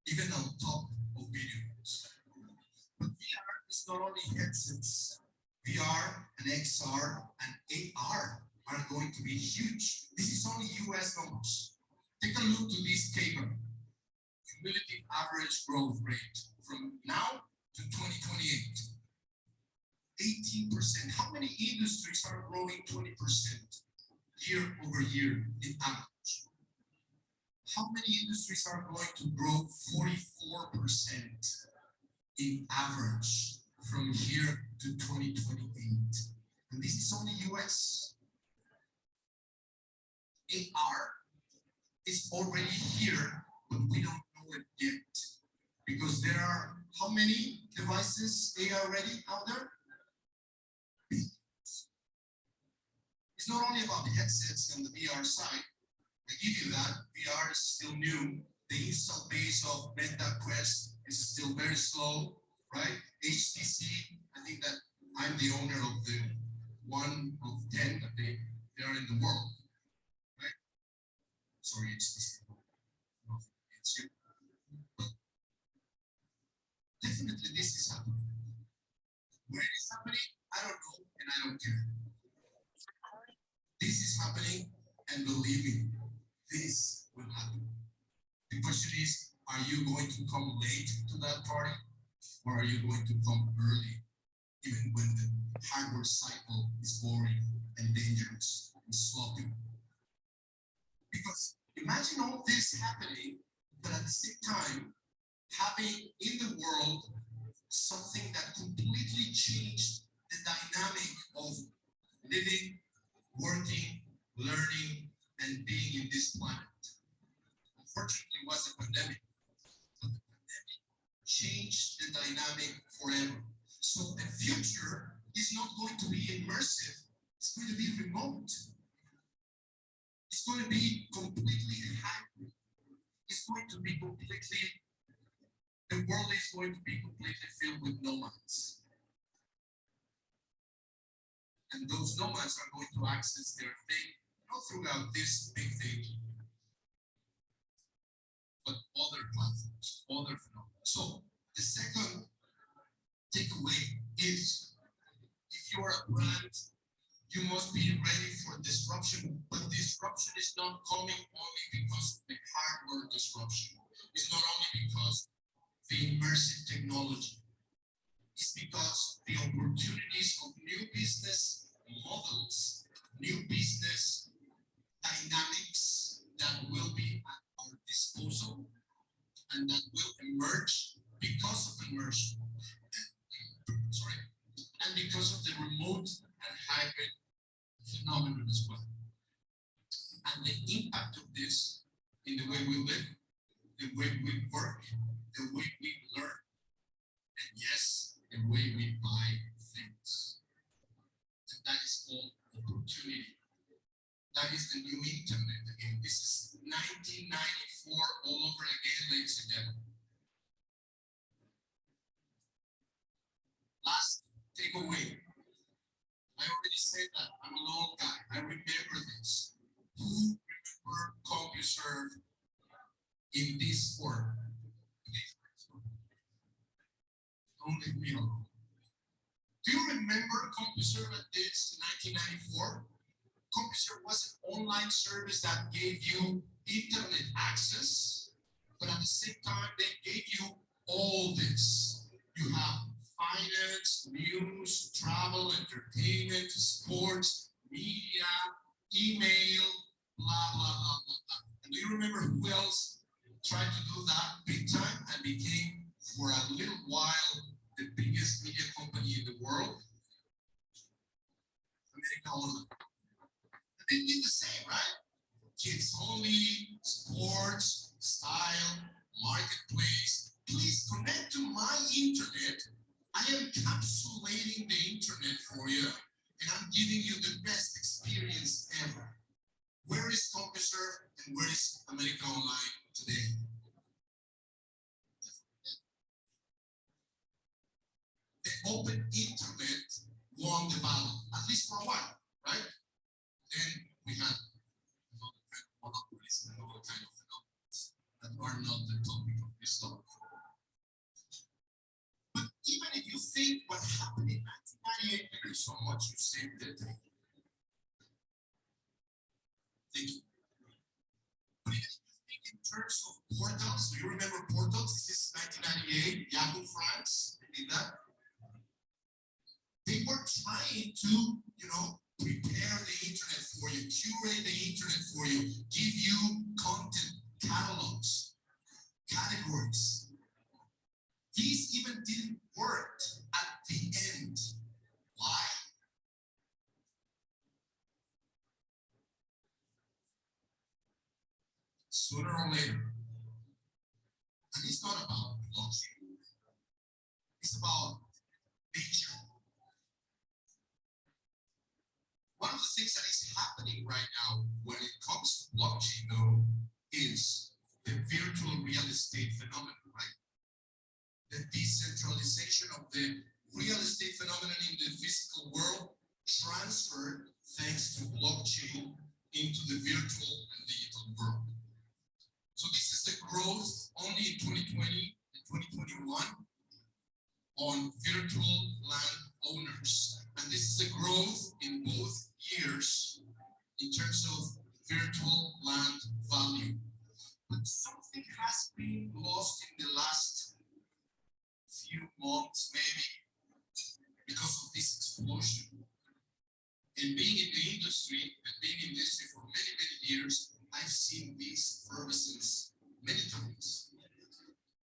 Speaker 9: even on top of video games. But VR is not only headsets. VR and XR and AR are going to be huge. This is only US numbers. Take a look to this table. Cumulative average growth rate from now to 2028. 18%. How many industries are growing 20% year over year in average? How many industries are going to grow 44% in average from here to 2028? And this is only US. AR is already here, but we don't know it yet. Because there are how many devices AR ready out there? It's not only about the headsets and the VR side. I give you that. VR is still new. The install base of Meta Quest is still very slow, right? HTC, I think that I'm the owner of the 1 of 10 that they are in the world, right? Sorry, HTC. No, it's you. But definitely this is happening. Where it is happening, I don't know, and I don't care. This is happening, and believe me, this will happen. The question is, are you going to come late to that party, or are you going to come early, even when the hardware cycle is boring and dangerous and sloppy? Because imagine all this happening, but at the same time, having in the world something that completely changed the dynamic of living working, learning, and being in this planet. Unfortunately, it was a pandemic, but the pandemic changed the dynamic forever. So the future is not going to be immersive, it's going to be remote. It's going to be completely hybrid. It's going to be completely, the world is going to be completely filled with nomads. And those nomads are going to access their thing, not throughout this big thing, but other platforms, other phenomena. So the second takeaway is, if you're a brand, you must be ready for disruption, but disruption is not coming only because of the hardware disruption. It's not only because of the immersive technology. It's because the opportunities of new business models, new business dynamics that will be at our disposal and that will emerge because of immersion. Sorry, and because of the remote and hybrid phenomenon as well. And the impact of this in the way we live, the way we work, the way we learn, and yes, the way we buy things. And that is called opportunity. That is the new internet again. This is 1994 all over again, ladies and gentlemen. Last takeaway. I already said that. I'm a long guy. I remember this. Who remember CompuServe in this form? Don't leave me alone. Do you remember CompuServe at this in 1994? CompuServe was an online service that gave you internet access, but at the same time, they gave you all this. You have finance, news, travel, entertainment, sports, media, email, blah, blah, blah, blah, blah. And do you remember who else tried to do that big time and became, for a little while, the biggest media company in the world? America Online. They did the same, right? Kids only, sports, style, marketplace. Please connect to my internet. I am encapsulating the internet for you, and I'm giving you the best experience ever. Where is CompuServe and where is America Online today? The open internet won the battle, at least for a while, right? Then we had monopolies and all kind of phenomena that are not the topic of this talk. But even if you think what happened in 1998, thank you so much, you saved it. Thank you. But even if you think in terms of portals, do you remember portals? This is 1998, Yahoo France, they did that. They were trying to, prepare the internet for you, curate the internet for you, give you content, catalogs, categories. These even didn't work at the end. Why? Sooner or later. And it's not about blockchain. It's about nature. One of the things that is happening right now when it comes to blockchain, though, is the virtual real estate phenomenon, right? The decentralization of the real estate phenomenon in the physical world transferred, thanks to blockchain, into the virtual and digital world. So this is the growth only in 2020 and 2021 on virtual land owners. And this is a growth in both years in terms of virtual land value. But something has been lost in the last few months, maybe, because of this explosion. And being in the industry and being in this for many, many years, I've seen this effervescence many times.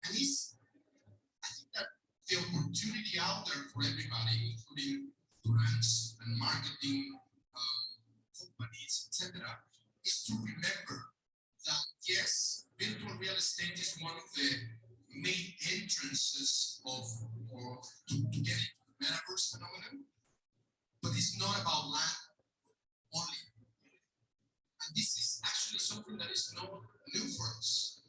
Speaker 9: And I think that the opportunity out there for everybody, including brands and marketing games, etc., is to remember that yes, virtual real estate is one of the main entrances of or to get into the metaverse phenomenon, but it's not about land only. And this is actually something that is not new for us.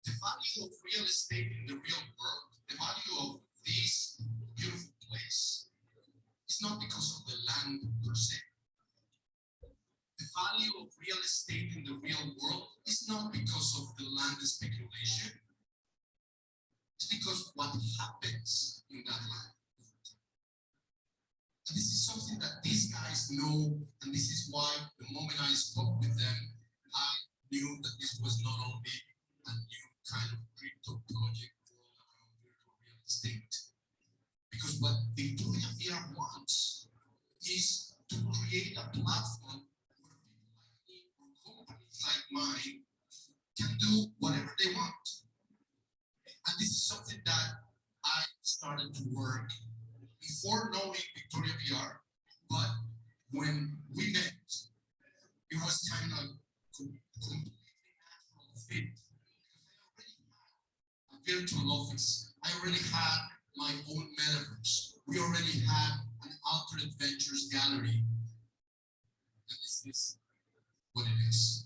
Speaker 9: The value of real estate in the real world, the value of this beautiful place, is not because of the land per se. The value of real estate in the real world is not because of the land speculation. It's because what happens in that land. And this is something that these guys know, and this is why the moment I spoke with them, I knew that this was not only a new kind of crypto project around virtual real estate. Because what Victoria VR wants is to create a platform where people like me or companies like mine can do whatever they want. And this is something that I started to work before knowing Victoria VR, but when we met, it was kind of completely natural fit. I already had a virtual office. I already had my own metaverse. We already had an Altered Adventures gallery. And this is what it is.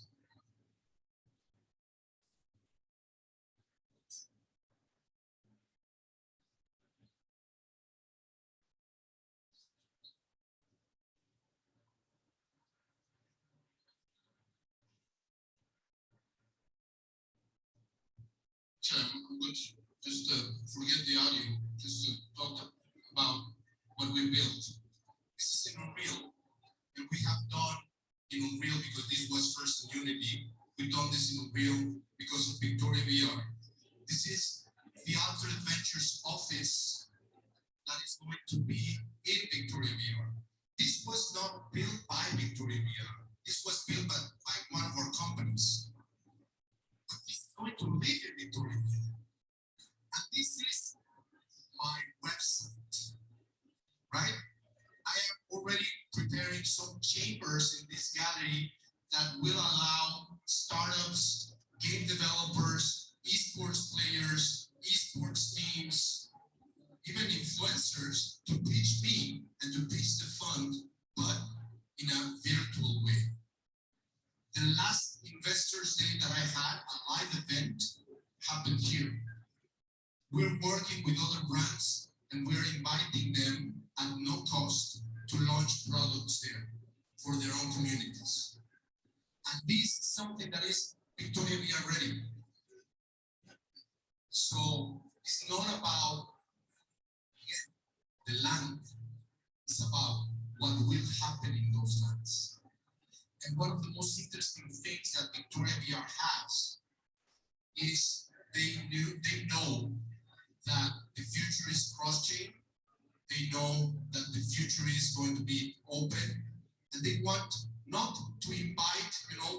Speaker 9: I'm going to just forget the audio, just to talk about what we built. This is in Unreal, and we have done in Unreal because this was first in Unity. We've done this in Unreal because of Victoria VR. This is the Altered Adventures office that is going to be in Victoria VR. This was not built by Victoria VR. This was built by one of our companies. It's going to live in Victoria. And this is my website, right? I am already preparing some chambers in this gallery that will allow startups, game developers, esports players, esports teams, even influencers to pitch me and to pitch the fund, but in a virtual way. The last Investors Day that I had, a live event, happened here. We're working with other brands and we're inviting them at no cost to launch products there for their own communities. And this is something that is Victoria VR ready. So it's not about the land, it's about what will happen in those lands. And one of the most interesting things that Victoria VR has is they know that the future is cross-chain. They know that the future is going to be open, and they want not to invite,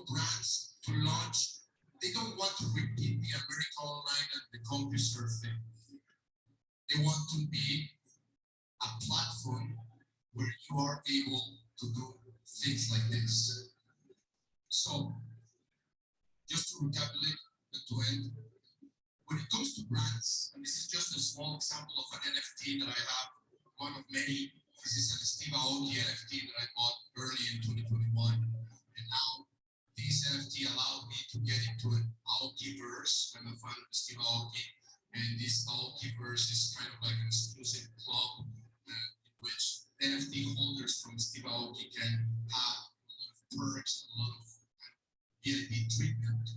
Speaker 9: brands to launch. They don't want to repeat the America Online and the CompuServe thing. They want to be a platform where you are able to do things like this. So, just to recapitulate and to end, when it comes to brands, and this is just a small example of an NFT that I have, one of many. This is an Steve Aoki NFT that I bought early in 2021, and now this NFT allowed me to get into an Aokiverse. I'm a fan of Steve Aoki, and this Aokiverse is kind of like an exclusive club in which NFT holders from Steve Aoki can have a lot of perks, a lot of VIP treatment.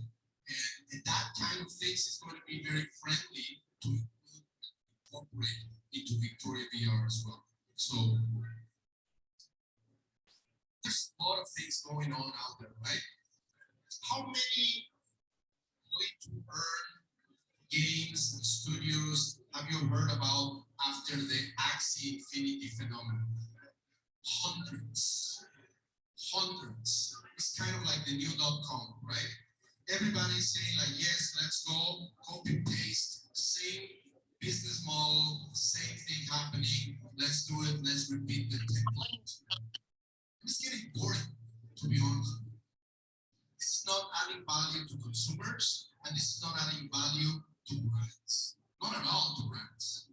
Speaker 9: And that kind of things is going to be very friendly to incorporate into Victoria VR as well. So there's a lot of things going on out there, right? How many play-to-earn games and studios have you heard about after the Axie Infinity phenomenon? Hundreds. It's kind of like the new .com, right? Everybody's saying like, yes, let's go, copy paste, same business model, same thing happening, let's do it, let's repeat the template. It's getting boring, to be to consumers, and this is not adding value to brands, not at all to brands.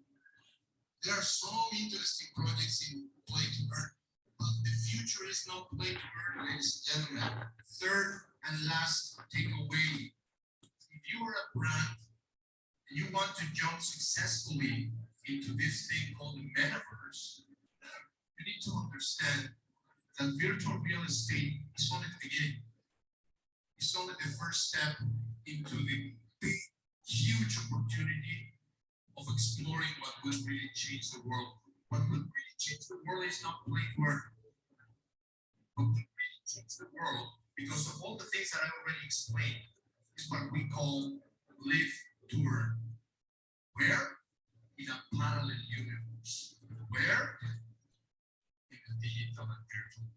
Speaker 9: There are some interesting projects in play to earn, but the future is not play to earn, ladies and gentlemen. Third and last takeaway, if you are a brand and you want to jump successfully into this thing called the metaverse, you need to understand that virtual real estate is only the beginning. It's only the first step into the big, huge opportunity of exploring what will really change the world. What will really change the world is not play to earn. What will really change the world, because of all the things that I already explained, is what we call live to earn. Where? In a parallel universe. Where? In the digital and virtual.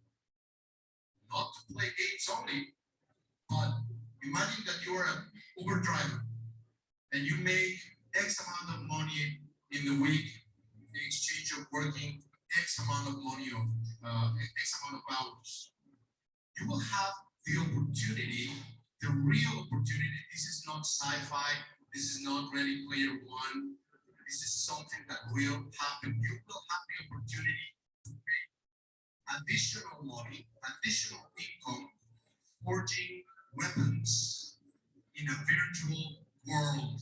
Speaker 9: Not to play games only, but imagine that you are an Uber driver and you make X amount of money in the week in exchange of working X amount of money of X amount of hours. You will have the opportunity, the real opportunity. This is not sci-fi. This is not Ready Player One. This is something that will happen. You will have the opportunity to make additional money, additional income, forging weapons in a virtual world.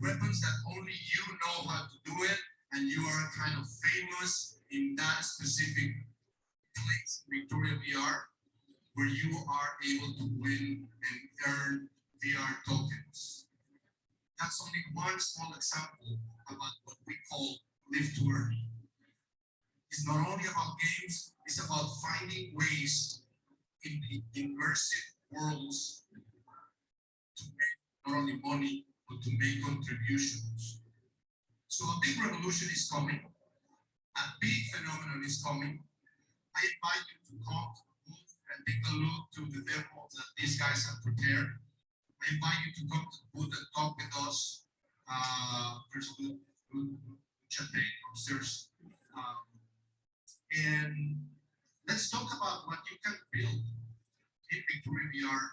Speaker 9: Weapons that only you know how to do it, and you are kind of famous in that specific place, Victoria VR, where you are able to win and earn VR tokens. That's only one small example about what we call live to earn. It's not only about games, it's about finding ways in the immersive worlds to make not only money, but to make contributions. So a big revolution is coming. A big phenomenon is coming. I invite you to come and take a look to the demos that these guys have prepared. I invite you to come to the booth and talk with us. There's a good champagne upstairs. And let's talk about what you can build in Victoria VR,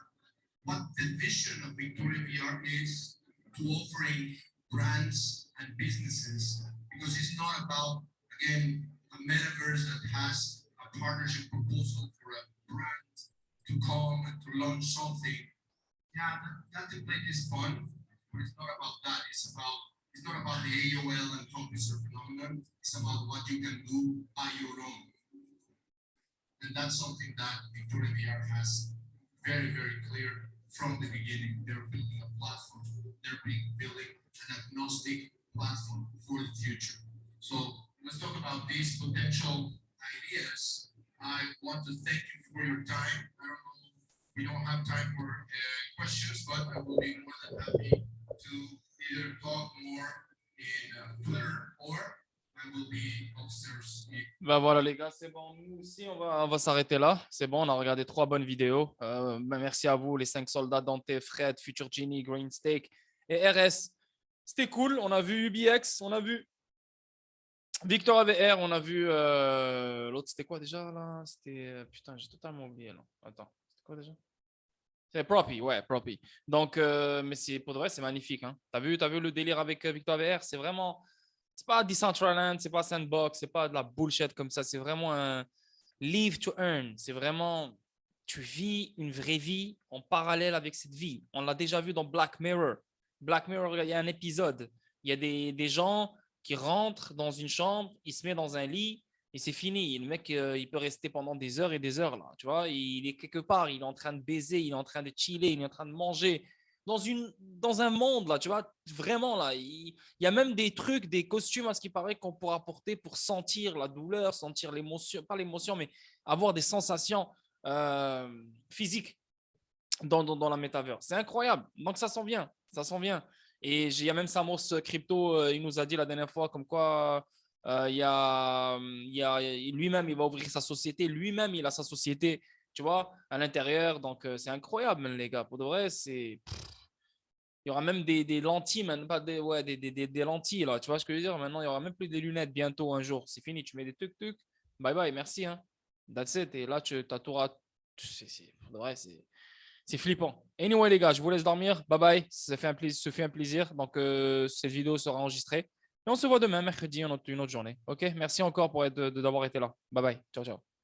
Speaker 9: what the vision of Victoria VR is to offering brands and businesses, because it's not about, again, a metaverse that has a partnership proposal for a brand to come and to launch something. Yeah, that template is fun, but it's not about that. It's not about the AOL and computer phenomenon. It's about what you can do by your own. And that's something that Victoria VR has very, very clear from the beginning. They're building a platform. They're building an agnostic platform for the future. So let's talk about these potential ideas. I want to thank you for your time. I don't know, we don't have time for questions, but I will be more than happy to either talk more in Twitter or I will be upstairs.
Speaker 1: Ben voilà les gars, c'est bon. Nous aussi, on va s'arrêter là. C'est bon, on a regardé 3 bonnes vidéos. Merci à vous, les 5 soldats, Dante, Fred, Future Genie, Green Steak et RS. C'était cool. On a vu Ubix, on a vu Victor AVR, on a vu l'autre, c'était quoi déjà là? C'était putain, j'ai totalement oublié là. Attends, c'était quoi déjà? C'est Propy, ouais, Propy. Donc, mais c'est pour de vrai, c'est magnifique. Hein. T'as vu le délire avec Victor AVR? C'est vraiment, c'est pas Decentraland, c'est pas Sandbox, c'est pas de la bullshit comme ça. C'est vraiment un live to earn. C'est vraiment, tu vis une vraie vie en parallèle avec cette vie. On l'a déjà vu dans Black Mirror. Black Mirror, il y a un épisode. Il y a des gens qui rentre dans une chambre, il se met dans un lit et c'est fini. Le mec, il peut rester pendant des heures et des heures là. Tu vois, il est quelque part, il est en train de baiser, il est en train de chiller, il est en train de manger dans un monde là. Tu vois, vraiment là, il y a même des trucs, des costumes à ce qui paraît qu'on pourra porter pour sentir la douleur, sentir l'émotion, pas l'émotion, mais avoir des sensations physiques dans la métavers. C'est incroyable. Donc ça s'en vient, ça s'en vient. Et il y a même Samos Crypto, il nous a dit la dernière fois comme quoi lui-même, il va ouvrir sa société. Lui-même, il a sa société, tu vois, à l'intérieur. Donc, c'est incroyable, les gars. Pour de vrai, il y aura même des lentilles, même pas des lentilles, là. Tu vois ce que je veux dire? Maintenant, il y aura même plus des lunettes bientôt, un jour. C'est fini, tu mets des tuc-tuc. Bye bye, merci. Hein. That's it. Et là, tu as tout. Pour de vrai, C'est flippant. Anyway, les gars, je vous laisse dormir. Bye bye. Ça fait un plaisir. Donc, cette vidéo sera enregistrée. Et on se voit demain, mercredi, une autre journée. OK? Merci encore d'avoir été là. Bye bye. Ciao, ciao.